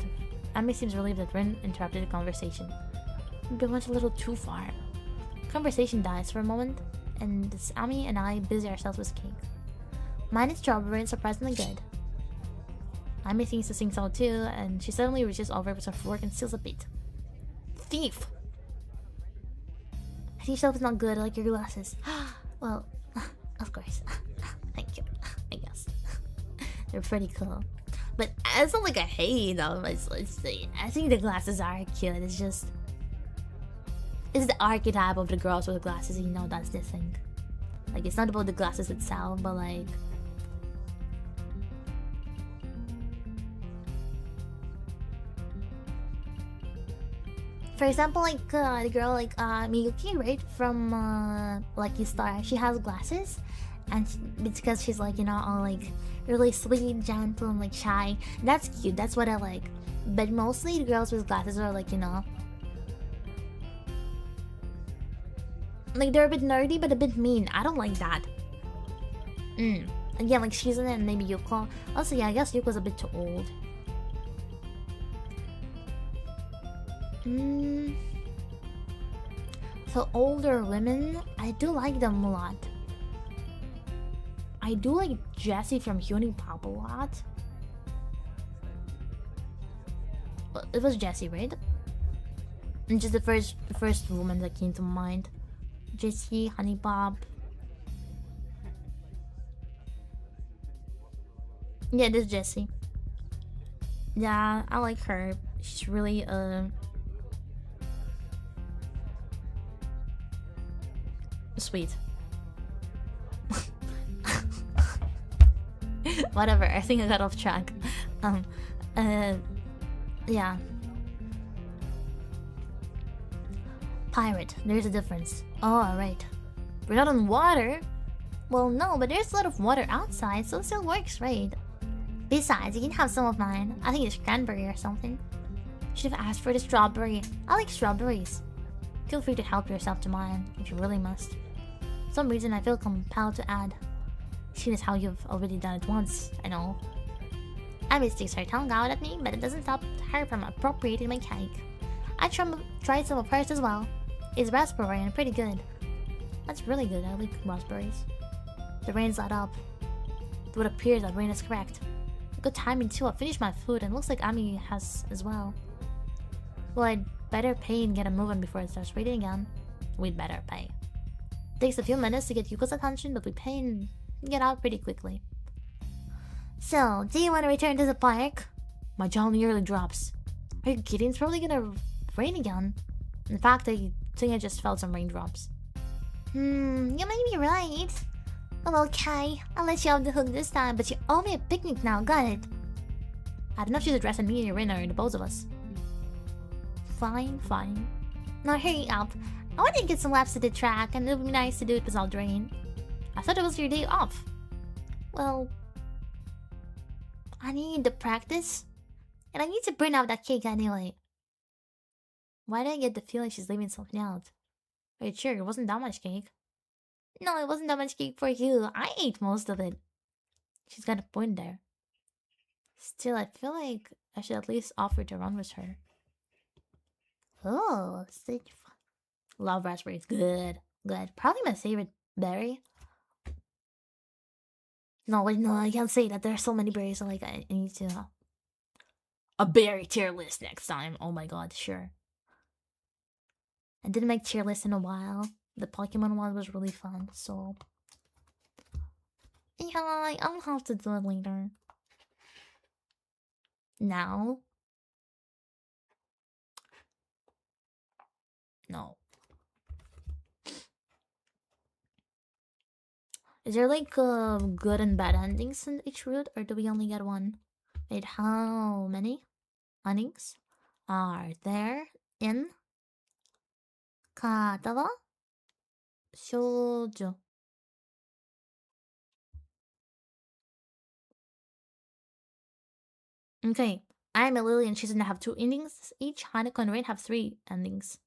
Ami seems relieved that Rin interrupted the conversation. We went a little too far. Conversation dies for a moment, and it's Ami and I busy ourselves with cake. Mine is strawberry and surprisingly good. Ami thinks to sing so too, and she suddenly reaches over with her fork and steals a bit. Thief! I think yourself is not good, I like your glasses. Well, of course. Thank you, I guess. They're pretty cool. But it's not like I hate them. I think the glasses are cute. It's just... It's the archetype of the girls with glasses, you know, that's the thing. Like, it's not about the glasses itself, but like... For example, like, the girl, like, Miyuki, right? From, Lucky Star. She has glasses. And it's because she's, like, you know, all, like, really sweet, gentle, and, like, shy. That's cute. That's what I like. But mostly the girls with glasses are, like, you know... Like, they're a bit nerdy, but a bit mean. I don't like that. Again, like, Shizune and maybe Yuko. Also, yeah, I guess Yuko's a bit too old. So, older women, I do like them a lot. I do like Jessie from Unipop a lot. Well, it was Jessie, right? And just the first woman that came to mind. Jessie, Honeypop. Yeah, this is Jessie. Yeah, I like her. She's really sweet. Whatever, I think I got off track. Yeah. Pirate, there's a difference. Oh, alright. We're not on water? Well, no, but there's a lot of water outside, so it still works, right? Besides, you can have some of mine. I think it's cranberry or something. Should have asked for the strawberry. I like strawberries. Feel free to help yourself to mine, if you really must. For some reason, I feel compelled to add. Seeing as how you've already done it once, I know. Abby sticks her tongue out at me, but it doesn't stop her from appropriating my cake. I tried some of hers as well. It's raspberry and pretty good. That's really good, I like raspberries. The rain's let up. It would appear that rain is correct. Good timing too, I finished my food and looks like Ami has as well. Well, I'd better pay and get a moving before it starts raining again. We'd better pay. Takes a few minutes to get Yuko's attention, but we pay and get out pretty quickly. So, do you want to return to the park? My jaw nearly drops. Are you kidding? It's probably gonna rain again. In fact, I think I just felt some raindrops. You might be right. Well, okay, I'll let you off the hook this time, but you owe me a picnic now, got it? I don't know if she's addressing me or Rin or the both of us. Fine, fine. Now hurry up. I want to get some laps to the track, and it would be nice to do it without rain. I thought it was your day off. Well, I need to practice, and I need to burn out that cake anyway. Why do I get the feeling she's leaving something out? Wait, sure, it wasn't that much cake. No, it wasn't that much cake for you. I ate most of it. She's got a point there. Still, I feel like I should at least offer to run with her. Oh, stage 5. Love raspberries. Good. Good. Probably my favorite berry. No, wait, no, I can't say that. There are so many berries, so like, I need to... A berry tier list next time. Oh my god, sure. I didn't make tier list in a while. The Pokemon one was really fun, so... Yeah, I'll have to do it later. Now? No. Is there like good and bad endings in each route, or do we only get one? Wait, how many endings are there in Katawa Shoujo? Okay, I am a Lily and she's gonna have 2 endings each. Hanako and Rain have 3 endings.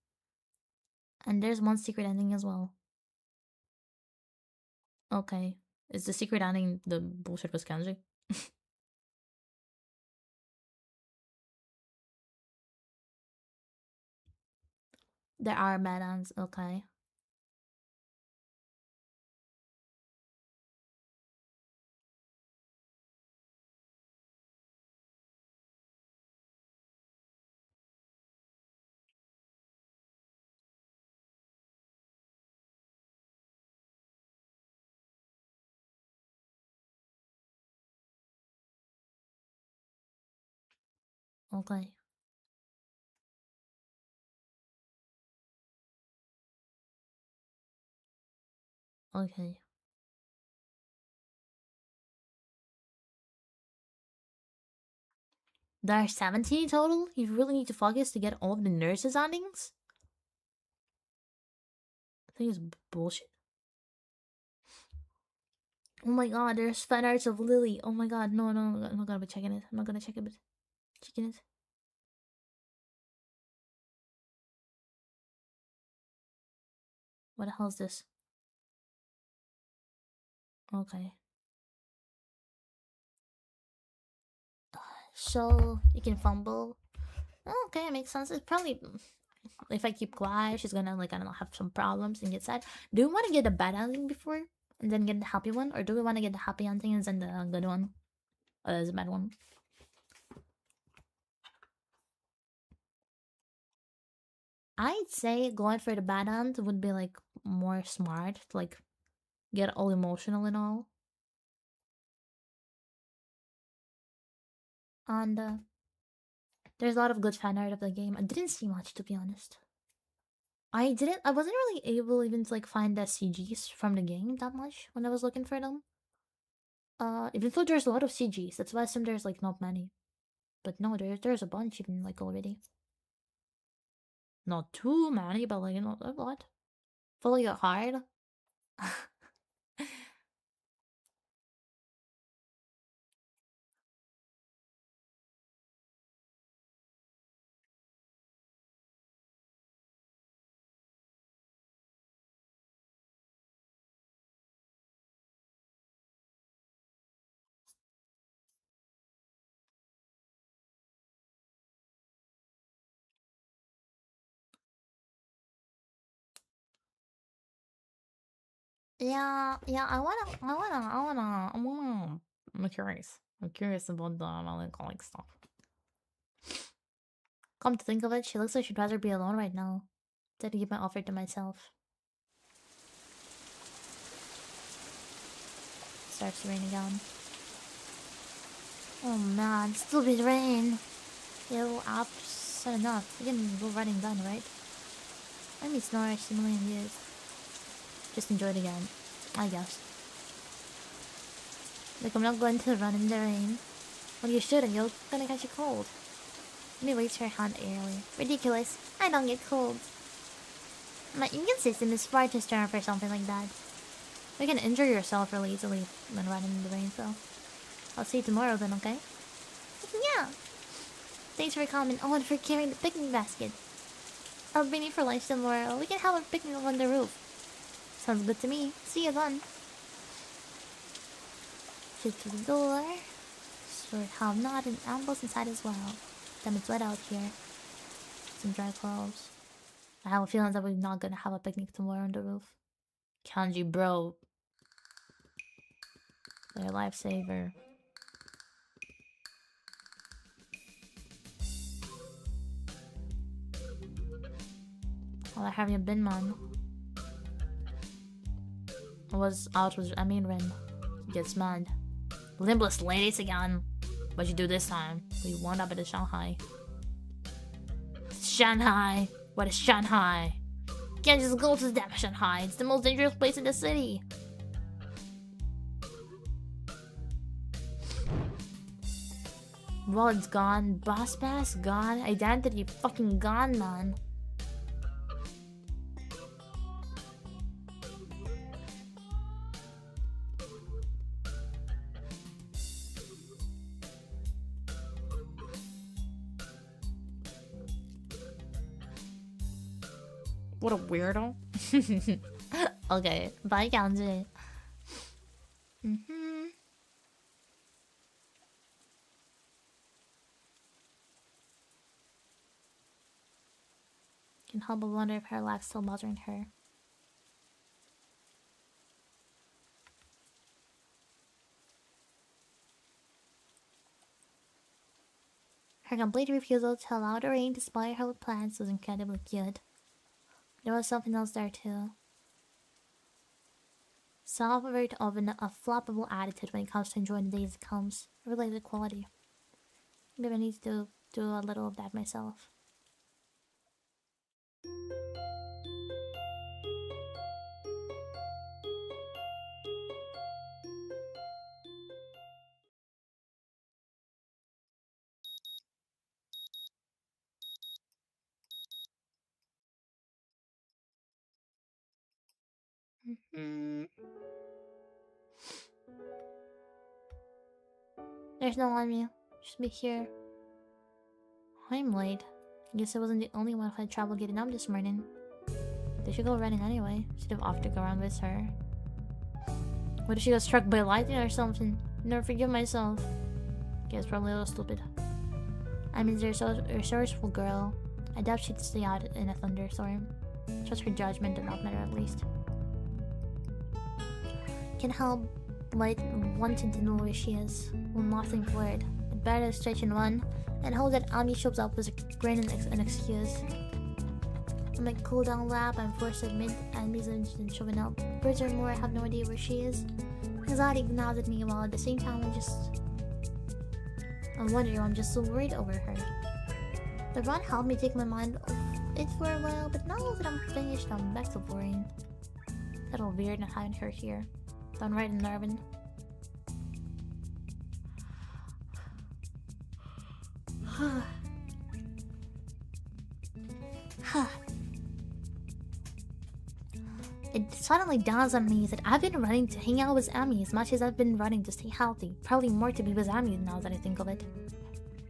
And there's one secret ending as well. Okay. Is the secret ending the bullshit with Kanji? There are bad ends, okay. Okay. Okay. There are 17 total? You really need to focus to get all of the nurses endings? I think it's bullshit. Oh my god, there's fan arts of Lily. Oh my god, no, I'm not gonna be checking it. I'm not gonna check it, but checking it. What the hell is this? Okay. So, you can fumble. Oh, okay, it makes sense. It's probably... If I keep quiet, she's gonna, like, I don't know, have some problems and get sad. Do we want to get the bad ending before? And then get the happy one? Or do we want to get the happy ending and then the good one? Or the bad one? I'd say going for the bad end would be, like, more smart. To, like, get all emotional and all. And, there's a lot of good fan art of the game. I didn't see much, to be honest. I wasn't really able even to, like, find the CGs from the game that much when I was looking for them. Even though there's a lot of CGs, that's why I assume there's, like, not many. But no, there's a bunch even, like, already. Not too many, but, like, not a lot. Fully hard. Yeah, I'm curious. I'm curious about the melancholic stuff. Come to think of it, she looks like she'd rather be alone right now. Instead to keep my offer to myself. Starts to rain again. Oh man, still be rain. Yo, apps enough. We can go running done, right? I miss Norwich in a million years. Just enjoy it again, I guess. Like, I'm not going to run in the rain. Well, you shouldn't, you're gonna catch a cold. Let me raise her hand airily. Ridiculous. I don't get colds. My immune system is far too strong for something like that. You can injure yourself really easily when running in the rain, so... I'll see you tomorrow then, okay? Yeah! Thanks for coming. Oh, and for carrying the picnic basket. I'll bring you for lunch tomorrow. We can have a picnic on the roof. Sounds good to me. See you then. Shoot through the door. Sure have not an ambush inside as well. Damn, it's wet out here. Some dry clothes. I have a feeling that we're not gonna have a picnic tomorrow on the roof. Kanji, bro. They're a lifesaver. Well, have you been, man? I was out with Rin. Gets mad. Limbless ladies again. What'd you do this time? We wound up at the Shanghai. Shanghai! What is Shanghai? Can't just go to the damn Shanghai. It's the most dangerous place in the city. Wallet's gone. Boss pass gone. Identity fucking gone, man. What a weirdo. Okay, bye, Kanji. Can help but wonder if her lack's still bothering her. Her complete refusal to allow the rain to spoil her plans was incredibly cute. There was something else there too. Savored of a flappable attitude when it comes to enjoying the days it comes. A related quality. Maybe I need to do a little of that myself. There's no one me. Just be here. I'm late. Guess I wasn't the only one who had trouble getting up this morning. They should go running anyway. Should have opted to go around with her. What if she got struck by lightning or something? Never forgive myself. Guess probably a little stupid. I mean, they're so resourceful girl. I doubt she'd stay out in a thunderstorm. Trust her judgment did not matter at least. Can't help but wanting to know where she is. Well, nothing for it. I'd better stretch in one and hope that Ami shows up with a grin and an excuse. On my cool down lap, I'm forced to admit Ami's isn't showing up. Furthermore, I have no idea where she is. Anxiety gnaws at me while at the same time I'm wondering why I'm just so worried over her. The run helped me take my mind off it for a while, but now that I'm finished, I'm back to boring. A little weird not having her here. Downright unnerving. It suddenly dawns on me that I've been running to hang out with Ami as much as I've been running to stay healthy. Probably more to be with Ami now that I think of it.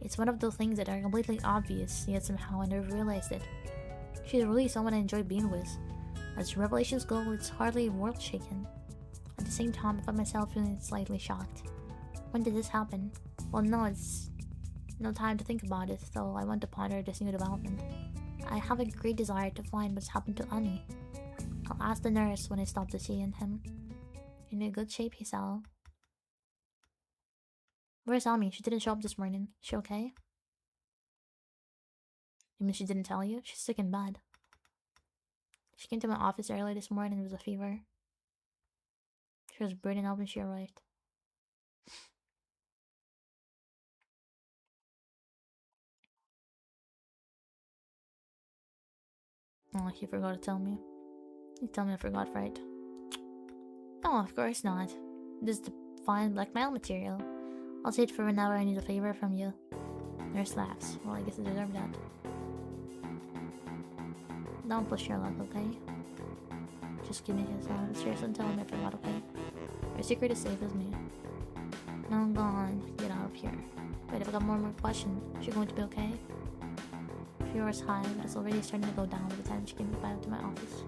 It's one of those things that are completely obvious, yet somehow I never realized it. She's really someone I enjoy being with. As revelations go, it's hardly worth shaking. At the same time, I find myself feeling slightly shocked. When did this happen? Well, no, it's no time to think about it, though I want to ponder this new development. I have a great desire to find what's happened to Ami. I'll ask the nurse when I stop to see him. In a good shape, he's out. Where's Ami? She didn't show up this morning. She okay? You mean she didn't tell you? She's sick and bad. She came to my office early this morning with a fever. She was burning up when she arrived. Oh, he forgot to tell me. You tell me I forgot, right? Oh, of course not. This is the fine blackmail material. I'll say it for whenever I need a favor from you. Nurse laughs. Well, I guess I deserve that. Don't push your luck, okay? Just give me his hand. Seriously, tell him I forgot, okay? Your secret is safe with me. No, I'm gone. Get out of here. Wait, I've got more questions. Is she going to be okay? Fever's high, but it's already starting to go down by the time she came back to my office.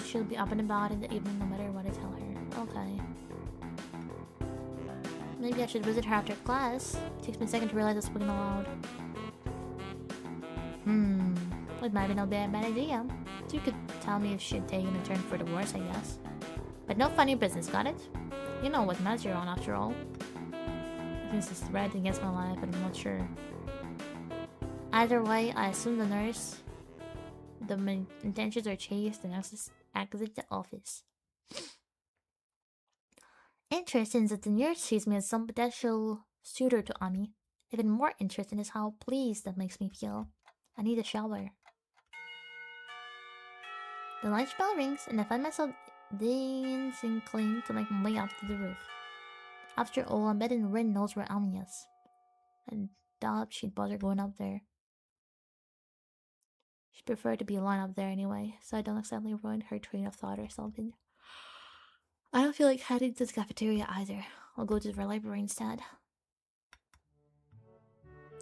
She'll be up and about in the evening no matter what I tell her. Okay. Maybe I should visit her after class. Takes me a second to realize I've spoken aloud. It might be no bad idea. You could tell me if she'd taken a turn for the worse, I guess. But no funny business, got it? You know what mess you're on after all. I think this is threat against my life, but I'm not sure. Either way, I assume the nurse... my intentions are chased and exit the office. Interesting that the nurse sees me as some potential suitor to Ami. Even more interesting is how pleased that makes me feel. I need a shower. The lunch bell rings and I find myself dancing clean to make my way up to the roof. After all, I bet Rin knows where Ami is. I doubt she'd bother going up there. She'd prefer to be alone up there anyway, so I don't exactly ruin her train of thought or something. I don't feel like heading to the cafeteria either. I'll go to the library instead.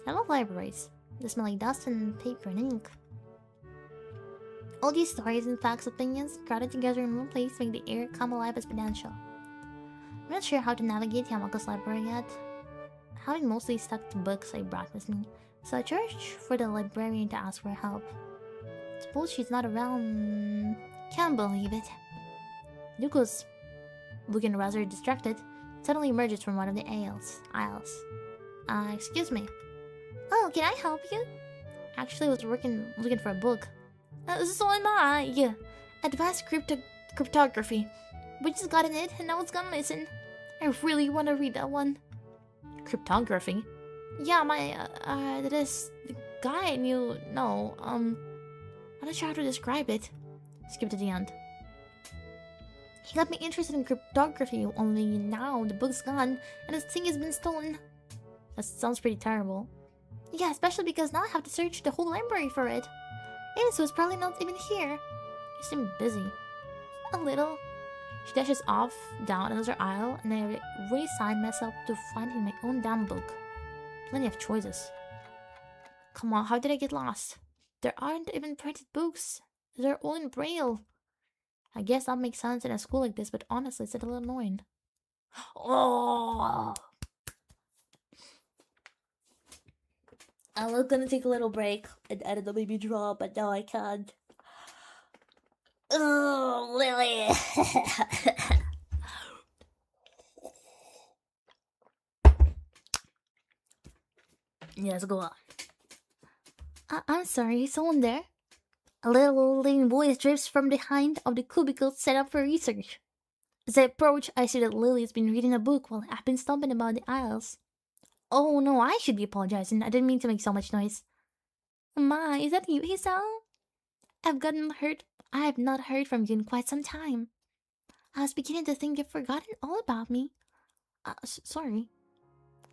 I love libraries. They smell like dust and paper and ink. All these stories and facts, opinions, crowded together in one place make the air come alive exponential. I'm not sure how to navigate Yamako's library yet. Having mostly stuck to books I brought with me, so I charged for the librarian to ask for help. Suppose she's not around. Can't believe it. Yuko's, looking rather distracted, suddenly emerges from one of the aisles. Excuse me. Oh, can I help you? Actually, I was looking for a book. So am I. Advanced cryptography. We just got in it and now it's gone missing. I really want to read that one. Cryptography? Yeah, this guy I knew. No, I'm not sure how to describe it. Skip to the end. He got me interested in cryptography, only now the book's gone and his thing has been stolen. That sounds pretty terrible. Yeah, especially because now I have to search the whole library for it. And so it's probably not even here. You seem busy. A little. She dashes off down another aisle, and I resign myself to finding my own damn book. Plenty of choices. Come on, how did I get lost? There aren't even printed books. They're all in Braille. I guess that makes sense in a school like this, but honestly, it's a little annoying. Oh! I was gonna take a little break and edit the baby draw, but now I can't. Oh, Lily! Yes, go on. I'm sorry, is someone there? A little lean voice drifts from behind of the cubicle set up for research. As I approach, I see that Lily has been reading a book while I've been stomping about the aisles. Oh no, I should be apologizing. I didn't mean to make so much noise. Ma, is that you, Hazel? I have not heard from you in quite some time. I was beginning to think you've forgotten all about me. Sorry.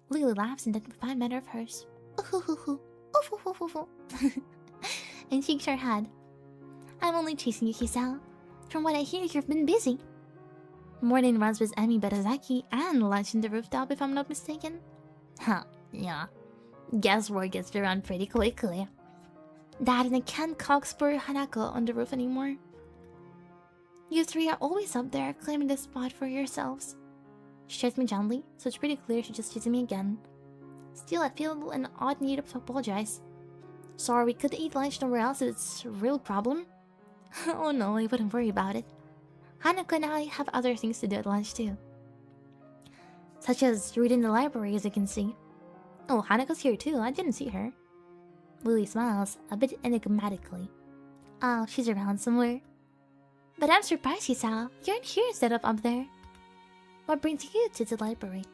Lily laughs in that fine manner of hers. And shakes her head. I'm only chasing you, Hazel. From what I hear, you've been busy. Morning runs with Emmy Berazaki and lunch in the rooftop, if I'm not mistaken. Huh, yeah. Guesswork gets around pretty quickly. Dad and I can't cockspur Hanako on the roof anymore. You three are always up there claiming the spot for yourselves. She shakes me gently, so it's pretty clear she's just teasing me again. Still, I feel an odd need to apologize. Sorry, we could eat lunch somewhere else if it's a real problem. Oh no, I wouldn't worry about it. Hanako and I have other things to do at lunch too. Such as reading the library, as you can see. Oh, Hanako's here too, I didn't see her. Lily smiles, a bit enigmatically. Oh, she's around somewhere. But I'm surprised, Hisao. You're in here instead of up there. What brings you to the library?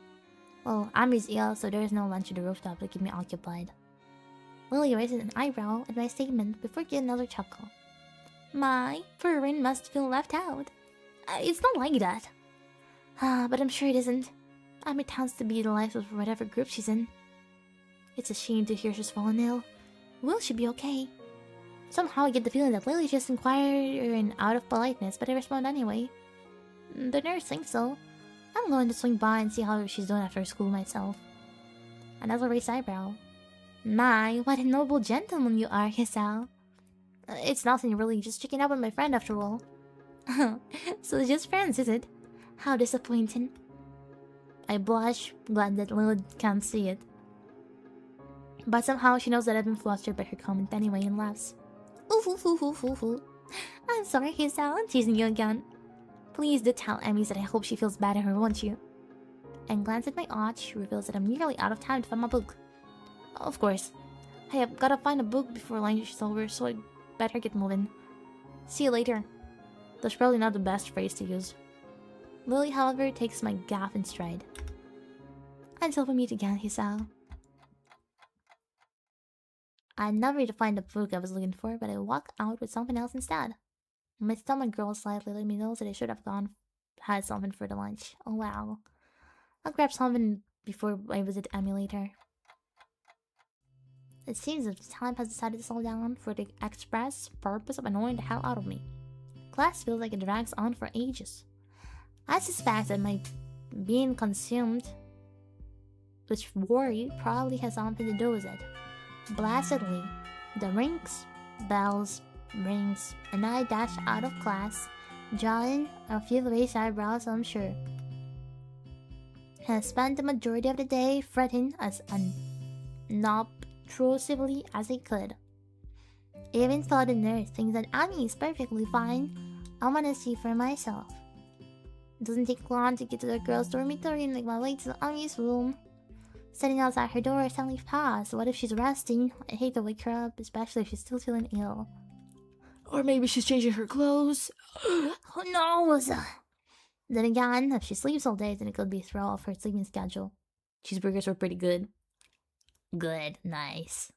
Well, Ami's ill, so there's no lunch at the rooftop to keep me occupied. Lily raises an eyebrow at my statement before getting another chuckle. My, Furin must feel left out. It's not like that. But I'm sure it isn't. Ami tends to be the life of whatever group she's in. It's a shame to hear she's fallen ill. Will she be okay? Somehow I get the feeling that Lily just inquired out of politeness, but I respond anyway. The nurse thinks so. I'm going to swing by and see how she's doing after school myself. Another raised eyebrow. My, what a noble gentleman you are, Hisao. It's nothing really, just checking out with my friend after all. So just friends, is it? How disappointing. I blush, glad that Lily can't see it. But somehow she knows that I've been flustered by her comment anyway and laughs. Ooh. I'm sorry, Hisao, I'm teasing you again. Please do tell Emmy that I hope she feels better, won't you? And glance at my watch, she reveals that I'm nearly out of time to find my book. Of course. I have gotta find a book before lunch is over, so I better get moving. See you later. That's probably not the best phrase to use. Lily, however, takes my gaffe in stride. Until we meet again, Hisao. I never to find the book I was looking for, but I walk out with something else instead. My stomach growls slightly, letting me know that I should have had something for the lunch. Oh wow. I'll grab something before I visit Emmy later. It seems that time has decided to slow down for the express purpose of annoying the hell out of me. Class feels like it drags on for ages. I suspect that my being consumed with worry probably has something to do with it. Blastedly, the rings, and I dash out of class, drawing a few raised eyebrows, I'm sure. I spent the majority of the day fretting as unobtrusively as I could. Even though the nurse thinks that Ami is perfectly fine, I want to see for myself. It doesn't take long to get to the girls' dormitory and make my way to Ami's room. Standing outside her door, I suddenly pause. What if she's resting? I hate to wake her up, especially if she's still feeling ill. Or maybe she's changing her clothes. Who knows? Then again, if she sleeps all day, then it could be a throw off her sleeping schedule. Cheeseburgers were pretty good. Good, nice.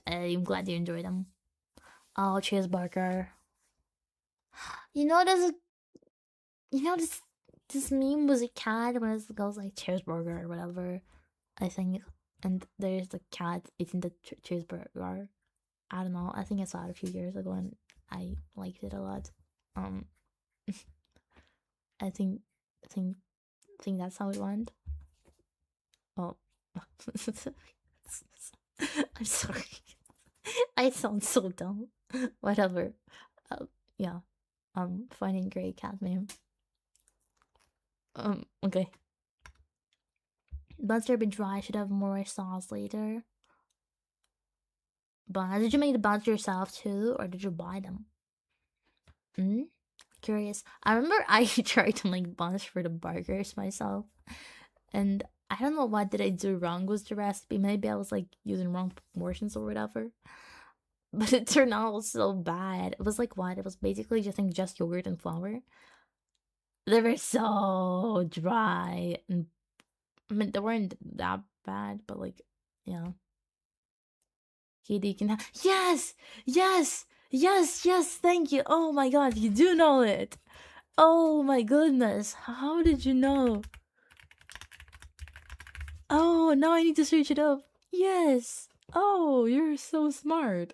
I'm glad you enjoyed them. Oh, cheeseburger. You know this meme was a cat when it goes like cheeseburger or whatever, I think, and there's the cat eating the cheeseburger. I don't know. I think I saw it a few years ago and I liked it a lot. I think that's how it went. Oh, I'm sorry. I sound so dumb. Whatever. Yeah. Finding great cat meme. Okay. Buns are a bit dry. Should have more sauce later. Buns. Did you make the buns yourself too, or did you buy them? Curious. I remember I tried to make buns for the burgers myself, and I don't know what did I do wrong with the recipe. Maybe I was like using wrong proportions or whatever. But it turned out so bad. It was like what? It was basically just yogurt and flour. They were so dry, and I mean they weren't that bad, but like, yeah. Katie, you can have yes. Thank you. Oh my god, you do know it. Oh my goodness, how did you know? Oh, now I need to search it up. Yes. Oh, you're so smart.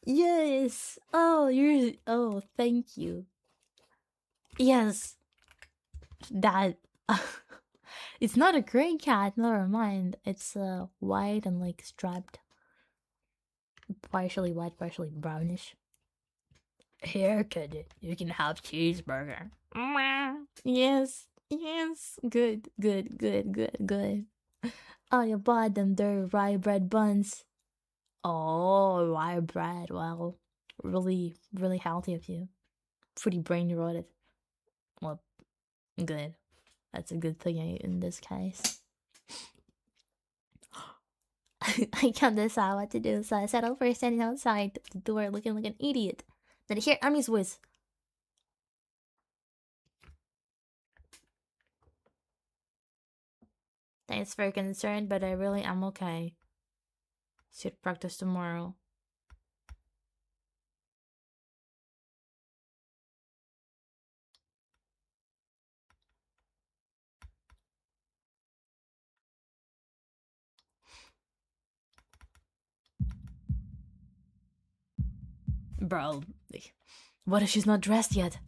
Yes. Oh, thank you. Yes. That it's not a gray cat, never mind. It's white and like striped. Partially white, partially brownish. Here, kid, you can have cheeseburger. Yes. Good. Oh, you bought them. They're rye bread buns. Oh, rye bread. Well, really healthy of you. Pretty brain rotted. Well, good. That's a good thing in this case. I can't decide what to do, so I settled for standing outside the door looking like an idiot. Then I hear Ami's voice. Thanks for your concern, but I really am okay. Should practice tomorrow. Bro, what if she's not dressed yet?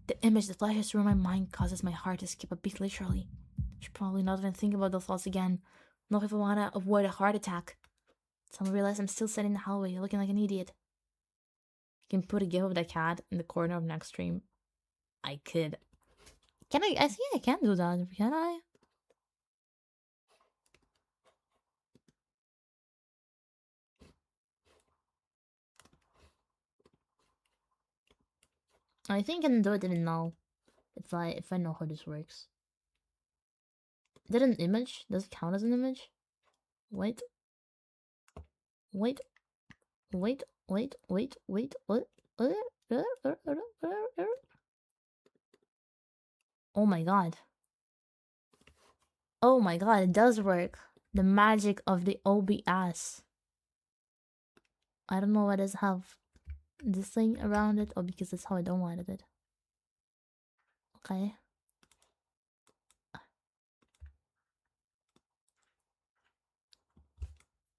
The image that flashes through my mind causes my heart to skip a beat literally. Should probably not even think about those thoughts again. Not if I wanna avoid a heart attack. Someone realize I'm still sitting in the hallway looking like an idiot. You can put a gif of that cat in the corner of next stream. I could. Can I? I think I can do that, can I? I think I can do it even now. If I know how this works. Is that an image? Does it count as an image? Wait. What? Oh my god. Oh my god, it does work. The magic of the OBS. I don't know why it does have this thing around it, or because that's how I don't want it. Okay.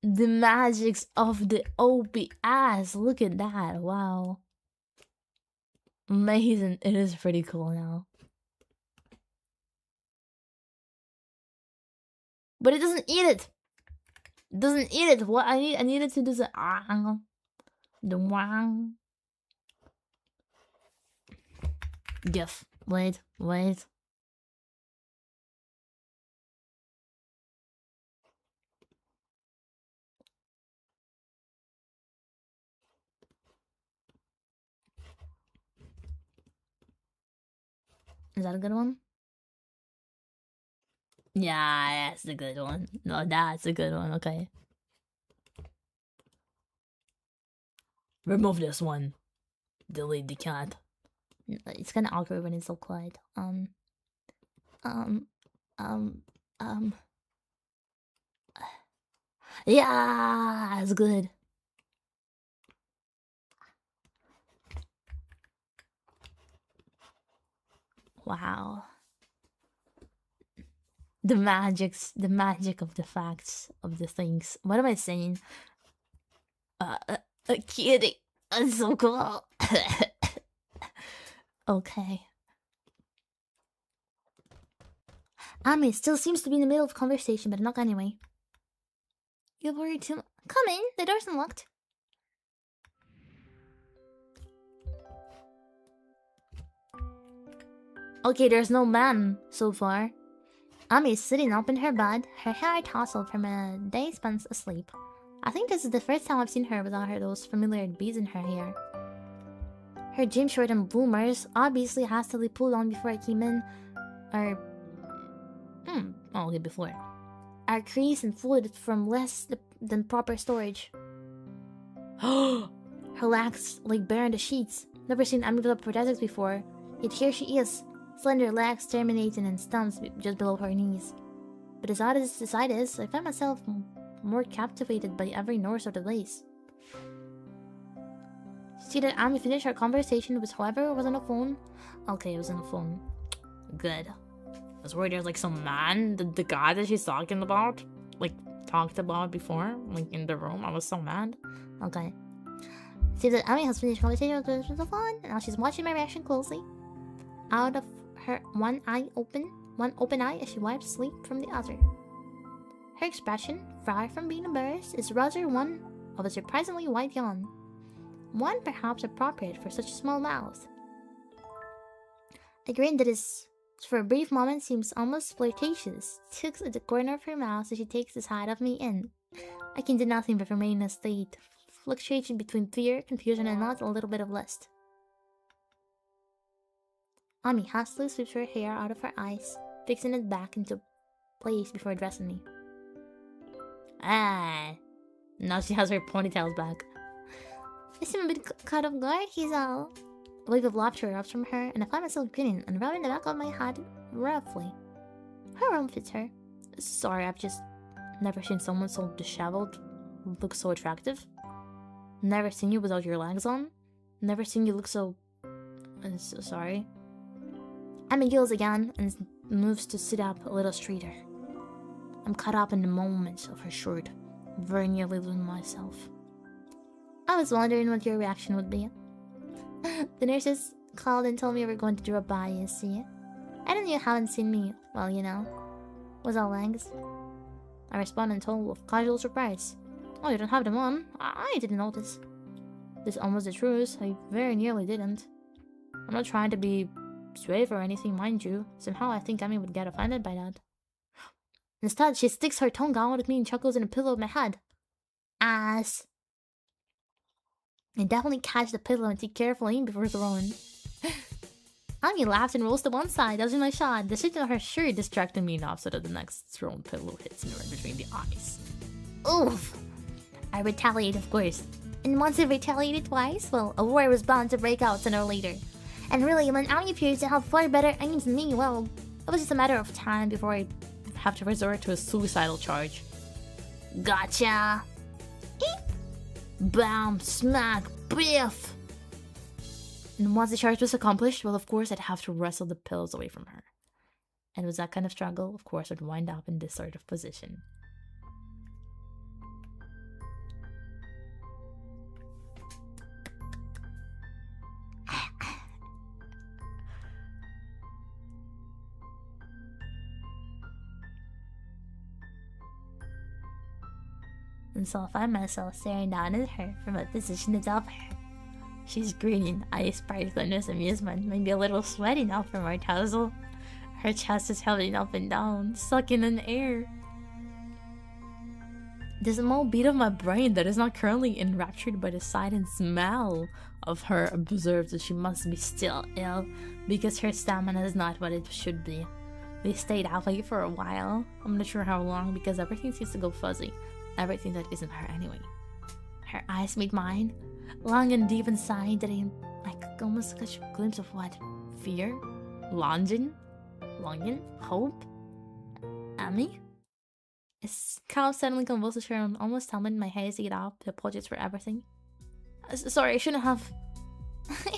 The magics of the OBS. Look at that. Wow. Amazing. It is pretty cool now. But it doesn't eat it. It doesn't eat it. What I needed to do the wang. GIF. Wait. Is that a good one? Yeah, that's a good one. No, that's a good one. Okay. Remove this one. Delete the cat. It's kind of awkward when it's so quiet. Yeah, that's good. Wow. The magic of the facts of the things. What am I saying? A kitty. That's so cool. Okay. Ami still seems to be in the middle of conversation, but knock anyway. You're worried too. Come in. The door's unlocked. Okay, there's no man so far. Ami is sitting up in her bed, her hair tousled from a day spent asleep. I think this is the first time I've seen her without those familiar beads in her hair. Her gym short and bloomers, obviously hastily pulled on before I came in, are... okay, before. Are creased and folded from less than proper storage. Her legs like bare in the sheets. Never seen Ami without prosthetics before. Yet here she is, slender legs terminating in stumps just below her knees. But as odd as the sight is, I find myself more captivated by every nurse of the place. See that Ami finished her conversation with whoever was on the phone? Okay, it was on the phone. Good. I was worried there's like some man, the guy that she's talking about, like talked about before, like in the room. I was so mad. Okay. See that Ami has finished conversation with the phone, and now she's watching my reaction closely. Out of her one open eye as she wipes sleep from the other. Her expression, far from being embarrassed, is rather one of a surprisingly wide yawn. One perhaps appropriate for such a small mouth. A grin that is, for a brief moment, seems almost flirtatious tilts at the corner of her mouth as she takes the sight of me in. I can do nothing but remain in a state of fluctuation between fear, confusion, and not a little bit of lust. Ami hastily sweeps her hair out of her eyes, fixing it back into place before addressing me. Now she has her ponytails back. I seem a bit caught off guard, he's all. A wave of laughter erupts from her, and I find myself grinning and rubbing the back of my head roughly. Her room fits her. Sorry, I've just never seen someone so disheveled look so attractive. Never seen you without your legs on. Never seen you look so... sorry. Ami giggles again and moves to sit up a little straighter. I'm caught up in the moment of her shirt, very nearly losing myself. I was wondering what your reaction would be. The nurses called and told me we were going to drop by, you see. I know you haven't seen me, well, you know, was all legs. I responded and told with casual surprise. Oh, you don't have them on? I didn't notice. This almost the truth, I very nearly didn't. I'm not trying to be suave or anything, mind you. Somehow I think Ami would get offended by that. Instead, she sticks her tongue out at me and chuckles in the pillow of my head. Ass. I definitely catch the pillow and take careful aim before throwing. Ami laughs and rolls to one side, dodging my shot. The shit on her shirt distracted me enough so that the next thrown pillow hits me right between the eyes. Oof! I retaliate, of course. And once I retaliated twice, well, a war was bound to break out sooner or later. And really, when Ami appears to have far better aims than me, well, it was just a matter of time before I have to resort to a suicidal charge. Gotcha! Eep. Bam! Smack! Biff! And once the charge was accomplished, well, of course, I'd have to wrestle the pillows away from her. And with that kind of struggle, of course, I'd wind up in this sort of position. And so I find myself staring down at her from a position above her. She's grinning, eyes sparkling with amusement, maybe a little sweaty now from our tussle. Her chest is held up and down, sucking in air. The small beat of my brain that is not currently enraptured by the sight and smell of her observes that she must be still ill, because her stamina is not what it should be. We stayed out late for a while. I'm not sure how long, because everything seems to go fuzzy. Everything that isn't her anyway. Her eyes meet mine, long and deep inside that I could almost catch a glimpse of what? Fear? Longing? Hope? Ami? Is Carl suddenly convulses her and almost summoned my haze to get up to apologize for everything? Sorry, I shouldn't have.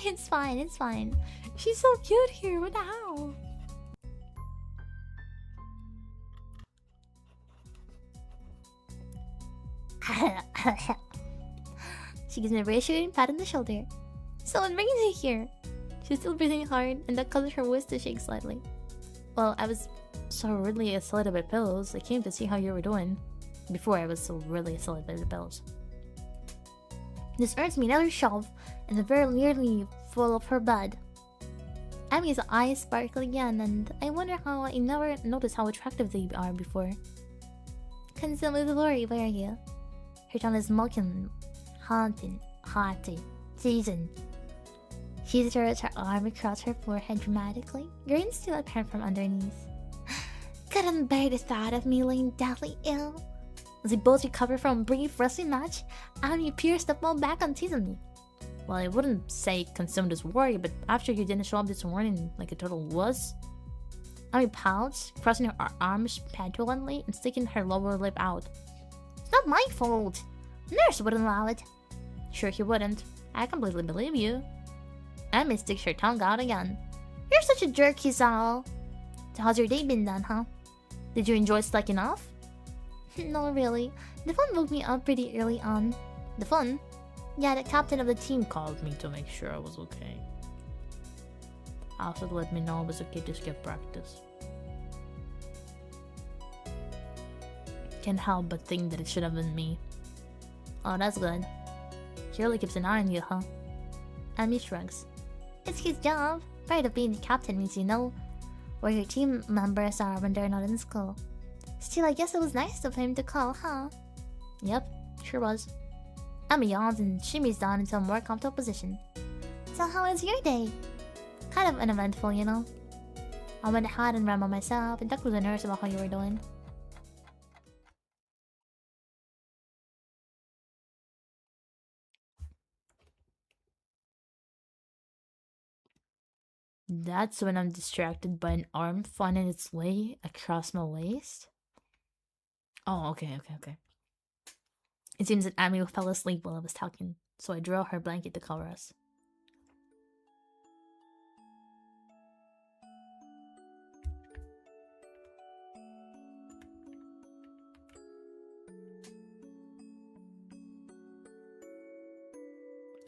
It's fine, it's fine. She's so cute here, what the hell? She gives me a reassuring pat on the shoulder. So what brings you here? She's still breathing hard, and that causes her voice to shake slightly. Well, I was so rudely assaulted by pills. I came to see how you were doing. Before I was so rudely assaulted by the pills. This earns me another shove, and the very nearly full of her blood. Ami's eyes sparkle again, and I wonder how I never noticed how attractive they are before. Consumed with worry, where are you? Her tongue is smoking, haunting, seasoned. She throws her arm across her forehead dramatically, grin still apparent from underneath. Couldn't bear the thought of me laying deathly ill. As we both recover from a brief wrestling match, Ami appears to fall back on teasing me. Well, I wouldn't say consumed with worry, but after you didn't show up this morning like a total wuss. Ami pouts, crossing her arms petulantly and sticking her lower lip out. It's not my fault. Nurse wouldn't allow it. Sure he wouldn't. I completely believe you. Ami sticks her tongue out again. You're such a jerk, Hisao. So how's your day been then, huh? Did you enjoy slacking off? No, really. The fun woke me up pretty early on. The fun? Yeah, the captain of the team Called me to make sure I was okay. Also let me know it was okay to skip practice. Can't help but think that it should have been me. Oh, that's good. He really keeps an eye on you, huh? Ami shrugs. It's his job. Part of being the captain means you know where your team members are when they're not in school. Still, I guess it was nice of him to call, huh? Yep, sure was. Ami yawns and shimmies down into a more comfortable position. So how was your day? Kind of uneventful, you know? I went ahead and ran by myself and talked with the nurse about how you were doing. That's when I'm distracted by an arm finding its way across my waist. Oh, okay. It seems that Ami fell asleep while I was talking, so I drew her blanket to cover us.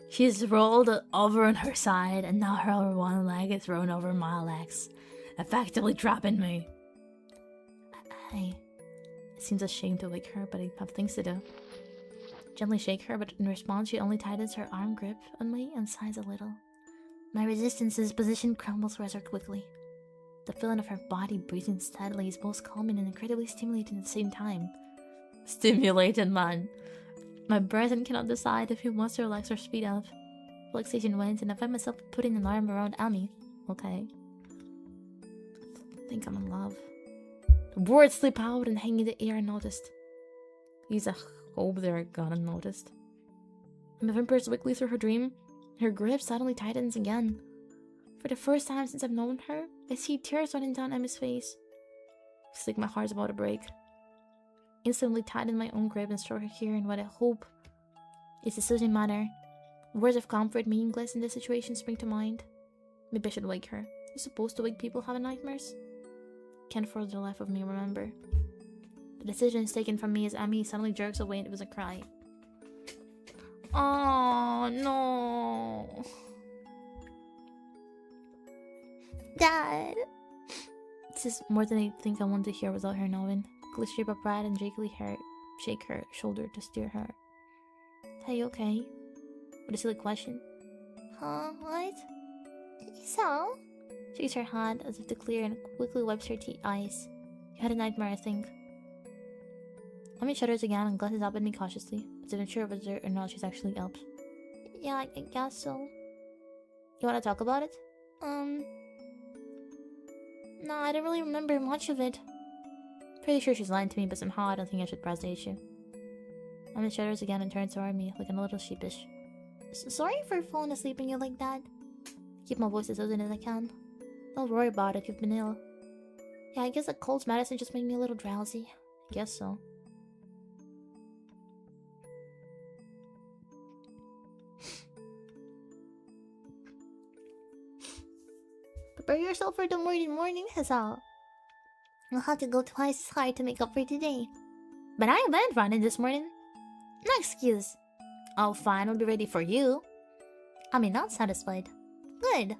She's rolled over on her side, and now her one leg is thrown over my legs, effectively trapping me. It seems a shame to wake her, but I have things to do. Gently shake her, but in response she only tightens her arm grip on me and sighs a little. My resistance to this position crumbles rather quickly. The feeling of her body breathing steadily is both calming and incredibly stimulating at the same time. Stimulated, man. My brain cannot decide if he wants to relax or speed up. Relaxation wins, and I find myself putting an arm around Ami. Okay. I think I'm in love. The words slip out and hang in the air unnoticed. Please, I hope they're gonna notice. My whimpers weakly through her dream. Her grip suddenly tightens again. For the first time since I've known her, I see tears running down Ami's face. It's like my heart's about to break. Instantly tighten my own grip and stroke her hair in what I hope is a soothing manner. Words of comfort meaningless in this situation spring to mind. Maybe I should wake her. You're supposed to wake people having nightmares? Can't for the life of me remember. The decision is taken from me as Ami suddenly jerks away and it was a cry. Oh no. Dad! This is more than I think I want to hear without her knowing. Quickly strip up pride and shake her shoulder to steer her. Are you okay? What a silly question. Huh? What? So? She shakes her head as if to clear and quickly wipes her eyes. You had a nightmare, I think. Ami shudders again and glances up at me cautiously, as if unsure whether or not she's actually up. Yeah, I guess so. You wanna talk about it? No, I don't really remember much of it. Pretty sure she's lying to me, but somehow I don't think I should press the issue. Ami shudders again and turns toward me, looking a little sheepish. Sorry for falling asleep on you like that. Keep my voice as soothing as I can. Don't worry about it, you've been ill. Yeah, I guess the cold medicine just made me a little drowsy. I guess so. prepare yourself for the morning, Hazel. You'll have to go twice as hard to make up for today. But I went running this morning. No excuse. Oh, fine, I'll be ready for you. Ami not satisfied. Good.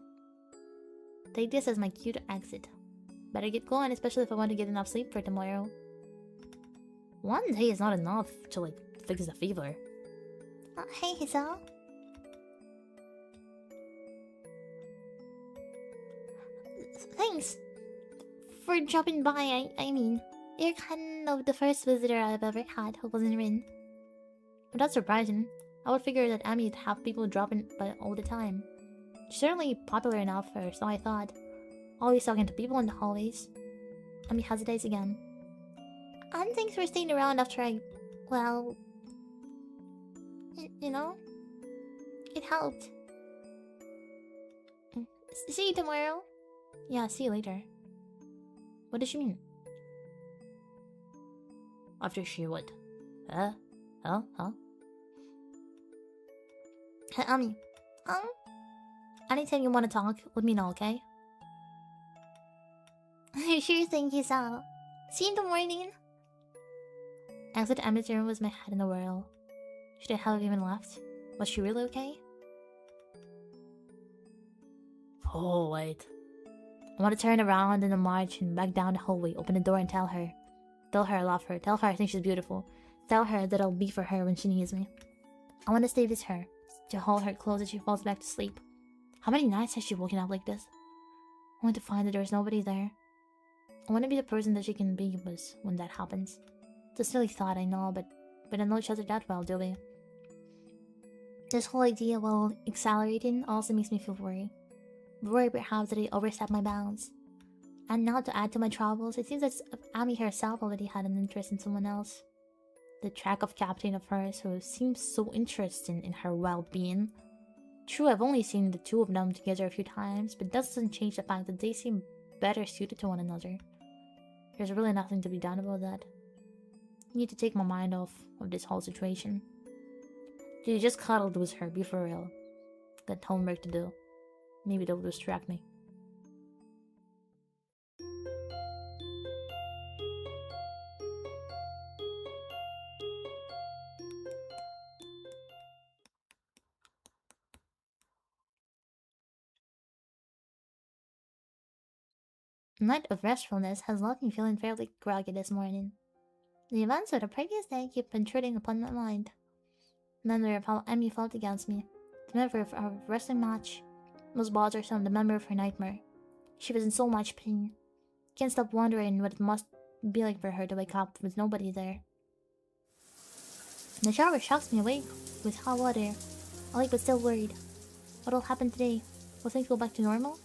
Take this as my cue to exit. Better get going, especially if I want to get enough sleep for tomorrow. One day is not enough to, like, fix the fever. Hey, Hazel. Thanks for dropping by. I mean, you're kind of the first visitor I've ever had who wasn't Rin. But that's surprising. I would figure that Amy would have people dropping by all the time. She's certainly popular enough, or so I thought. Always talking to people in the hallways. Amy hesitates again. And thanks for staying around after I... well... you know? It helped. See you tomorrow. Yeah, see you later. What does she mean? After she what? Huh? Hey, Ami. Anytime you want to talk, let me know, okay? Sure thing, Hazel. See you in the morning. Exit Ami's room with my head in a whirl. Should I have even left? Was she really okay? Oh, wait. I want to turn around in the march and back down the hallway, open the door and tell her. Tell her I love her. Tell her I think she's beautiful. Tell her that I'll be for her when she needs me. I want to stay with her, to hold her close as she falls back to sleep. How many nights has she woken up like this? I want to find that there's nobody there. I want to be the person that she can be with when that happens. It's a silly thought, I know, but I know each other that well, do we? This whole idea while accelerating also makes me feel worried. Worried perhaps that I overstepped my bounds. And now to add to my troubles, it seems that Ami herself already had an interest in someone else. The track of captain of hers who seems so interested in her well-being. True, I've only seen the two of them together a few times, but that doesn't change the fact that they seem better suited to one another. There's really nothing to be done about that. I need to take my mind off of this whole situation. Dude, just cuddled with her, be for real. Got homework to do. Maybe that will distract me. A night of restfulness has left me feeling fairly groggy this morning. The events of the previous day keep intruding upon my mind. The memory of how Emmy felt against me, the memory of our wrestling match, most bothersome, the memory of her nightmare. She was in so much pain. Can't stop wondering what it must be like for her to wake up with nobody there. The shower shocks me awake with hot water, awake but still worried. What'll happen today? Will things go back to normal?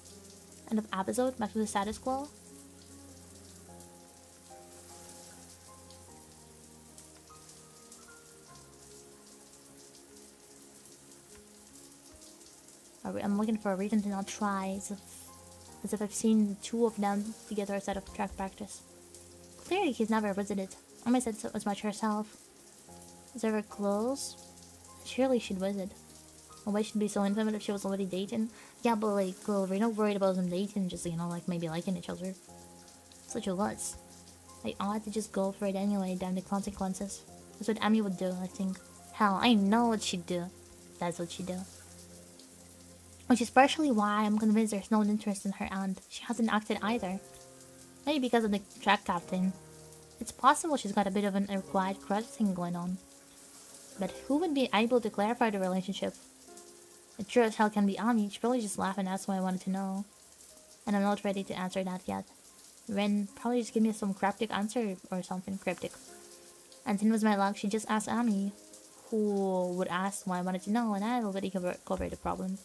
End of episode, back to the status quo? I'm looking for a reason to not try, as if I've seen the two of them together outside of track practice. Clearly he's never visited. Emma said so as much herself. Is ever close? Surely she'd visit. Why she'd be so intimate if she was already dating? Yeah, but like, well, we're not worried about them dating, Just, you know, like maybe liking each other. such a lot. I ought to just go for it anyway, damn the consequences. That's what Emmy would do, I think. Hell, I know what she'd do. That's what she'd do. Which is partially why I'm convinced there's no interest in her and she hasn't acted either. Maybe because of the track captain. It's possible she's got a bit of an quiet crush thing going on. But who would be able to clarify the relationship? It sure as hell can be Ami. She probably just laughed and asked what I wanted to know. And I'm not ready to answer that yet. Ren probably just give me some cryptic answer or something cryptic. And then with my luck, she just asked Ami, who would ask what I wanted to know, and I already covered the problem.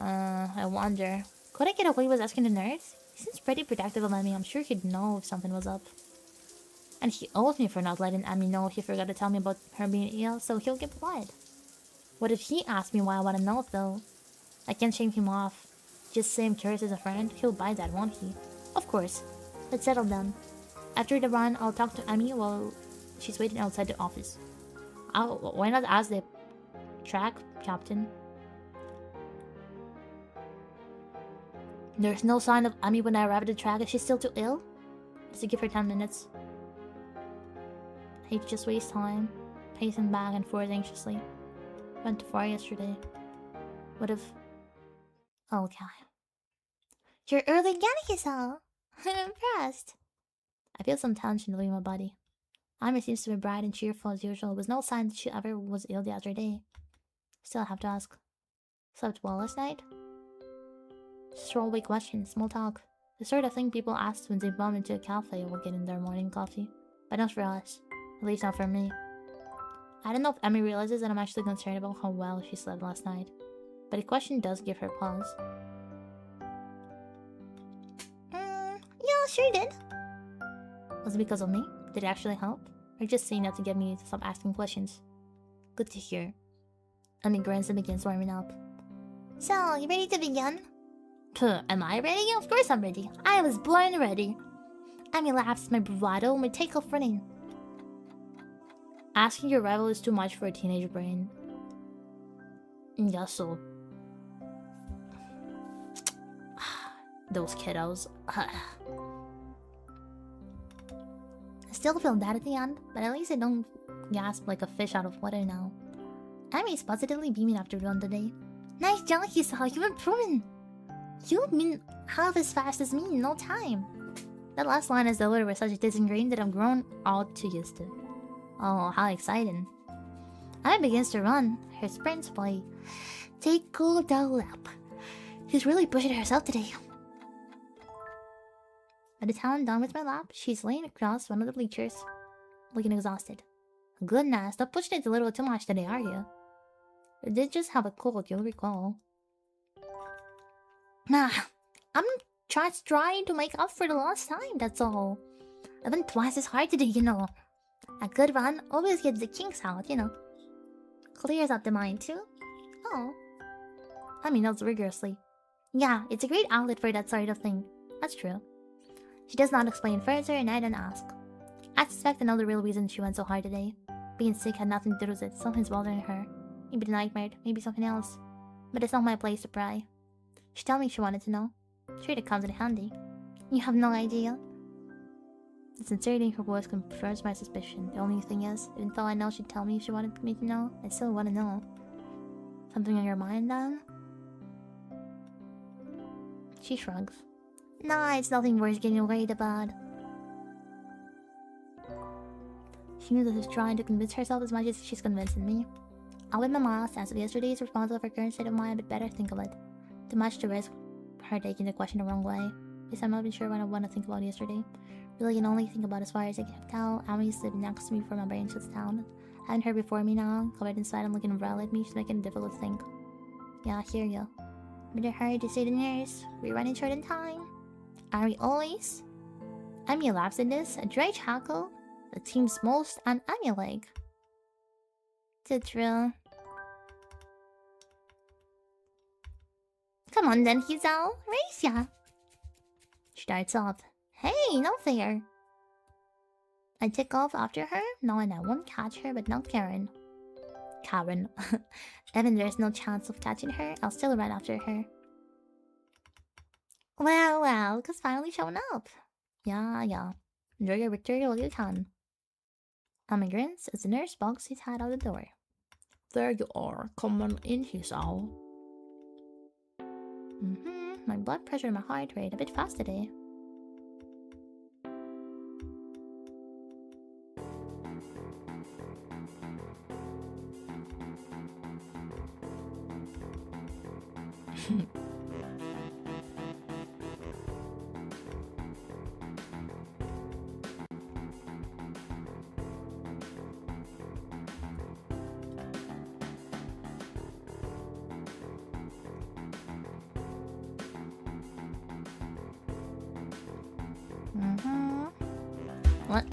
I wonder, could I get away with asking the nurse? He seems pretty protective about me. I'm sure he'd know if something was up. And he owes me for not letting Ami know he forgot to tell me about her being ill, so he'll get quiet. What if he asks me why I want to know, though? I can't shame him off. Just say I'm curious as a friend. He'll buy that, won't he? Of course. Let's settle down. After the run, I'll talk to Ami while she's waiting outside the office. Why not ask the track captain? There's no sign of Ami when I arrive at the track. Is she still too ill? Just to give her 10 minutes. I hate to just waste time, pacing back and forth anxiously. Went too far yesterday. What if... Oh, okay. You're early getting yourself. I'm impressed. I feel some tension leaving my body. Ami seems to be bright and cheerful as usual, with no sign that she ever was ill the other day. Still, I have to ask. Slept well last night? Just throwaway questions, small talk. The sort of thing people ask when they bump into a cafe or get in their morning coffee. But not for us. At least not for me. I don't know if Emmy realizes that I'm actually concerned about how well she slept last night. But the question does give her pause. Yeah, sure did. Was it because of me? Did it actually help? Or just saying that to get me to stop asking questions? Good to hear. Emmy grins and begins warming up. So, you ready to begin? Am I ready? Of course I'm ready. I was born ready. Emmy laughs at my bravado and we take off running. Asking your rival is too much for a teenage brain. Yeah, so... Those kiddos. I still feel bad at the end, but at least I don't Gasp like a fish out of water now. Emmy's positively beaming after the run today. Nice job, Yusawa. You've improved. You've been half as fast as me in no time. That last line is delivered with such disengagement that I'm grown all too used to. Oh, how exciting. Emmy begins to run. Her sprints play. Take cool down lap. She's really pushing herself today. By the time I'm done with my lap, she's laying across one of the bleachers, looking exhausted. Goodness, stop pushing it a little too much today, are you? You did just have a cold, you'll recall. Nah, I'm just trying to make up for the lost time, that's all. I've been twice as hard today, you know. A good run always gets the kinks out, you know. Clears up the mind, too? Oh. Emmy nods rigorously. Yeah, it's a great outlet for that sort of thing. That's true. She does not explain further and I don't ask. I suspect another real reason she went so hard today. Being sick had nothing to do with it. Something's bothering her. Maybe the nightmare, maybe something else. But it's not my place to pry. She told me she wanted to know. Sure, it comes in handy. You have no idea? The sincerity in her voice confirms my suspicion. The only thing is, even though I know she'd tell me if she wanted me to know, I still want to know. Something on your mind, then? She shrugs. Nah, it's nothing worth getting worried about. She knew that she was trying to convince herself as much as she's convincing me. I'll bet my mild sense of yesterday's response of her current state of mind, but better think of it. Too much to risk her taking the question the wrong way. Because I'm not even sure what I want to think about yesterday. Really, I can only think about as far as I can tell. Ami's sitting next to me before my brain shuts down. Having her before me now, covered inside and looking umbrella at me, she's making it difficult to think. Yeah, I hear you. Better hurry to say the nurse. We're running short on time. Are we always? Amy laughs at this, a dry chuckle that seems most un-Amy-like. Is it true? Come on then, Hizao. Race ya! She starts off. Hey, no fair. I take off after her, knowing I won't catch her, but not Karen. Karen. Even there's no chance of catching her, I'll still run after her. Well, look who's finally shown up. Yeah. Enjoy your victory while you can. Amy grins as the nurse bogs his head out the door. There you are. Come on in, Hizao. My blood pressure and my heart rate a bit fast today. What?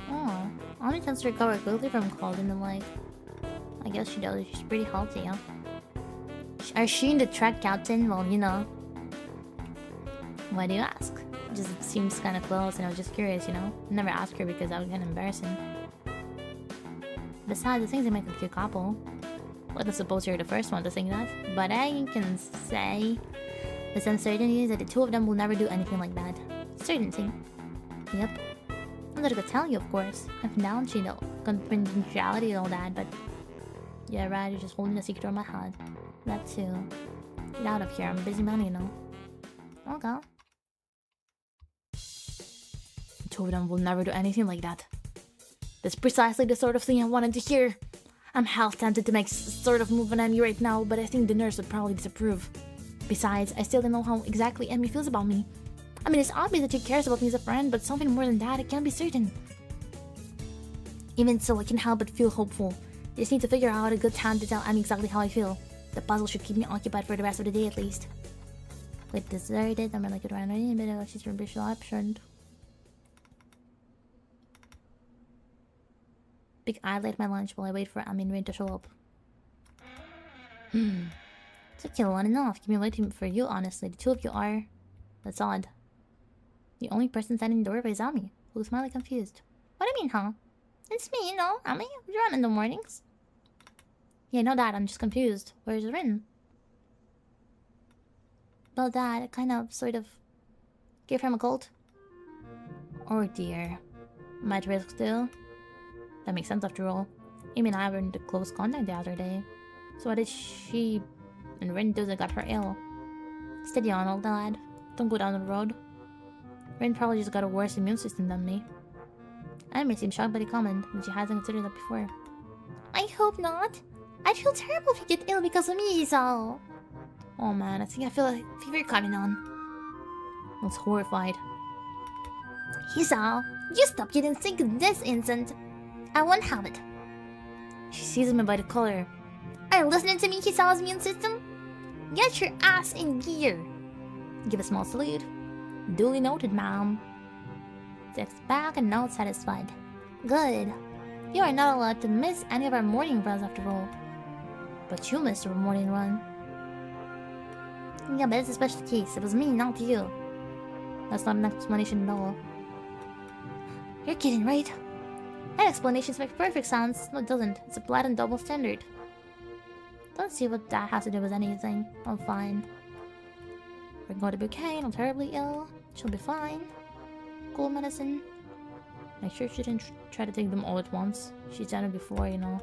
Oh, Ami tends to recover quickly from cold and the like. I guess she does. She's pretty healthy, yeah. Are she in the track captain? Well, you know. Why do you ask? Just it seems kind of close, and I was just curious, you know. I never asked her because that was kind of embarrassing. Besides, I think they make a cute couple. Well, I suppose you're the first one to think that. But I can say with some certainty that the two of them will never do anything like that. Certainty. Yep. I'm not gonna tell you, of course. Confidentiality and all that, but... Yeah, right, you're just holding a secret on my heart. That too. Get out of here, I'm a busy man, you know. Okay. The two of them will never do anything like that. That's precisely the sort of thing I wanted to hear. I'm half tempted to make sort of move on Emmy right now, but I think the nurse would probably disapprove. Besides, I still don't know how exactly Emmy feels about me. I mean, it's obvious that she cares about me as a friend, but something more than that, I can't be certain. Even so, I can't help but feel hopeful. I just need to figure out a good time to tell Emmy exactly how I feel. The puzzle should keep me occupied for the rest of the day at least. With deserted, I'm like around a bit of she's from visual absent. Big eye at my lunch while I wait for Emmy and Rin to show up. It's okay, long enough. Keep me waiting for you, honestly. The two of you are... That's odd. The only person standing in the doorway is Ami, who's smiling confused. What do you mean, huh? It's me, you know, Ami. You're on in the mornings. Yeah, I know that. I'm just confused. Where's Rin? Well, that kind of, sort of... gave him a cold. Oh dear. Might risk too. That makes sense after all. Amy and I were in close contact the other day. So why did she and Rin do that got her ill? Steady on, old lad. Don't go down the road. Rin probably just got a worse immune system than me. Amy seemed shocked by the comment, but she hasn't considered that before. I hope not. I'd feel terrible if you get ill because of me, so... Oh man, I think I feel a fever coming on. I was horrified. Hisao, you stop getting sick this instant. I won't have it. She seizes me by the collar. Are you listening to me, Hisao's immune system? Get your ass in gear. Give a small salute. Duly noted, ma'am. Steps back and nods satisfied. Good. You are not allowed to miss any of our morning runs after all. But you missed your morning run. Yeah, but it's a special case. It was me, not you. That's not an explanation at all. You're kidding, right? That explanation makes perfect sense. No, it doesn't. It's a flat and double standard. Don't see what that has to do with anything. I'm fine. We're going to be okay, not terribly ill. She'll be fine. Cool medicine. Make sure she didn't try to take them all at once. She's done it before, you know.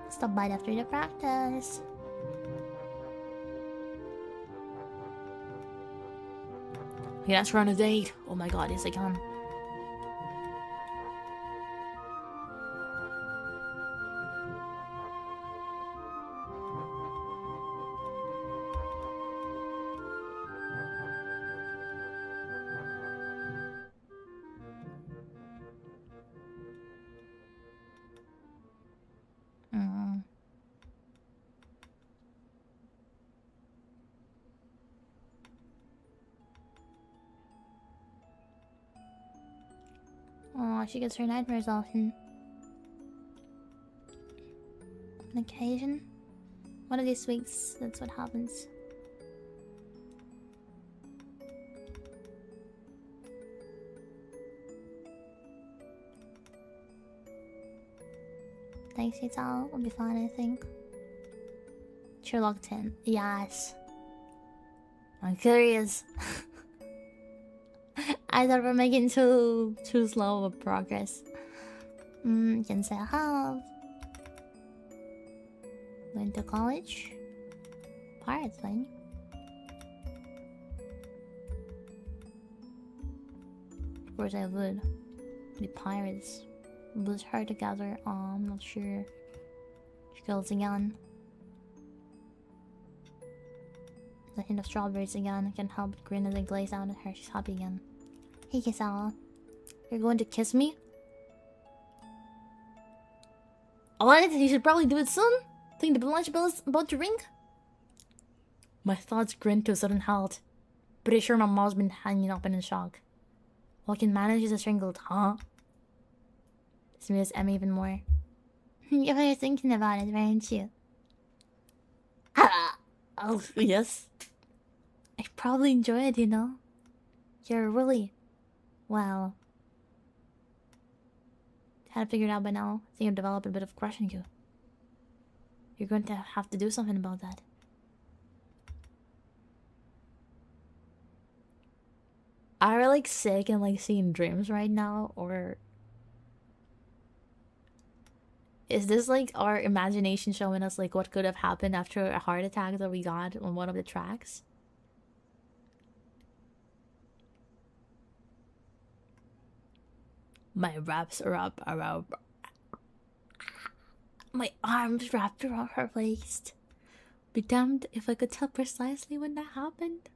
Stop by after the practice. Yeah, let's run a date. Oh my god, yes I can. Aw, she gets her nightmares often. On occasion. One of these weeks, that's what happens. Thanks, Hisao. We'll be fine, I think. Sherlock 10. Yes. I'm curious. I thought we're making too slow of progress. Can say I have. Went to college. Pirates thing. Of course I would. The pirates. Lose her together. I'm not sure. She goes again. The hint of strawberries again. I can't help but grin as I glaze out at her. She's happy again. Hey, Kisawa. You're going to kiss me? Alright, you should probably do it soon. Think the lunch bell is about to ring? My thoughts grinned to a sudden halt. Pretty sure my mom's been hanging up in shock. All I can manage is a strangled, huh? This amused Emma even more. You were thinking about it, weren't you? Oh, yes. I probably enjoy it, you know? You're really... well... had it figured out by now. I think I've developed a bit of crush on you. You're going to have to do something about that. Are we like sick and like seeing dreams right now, or is this like our imagination showing us like what could have happened after a heart attack that we got on one of the tracks? My wraps are up around my arms wrapped around her waist. Be damned if I could tell precisely when that happened.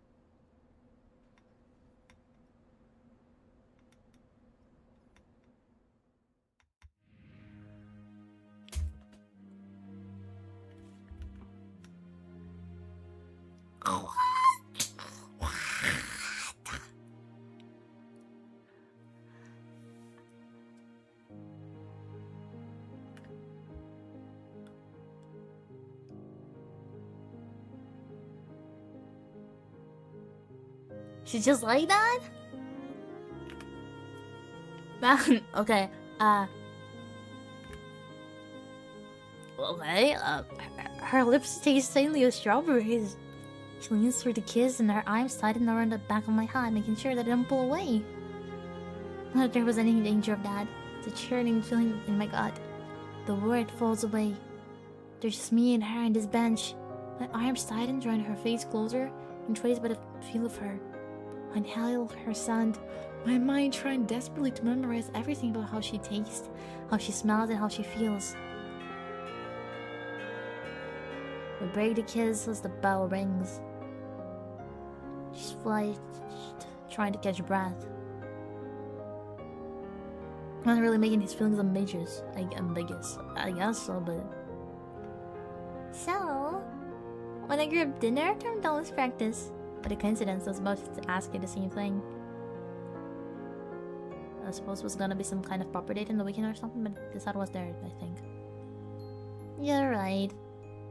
She's just like that? Man, okay, okay, her lips taste faintly of strawberries. She leans for the kiss and her arms tighten around the back of my hand, making sure that I don't pull away. Not that there was any danger of that. It's a churning feeling in my gut. The word falls away. There's just me and her on this bench. My arms tighten, drawing her face closer, entranced by the feel of her. I inhale her scent, my mind trying desperately to memorize everything about how she tastes, how she smells, and how she feels. We break the kiss as the bell rings. She's flushed, trying to catch breath. Not really making his feelings ambiguous, I guess so, but... So, when I group dinner, turned down this practice. But a coincidence, I was about to ask you the same thing. I suppose it was gonna be some kind of proper date in the weekend or something, but this was there, I think. You're right.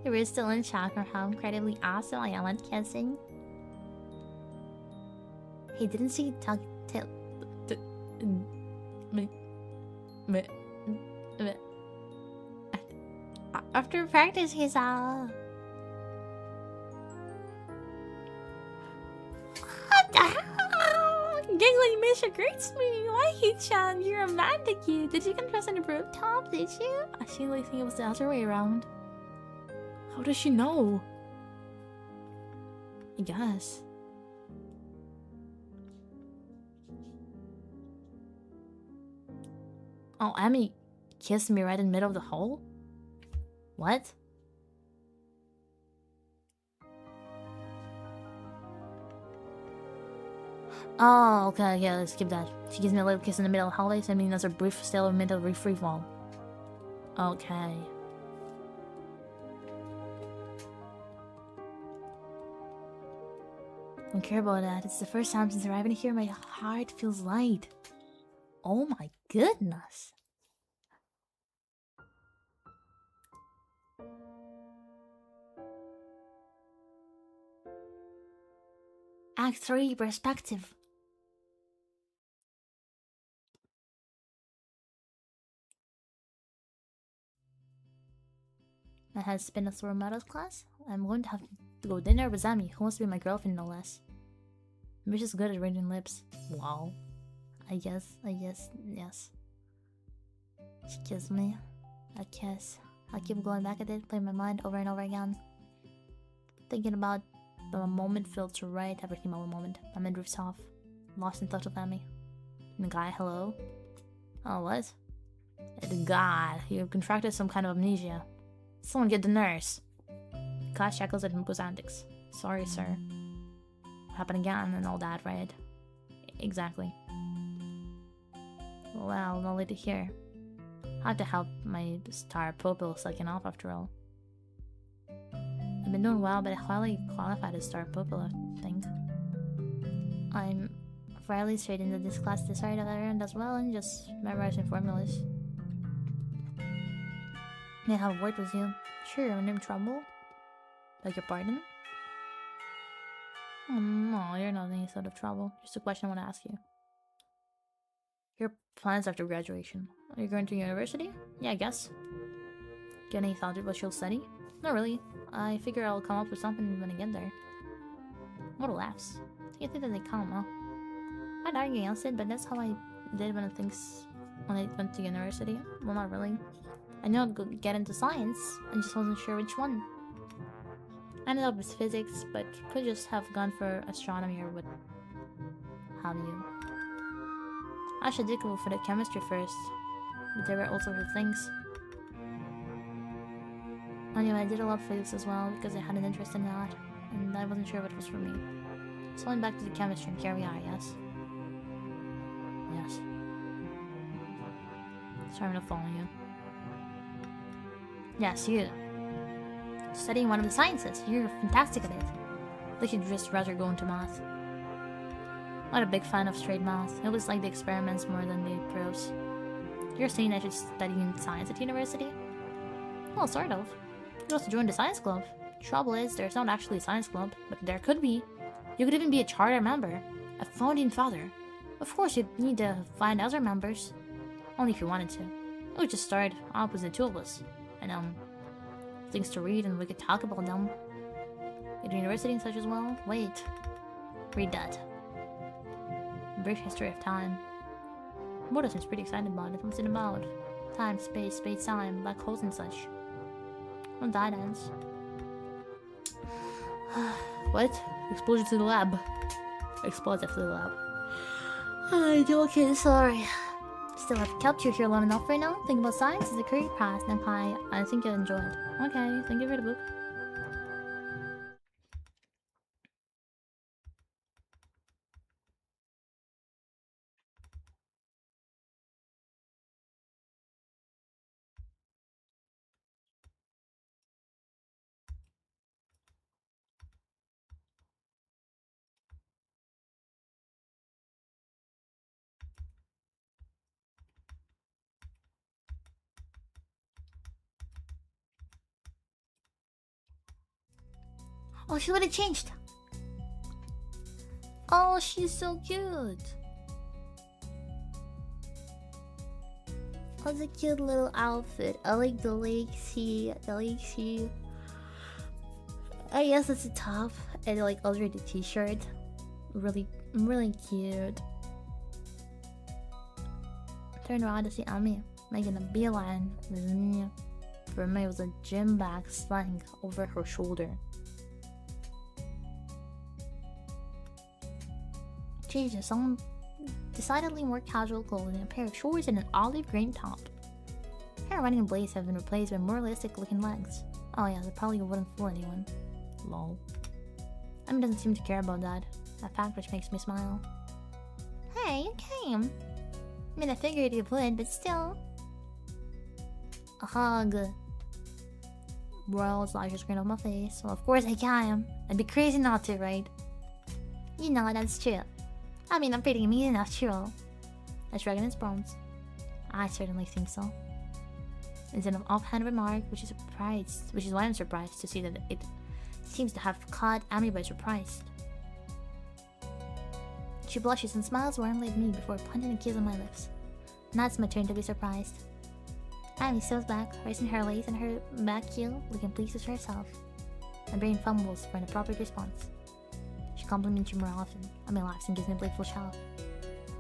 You were still in shock of how incredibly awesome I am at kissing. He didn't see after practice, he saw... Giggling Misha greets me. Why, He-chan? You're romantic, you. Did you confess on the rooftop, did you? I seemingly think it was the other way around. How does she know? I guess. Oh, Amy kissed me right in the middle of the hole? What? Oh, okay, yeah, let's skip that. She gives me a little kiss in the middle of the hallway, so I mean that's a brief still mental free fall. Okay. Don't care about that. It's the first time since arriving here my heart feels light. Oh my goodness. Act 3 Perspective. I had spent a through metals class. I'm going to have to go dinner with Zami, who wants to be my girlfriend no less. Maybe she's good at reading lips. Wow. I guess, yes. She kissed me. I kiss. I keep going back at it, playing my mind over and over again. Thinking about the moment feels right, everything about a moment. My mind drifts off. Lost in touch with Amy. And the guy, hello? Oh, what? The god, you contracted some kind of amnesia. Someone get the nurse. Class shackles at Muko's antics. Sorry, sir. Happened again and all that, right? Exactly. Well, no later here. Had to help my star pupil sucking off after all. I've been doing well, but I highly qualified as star pupil, I think. I'm fairly straight into this class this side of Eron as well and just memorizing formulas. May I have a word with you? Sure, I'm in trouble. Beg your pardon? No, you're not in any sort of trouble. Just a question I want to ask you. Your plans after graduation. Are you going to university? Yeah, I guess. Get any thought of what you'll study? Not really. I figure I'll come up with something when I get there. What laughs? You think that they come, huh? I'd argue against it, but that's how I did when I went to university. Well, not really. I knew I'd get into science, I just wasn't sure which one. I ended up with physics, but could just have gone for astronomy or what have you. I should did go for the chemistry first, but there were all sorts of things. Anyway, I did a lot of physics as well because I had an interest in that, and I wasn't sure what was for me. So I went back to the chemistry and here we are, yes? Yes. Sorry, I'm not following you. Yes, you. Studying one of the sciences. You're fantastic at it. Like you'd just rather go into math. Not a big fan of straight math. It was like the experiments more than the pros. You're saying I should study in science at university? Well, sort of. You could also join the science club. Trouble is, there's not actually a science club, but there could be. You could even be a charter member. A founding father. Of course, you'd need to find other members. Only if you wanted to. It would just start up with the two of us. And, things to read and we could talk about them. At university and such as well? Wait. Read that. Brief history of time. Buddha seems pretty excited about it. What's it about? Time, space, space-time, black holes and such. Well, that ends. What? Explosion to the lab. Explosive to the lab. Okay, sorry. Still have kept you here long enough right now. Think about science is a career path, Senpai. I think you'll enjoy it. Okay, thank you for the book. Oh, she would have changed. Oh, she's so cute. That's a cute little outfit. I like the lacy. I guess it's a top and like also the t-shirt. Really cute. Turn around to see Ami making a beeline with me. For me, it was a gym bag slung over her shoulder. Changed to some decidedly more casual clothing, a pair of shorts and an olive green top. Hair running and blades have been replaced by more realistic looking legs. Oh yeah, they probably wouldn't fool anyone. Lol. Ami doesn't seem to care about that, a fact which makes me smile. Hey, you came. I mean, I figured you would, but still. A hug. World's largest grin on my face. Well, of course I can. I'd be crazy not to, right? You know, that's true. I mean, I'm pretty mean enough, true. I shrug in his bones. I certainly think so. It's an offhand remark, which is why I'm surprised to see that it seems to have caught Ami by surprise. She blushes and smiles warmly at me before planting a kiss on my lips. Now it's my turn to be surprised. Ami steps back, raising her lace and her back heel, looking pleased with herself. My brain fumbles for an appropriate response. She compliments you more often. Ami laughs and gives me a playful shout.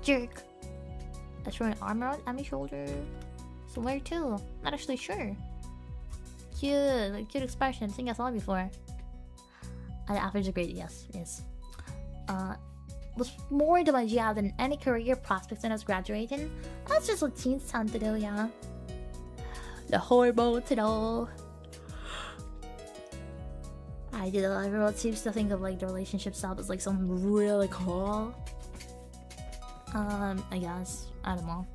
Jerk! I throw an arm around Ami's shoulder. So where to? Not actually sure. Cute, like cute expression. I think I saw it before. The average is great, yes. Was more into my job than any career prospects when I was graduating. That's just what teens tend to do, yeah. The hormones and all. Everyone seems to think of like the relationship stuff as like something really cool. I guess. I don't know.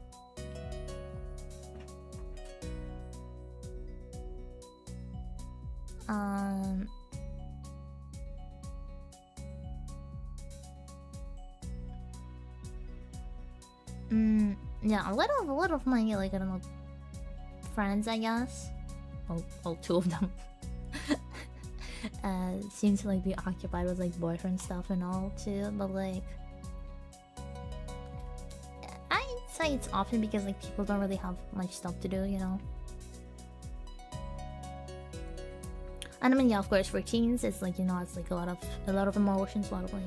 Yeah, a lot of my like I don't know friends, I guess. Well, two of them. seems to like be occupied with like boyfriend stuff and all too, but like I'd say it's often because like people don't really have much stuff to do, you know. And I mean, yeah, of course, for teens, it's like, you know, it's like a lot of emotions, a lot of like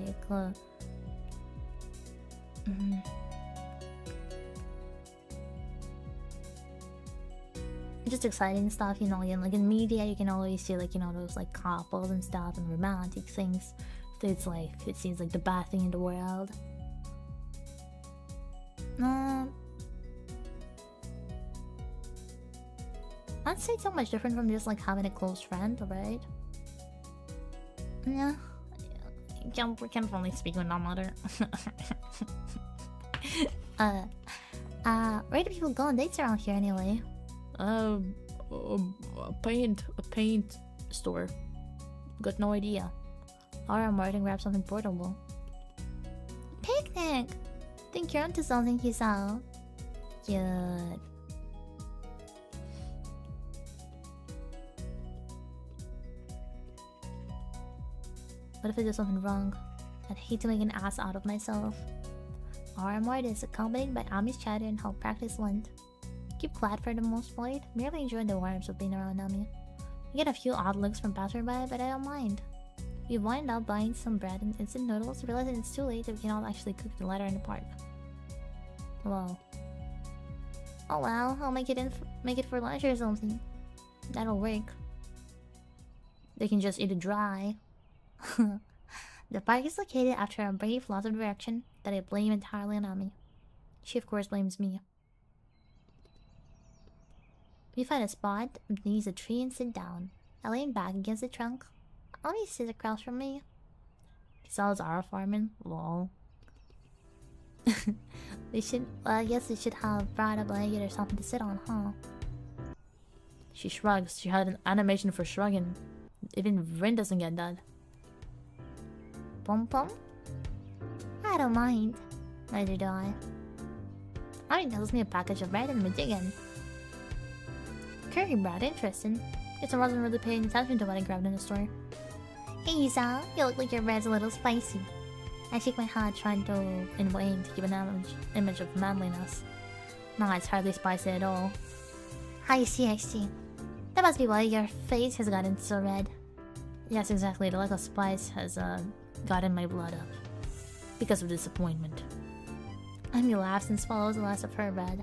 just exciting stuff, you know. And like in media, you can always see like, you know, those like couples and stuff and romantic things. So it's like, it seems like the best thing in the world. I'd say it's not much different from just like having a close friend, right? Yeah. We can only speak on that matter. Where do people go on dates around here anyway? A paint store. Got no idea. Or I'm worried to grab something portable. Picnic! Think you're onto something, Hisao. Good. What if I do something wrong? I'd hate to make an ass out of myself. Our Mord is accompanied by Ami's chatter and how practice went. Keep quiet for the most part, merely enjoy the warmth of being around Ami. We get a few odd looks from passerby, but I don't mind. We wind up buying some bread and instant noodles, realizing it's too late if we cannot actually cook the latter in the park. Well. Oh well, I'll make it for lunch or something. That'll work. They can just eat it dry. The park is located after a brief loss of direction that I blame entirely on Ami. She of course blames me. We find a spot beneath a tree and sit down. I lean back against the trunk. Ami sits across from me. He sells our farming. Lol. They should. Well, I guess they should have brought a blanket or something to sit on, huh? She shrugs. She had an animation for shrugging. Even Rin doesn't get that. Pom pom? I don't mind. Neither do I. Ami tells me a package of bread and I'm digging. Curry bread, interesting. Guess I wasn't really paying attention to what I grabbed in the store. Hey Isa, you look like your bread's a little spicy. I shake my head, trying to, in vain, to keep an image of manliness. Nah, it's hardly spicy at all. I see. That must be why your face has gotten so red. Yes, exactly. The lack of spice has gotten my blood up. Because of disappointment. Amy laughs and swallows the last of her bread.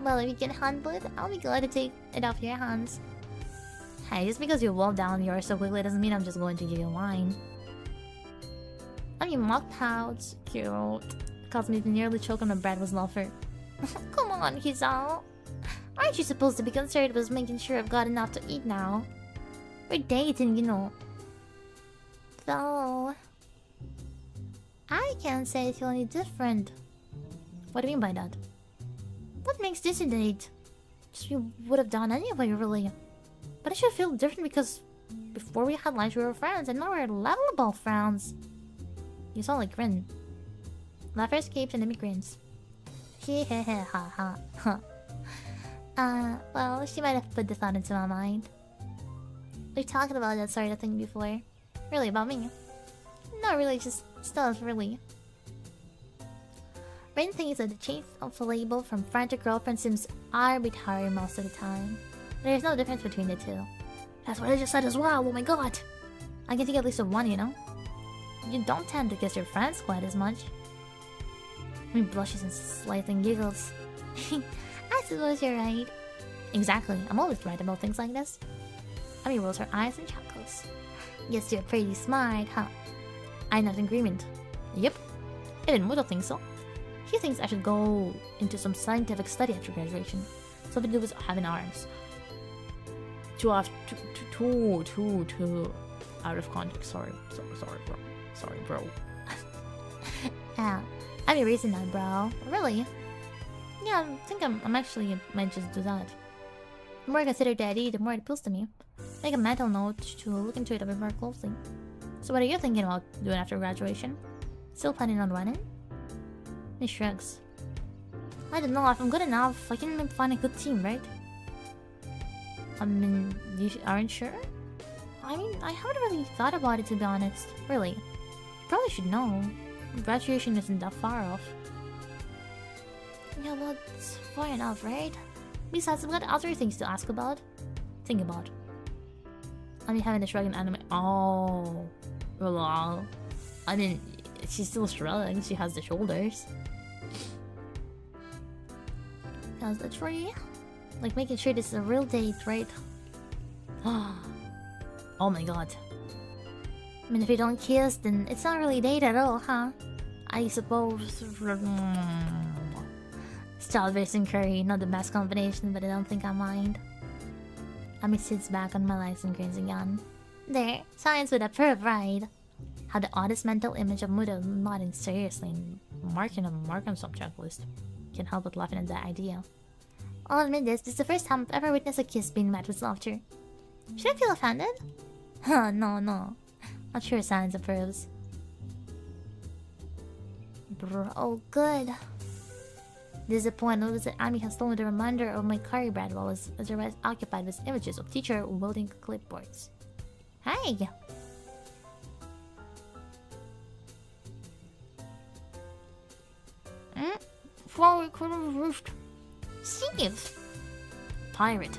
Well, if you can handle it, I'll be glad to take it off your hands. Hey, just because you wolfed down yours so quickly doesn't mean I'm just going to give you wine. I mean, mock pouts, cute. Caused me to nearly choke on the bread was loafer. Come on, Hisao. Aren't you supposed to be concerned with making sure I've got enough to eat now? We're dating, you know. Though... I can't say I feel any different. What do you mean by that? What makes this a date? Just you would have done anyway, really. But I should feel different because before we had lunch we were friends and now we're level above friends. You sound like Rin. Laughter escapes and immigrants. Ha. Well, she might have put the thought into my mind. We've talked about that sort of thing before. Really, about me? Not really, just stuff, really. Rin thinks that the change of a label from friend to girlfriend seems arbitrary most of the time. There's no difference between the two. That's what I just said as well, oh my god! I can think at least of one, you know? You don't tend to kiss your friends quite as much. He blushes and slightly giggles. I suppose you're right. Exactly, I'm always right about things like this. Ami rolls her eyes and chuckles. Guess you're pretty smart, huh? I nod in agreement. Yep. Even Muto thinks so. He thinks I should go into some scientific study after graduation. Something to do with having arms. Too out of context. Sorry, bro. Sorry, bro. Yeah, I be raising that, bro. Really? Yeah, I think I'm actually might just do that. The more I consider Daddy, the more it appeals to me. Make a mental note to look into it a bit more closely. So what are you thinking about doing after graduation? Still planning on running? He shrugs. I don't know, if I'm good enough, I can find a good team, right? I mean, you aren't sure? I mean, I haven't really thought about it, to be honest. Really. You probably should know. Graduation isn't that far off. Yeah, well, it's far enough, right? Besides, I've got other things to ask about. Think about. I mean, having a shrug in anime. Oh. Lol. I mean, she's still shrugging. She has the shoulders. How's the tree? Like making sure this is a real date, right? Oh my god. I mean, if you don't kiss, then it's not really a date at all, huh? I suppose. Strawberries and curry, not the best combination, but I don't think I mind. Ami sits back on my legs and grins again. There, science would approve, right? Had the oddest mental image of Muda nodding seriously and marking a mark on some checklist. Can't help but laughing at that idea. I'll admit this is the first time I've ever witnessed a kiss being met with laughter. Should I feel offended? Huh, no. Not sure science approves. Bro, oh good. Disappointed was that Ami has stolen the reminder of my curry bread while I was otherwise occupied with images of teacher wielding clipboards. Hey! Flower could have roofed. Steve! Pirate.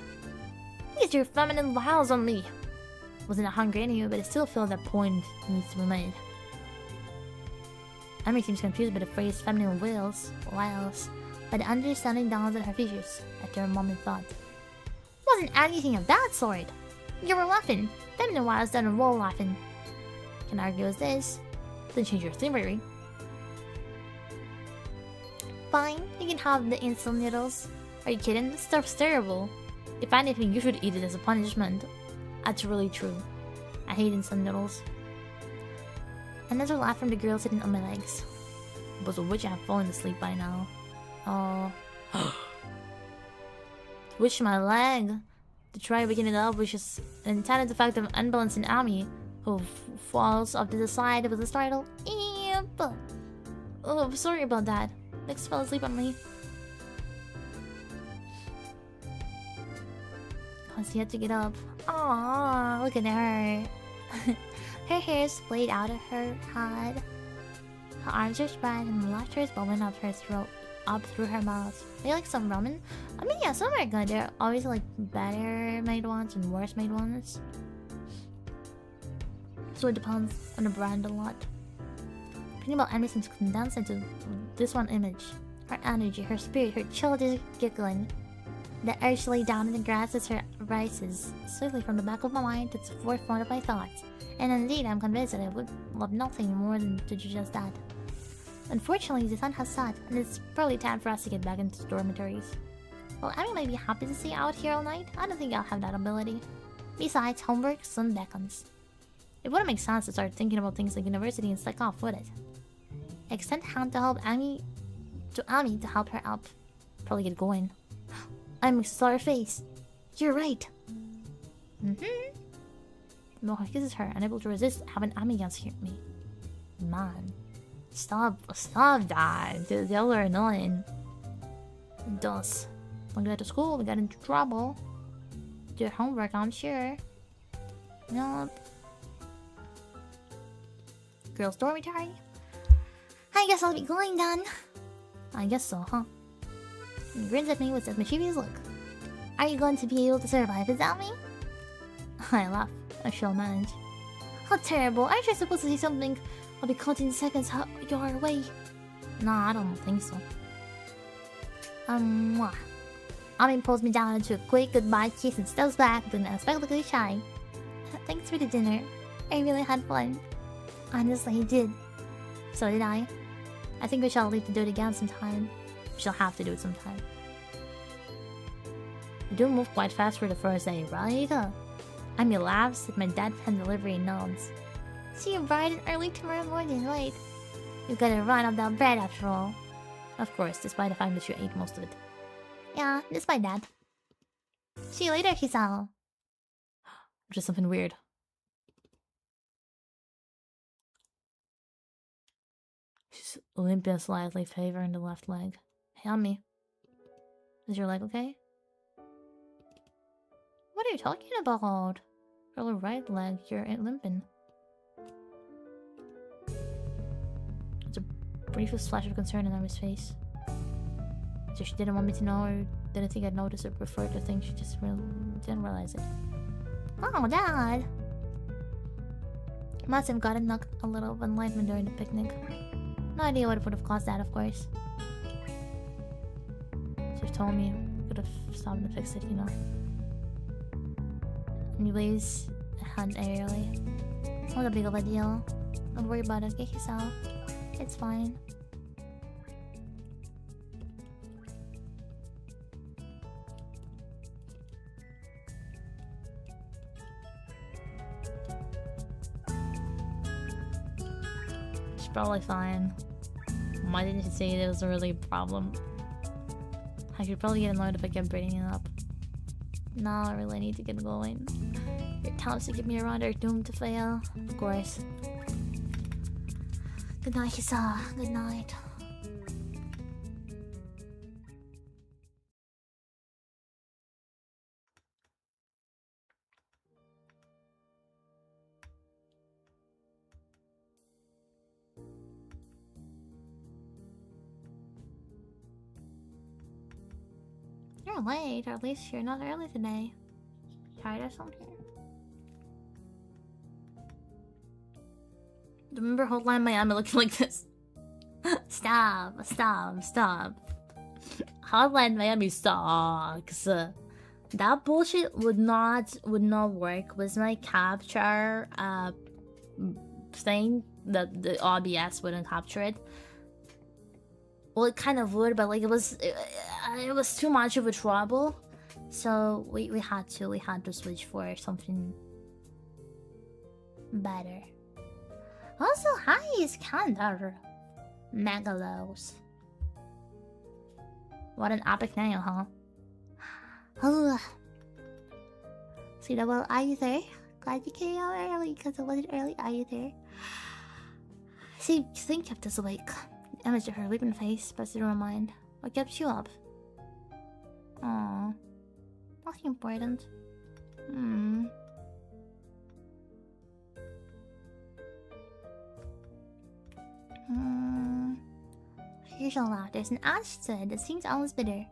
Use your feminine wiles on me. Wasn't hungry anyway, but I still feel that point needs to be made. Ami seems confused by the phrase feminine wiles, but the understanding dawns on her features after a moment thought. Wasn't anything of that sort. You were laughing. Feminine wiles doesn't roll laughing. Can argue with this. Then change your theory. Fine, you can have the instant noodles. Are you kidding? This stuff's terrible. If anything, you should eat it as a punishment. That's really true. I hate instant noodles. Another laugh from the girl sitting on my legs. But of which I have fallen asleep by now. Oh. Twitch my leg. To try waking it up, which is an intended effect of unbalancing Ami, who falls off to the side with a startled eep. Oh, sorry about that. Lex fell asleep on me. Cause he had to get up. Aww, look at her. Her hair is splayed out of her head. Her arms are spread and laughter is bubbling up her throat, up through her mouth. They like some ramen? I mean, yeah, some are good. They're always like better made ones and worse made ones. So it depends on the brand a lot. Thinking about Emily seems condensed into this one image. Her energy, her spirit, her childish giggling. The urge to lay down in the grass as her rises swiftly from the back of my mind to the forefront of my thoughts. And indeed, I'm convinced that I would love nothing more than to do just that. Unfortunately, the sun has set, and it's probably time for us to get back into the dormitories. Well, Emmy might be happy to stay out here all night. I don't think I'll have that ability. Besides, homework soon beckons. It wouldn't make sense to start thinking about things like university and slack off, would it? Extend hand to help Emmy to help her out. Probably get going. I'm a star face. You're right. Moha kisses her, unable to resist having Ami against me. Man. Stop that. Y'all are annoying. Thus. Don't go to school, we got into trouble. Do your homework, I'm sure. Yup. Girls' dormitory? I guess I'll be going then. I guess so, huh? He grins at me with a mischievous look. Are you going to be able to survive without me? I laugh. I shall manage. How terrible. Aren't you supposed to say something? I'll be counting seconds your way. Nah, I don't think so. Mwah. Amin pulls me down into a quick goodbye kiss and steps back, looking unexpectedly shy. Thanks for the dinner. I really had fun. Honestly, I did. So did I. I think we shall leave to do it again sometime. We shall have to do it sometime. You do move quite fast for the first day, right? Amy laughs at my deadpan delivery and nods. See you bright and early tomorrow morning, right? You've got to run up that bread after all. Of course, despite the fact that you ate most of it. Yeah, despite that. See you later, Hisao. Just something weird. She's limping slightly, favoring the left leg. Hey, Ami. Is your leg okay? What are you talking about? Her right leg, you're limping. It's a briefest flash of concern on Emi's face. So she didn't want me to know, or didn't think I'd notice, or preferred to think she just didn't realize it. Oh, Dad! Must have gotten knocked a little of enlightenment during the picnic. No idea what would have caused that, of course. Should have told me. Could have stopped and fixed it, you know. Anyways, hand airily. It's not a big of a deal. Don't worry about it, get yourself. It's fine. It's probably fine. Why didn't you say there was a really problem? I could probably get annoyed if I kept bringing it up. Now I really need to get going. Your attempts to get me around are doomed to fail. Of course. Good night, Hisa. Good night. You're late, or at least you're not early today. Tired or something? Remember Hotline Miami looking like this? Stop. Hotline Miami sucks. That bullshit would not work with my capture thing. The OBS wouldn't capture it. Well, it kind of would, but like it was too much of a trouble. So we had to switch for something better. Also, hi, Iskander. Megalos. What an epic name, huh? Oh. See that? Well, are you there? Glad you came out early, because it wasn't early. Are you there? See, Think kept us awake. The image of her weeping face pressed through my mind. What kept you up? Aww. Nothing important. Here's a lot. There's an acid that seems almost bitter.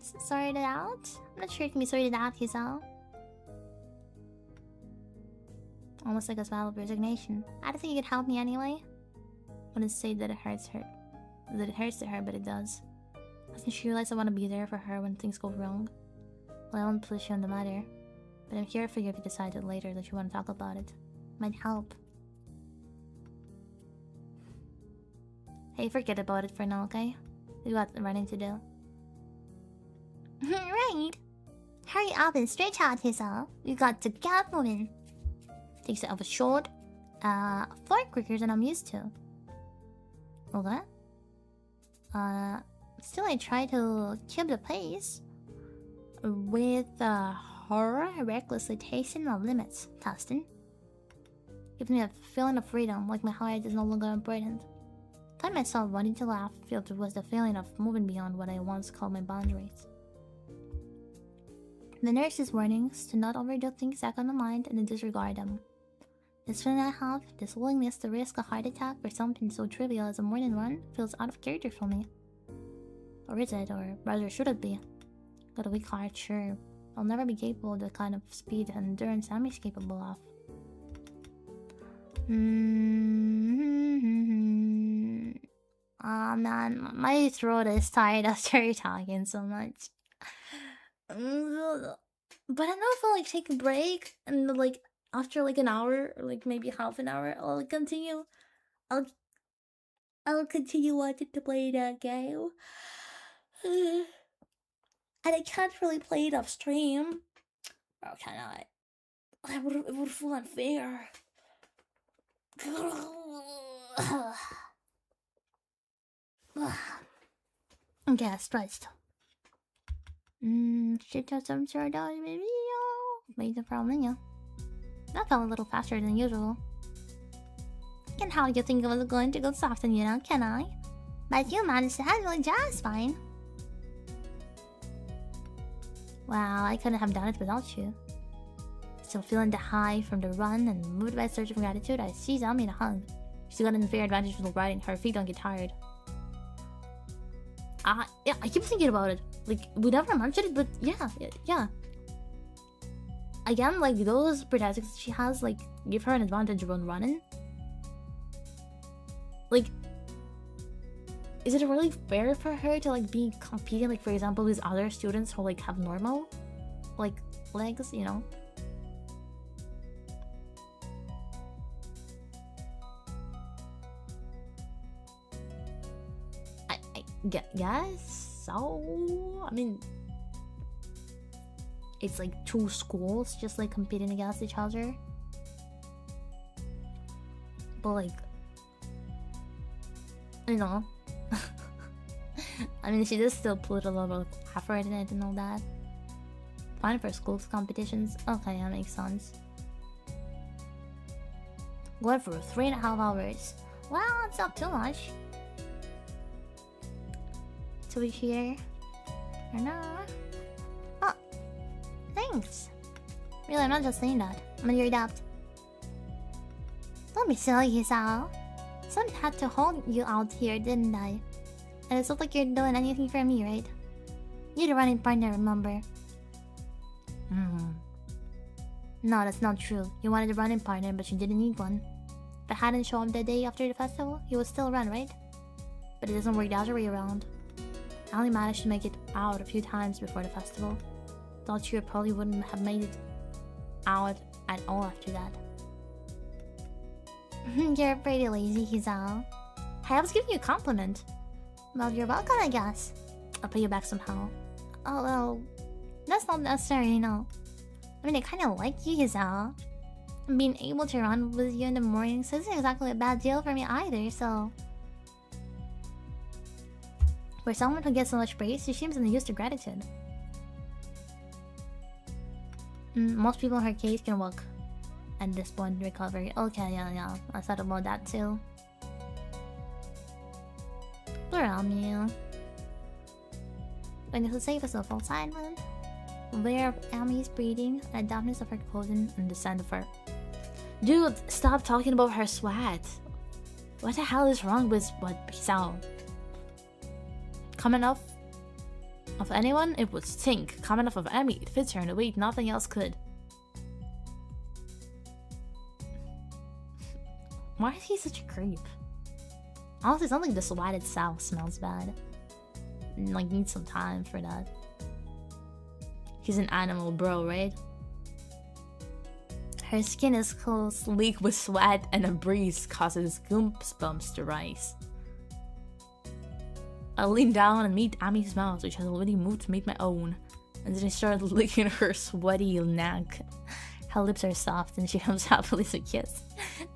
Sorted it out? I'm not sure it can be sorted out, Hisa. Almost like a smile of resignation. I don't think you could help me anyway. Wouldn't say that it hurts her. That it hurts to her, but it does. Doesn't she realize I want to be there for her when things go wrong? Well, I won't push you on the matter. But I'm here for you if you decided later that you want to talk about it. Might help. Hey, forget about it for now, okay? We got running to do. Right! Hurry up and stretch out, Hisa. We got to get moving. Takes it of a short, far quicker than I'm used to. Okay? Still I try to keep the pace. With, horror recklessly tasting my limits, Tustin. Gives me a feeling of freedom, like my heart is no longer important. Find myself wanting to laugh, filled with the feeling of moving beyond what I once called my boundaries. The nurse's warnings to not overdo things back on the mind and to disregard them. This feeling I have, this willingness to risk a heart attack for something so trivial as a morning run, feels out of character for me. Or is it, or rather should it be? Got a weak heart, sure. I'll never be capable of the kind of speed and endurance Sammy's capable of. Oh man, my throat is tired after talking so much. But I know if I like take a break and like after like an hour or like maybe half an hour, I'll continue. I'll continue wanting to play that game. And I can't really play it off stream. Or can I? It would feel unfair. Okay, stressed. Should have some sort of video. Made the problem, yeah. That felt a little faster than usual. And how do you think I was going to go soft on you now, can I? But you managed to handle it just fine. Well, I couldn't have done it without you. Still feeling the high from the run and moved by a surge of gratitude, I seized Ami in a hug. She got an unfair advantage with riding. Her feet don't get tired. Yeah, I keep thinking about it. Like, we never mentioned it, but yeah. Again, like, those protections she has, like, give her an advantage when running. Like, is it really fair for her to, like, be competing, like, for example, with other students who, like, have normal, like, legs, you know? Guess so. I mean, it's like two schools just like competing against each other. But like, you know, I mean, she does still put a lot of effort in it and all that. Fine for schools competitions. Okay, that makes sense. Going for 3.5 hours. Well, it's not too much. To be here or not. Oh, thanks. Really, I'm not just saying that. I'm gonna adapt. Don't be silly, Hisao. Someone had to hold you out here, didn't I? And it's not like you're doing anything for me, right? You're the running partner, remember? No, that's not true. You wanted a running partner, but you didn't need one. If I hadn't shown up the day after the festival, you would still run, right? But it doesn't work the other way around. I only managed to make it out a few times before the festival. Thought you probably wouldn't have made it out at all after that. You're pretty lazy, Hisao. I was giving you a compliment. Well, you're welcome, I guess. I'll pay you back somehow. Oh, well, that's not necessary, no. I mean, I kind of like you, Hisao. And being able to run with you in the mornings isn't exactly a bad deal for me either, so... For someone who gets so much praise, she seems unused to gratitude. Most people in her case can walk at this point in recovery. Okay, yeah. I thought about that too. Poor Ami. When it's the safest of all silent, aware of Ami's breathing, and the dampness of her clothing, and the scent of her. Dude, stop talking about her sweat. What the hell is wrong with what Hisao? Coming off of anyone, it would stink. Coming off of Emi, it fits her in a way nothing else could. Why is he such a creep? Honestly, it's not like the sweat itself smells bad. Like, needs some time for that. He's an animal, bro, right? Her skin is cold, sleek with sweat, and a breeze causes goosebumps to rise. I lean down and meet Ami's mouth, which has already moved to meet my own, and then I start licking her sweaty neck. Her lips are soft, and she comes happily to kiss,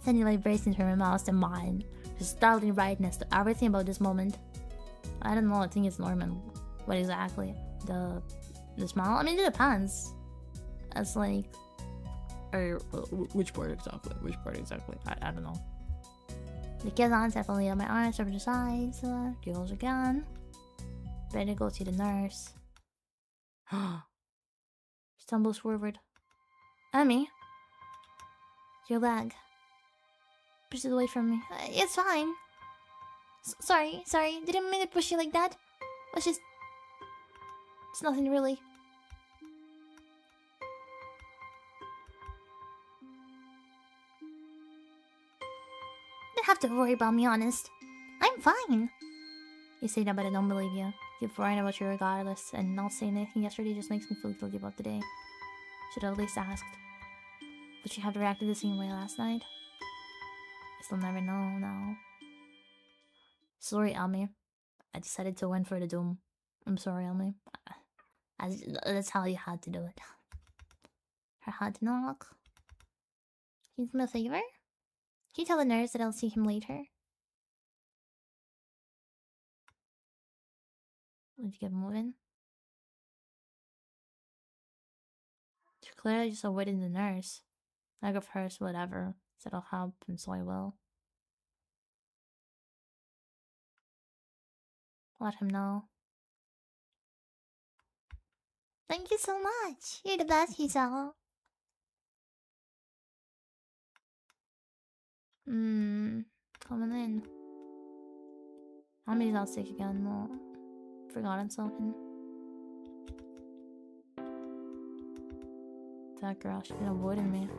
sending vibrations from her mouth to mine. There's startling rightness to everything about this moment. I don't know, I think it's Norman. What exactly? The smile? I mean, it depends. It's like... Or which part exactly? I don't know. The kids on definitely on my arms over the sides. Giggles again. Better go see the nurse. Stumbles forward. Ami? Your leg. Push it away from me. It's fine. Sorry. Didn't mean to push you like that. It's just... It's nothing really. Don't have to worry about me, honest. I'm fine. You say that, but I don't believe you. Keep worrying about you regardless, and not saying anything yesterday just makes me feel guilty about today. Should have at least asked. Would you have reacted the same way last night? I still never know now. Sorry, Ami. I decided to win for the doom. I'm sorry, Ami. That's how you had to do it. Her had to knock. Can you do me a favor? Can you tell the nurse that I'll see him later? Would you get moving? She's clearly just avoiding the nurse. Like of hers, whatever. Said I'll help, and so I will. Let him know. Thank you so much. You're the best, Hisao. Coming in. Mommy's not sick again. No. Forgotten something. That girl, she's been avoiding me.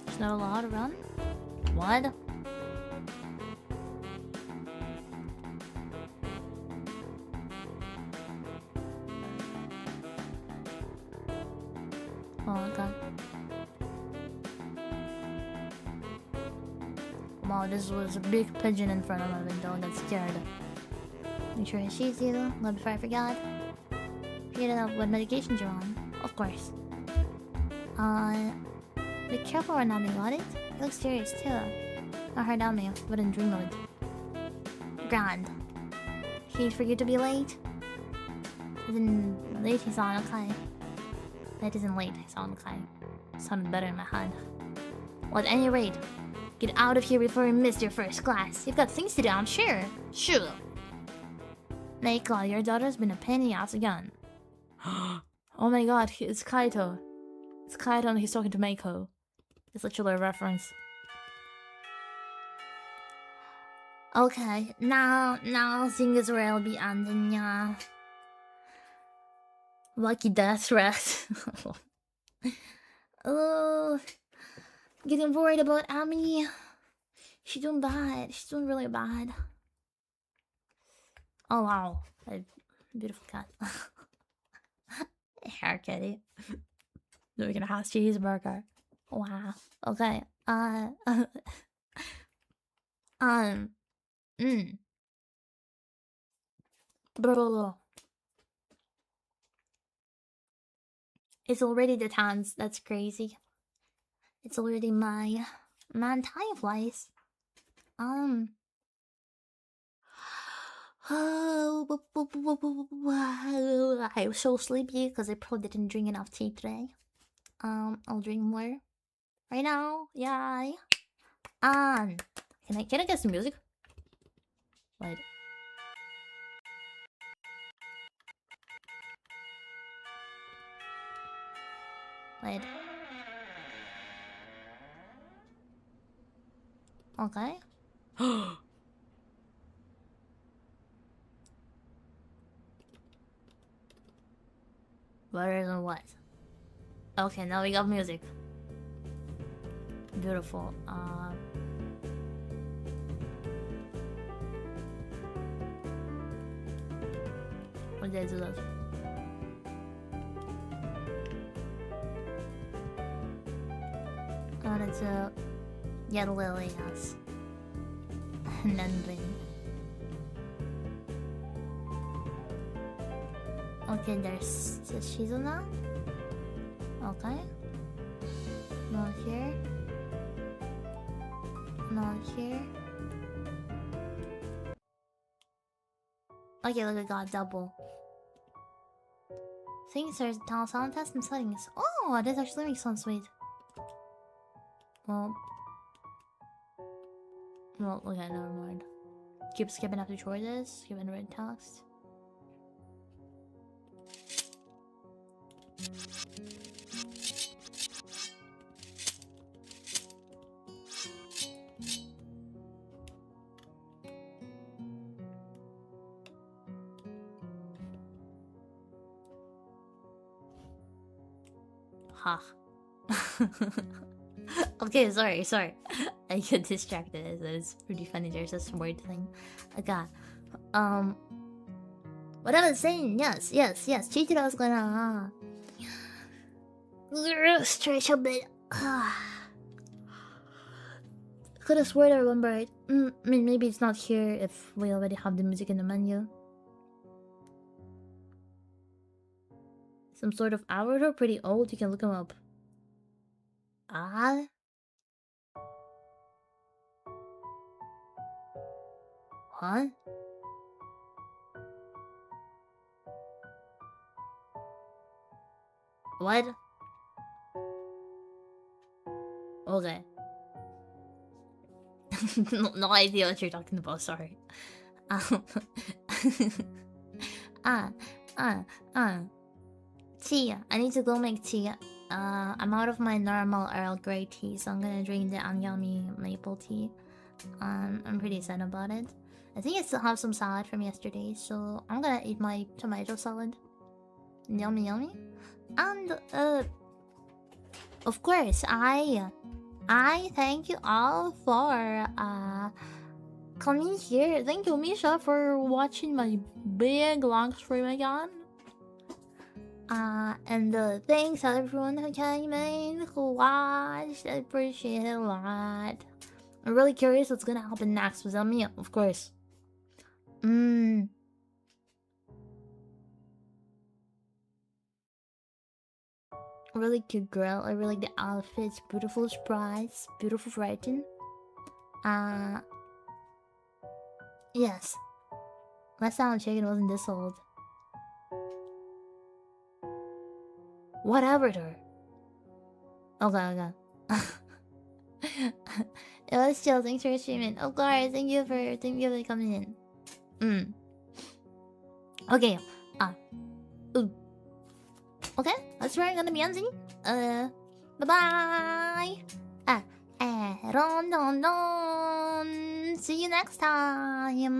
There's not a lot around. What? Oh god. Wow, this was a big pigeon in front of my window and got scared. Make sure I shave you, not before I forgot. Figure out what medications you're on. Of course. Be careful when Nami got it. It looks serious too. Not hard on me, but in dream mode. Grand. Hate for you to be late. Isn't late, he's on okay. That isn't late, he's on okay. Sounded better in my head. Well, at any rate, get out of here before you miss your first class. You've got things to do, I'm sure. Sure. Meiko, your daughter's been a pain in the ass again. Oh my god, it's Kaito. It's Kaito and he's talking to Meiko. It's literally a reference. Okay, now thing is where I'll be ending, yeah. Lucky death threat. Oh, getting worried about Ami. She's doing bad. She's doing really bad. Oh wow, a beautiful cat. Hair kitty. We're gonna have cheeseburger. Wow. Okay. It's already the times. That's crazy. It's already my man time flies. I'm so sleepy because I probably didn't drink enough tea today. I'll drink more right now. Yay. Can I get some music? Wait. Wait. Okay. Better than what? Okay, now we got music. Beautiful. What did I do that? I wanted to get Lily, yes. And then bring. Okay, there's Shizuna. Okay. Not here. Not here. Okay, look, I got double. Things are down sound test and settings. Oh, this actually makes sound sweet. Well, okay, never mind. Keep skipping after choices. Skipping red text. Ha. Okay, sorry. I get distracted. It's pretty funny. There's this word thing. Okay. What I was saying, yes. Chichiro was gonna stretch a bit. Could have sworn I remember it. I mean, maybe it's not here if we already have the music in the menu. Some sort of hour or pretty old. You can look them up. Huh? What? Okay. No idea what you're talking about, sorry. Um, uh, tea. I need to go make tea. I'm out of my normal Earl Grey tea, so I'm gonna drink the Anyami maple tea. I'm pretty sad about it. I think I still have some salad from yesterday, so I'm gonna eat my tomato salad. Yummy, yummy. And of course, I thank you all for coming here. Thank you, Misha, for watching my big long stream again. And thanks to everyone who came in, who watched. I appreciate it a lot. I'm really curious what's gonna happen next with Elmia, of course. Really cute girl. I really like the outfits. Beautiful sprites. Beautiful writing. Yes. Last time I checked, it wasn't this old. Whatever, though. Okay. It was chill. Thanks for streaming. Of course. Thank you for coming in. Okay. Okay, that's where I'm gonna be ending. Bye-bye. Eron-don-don. See you next time.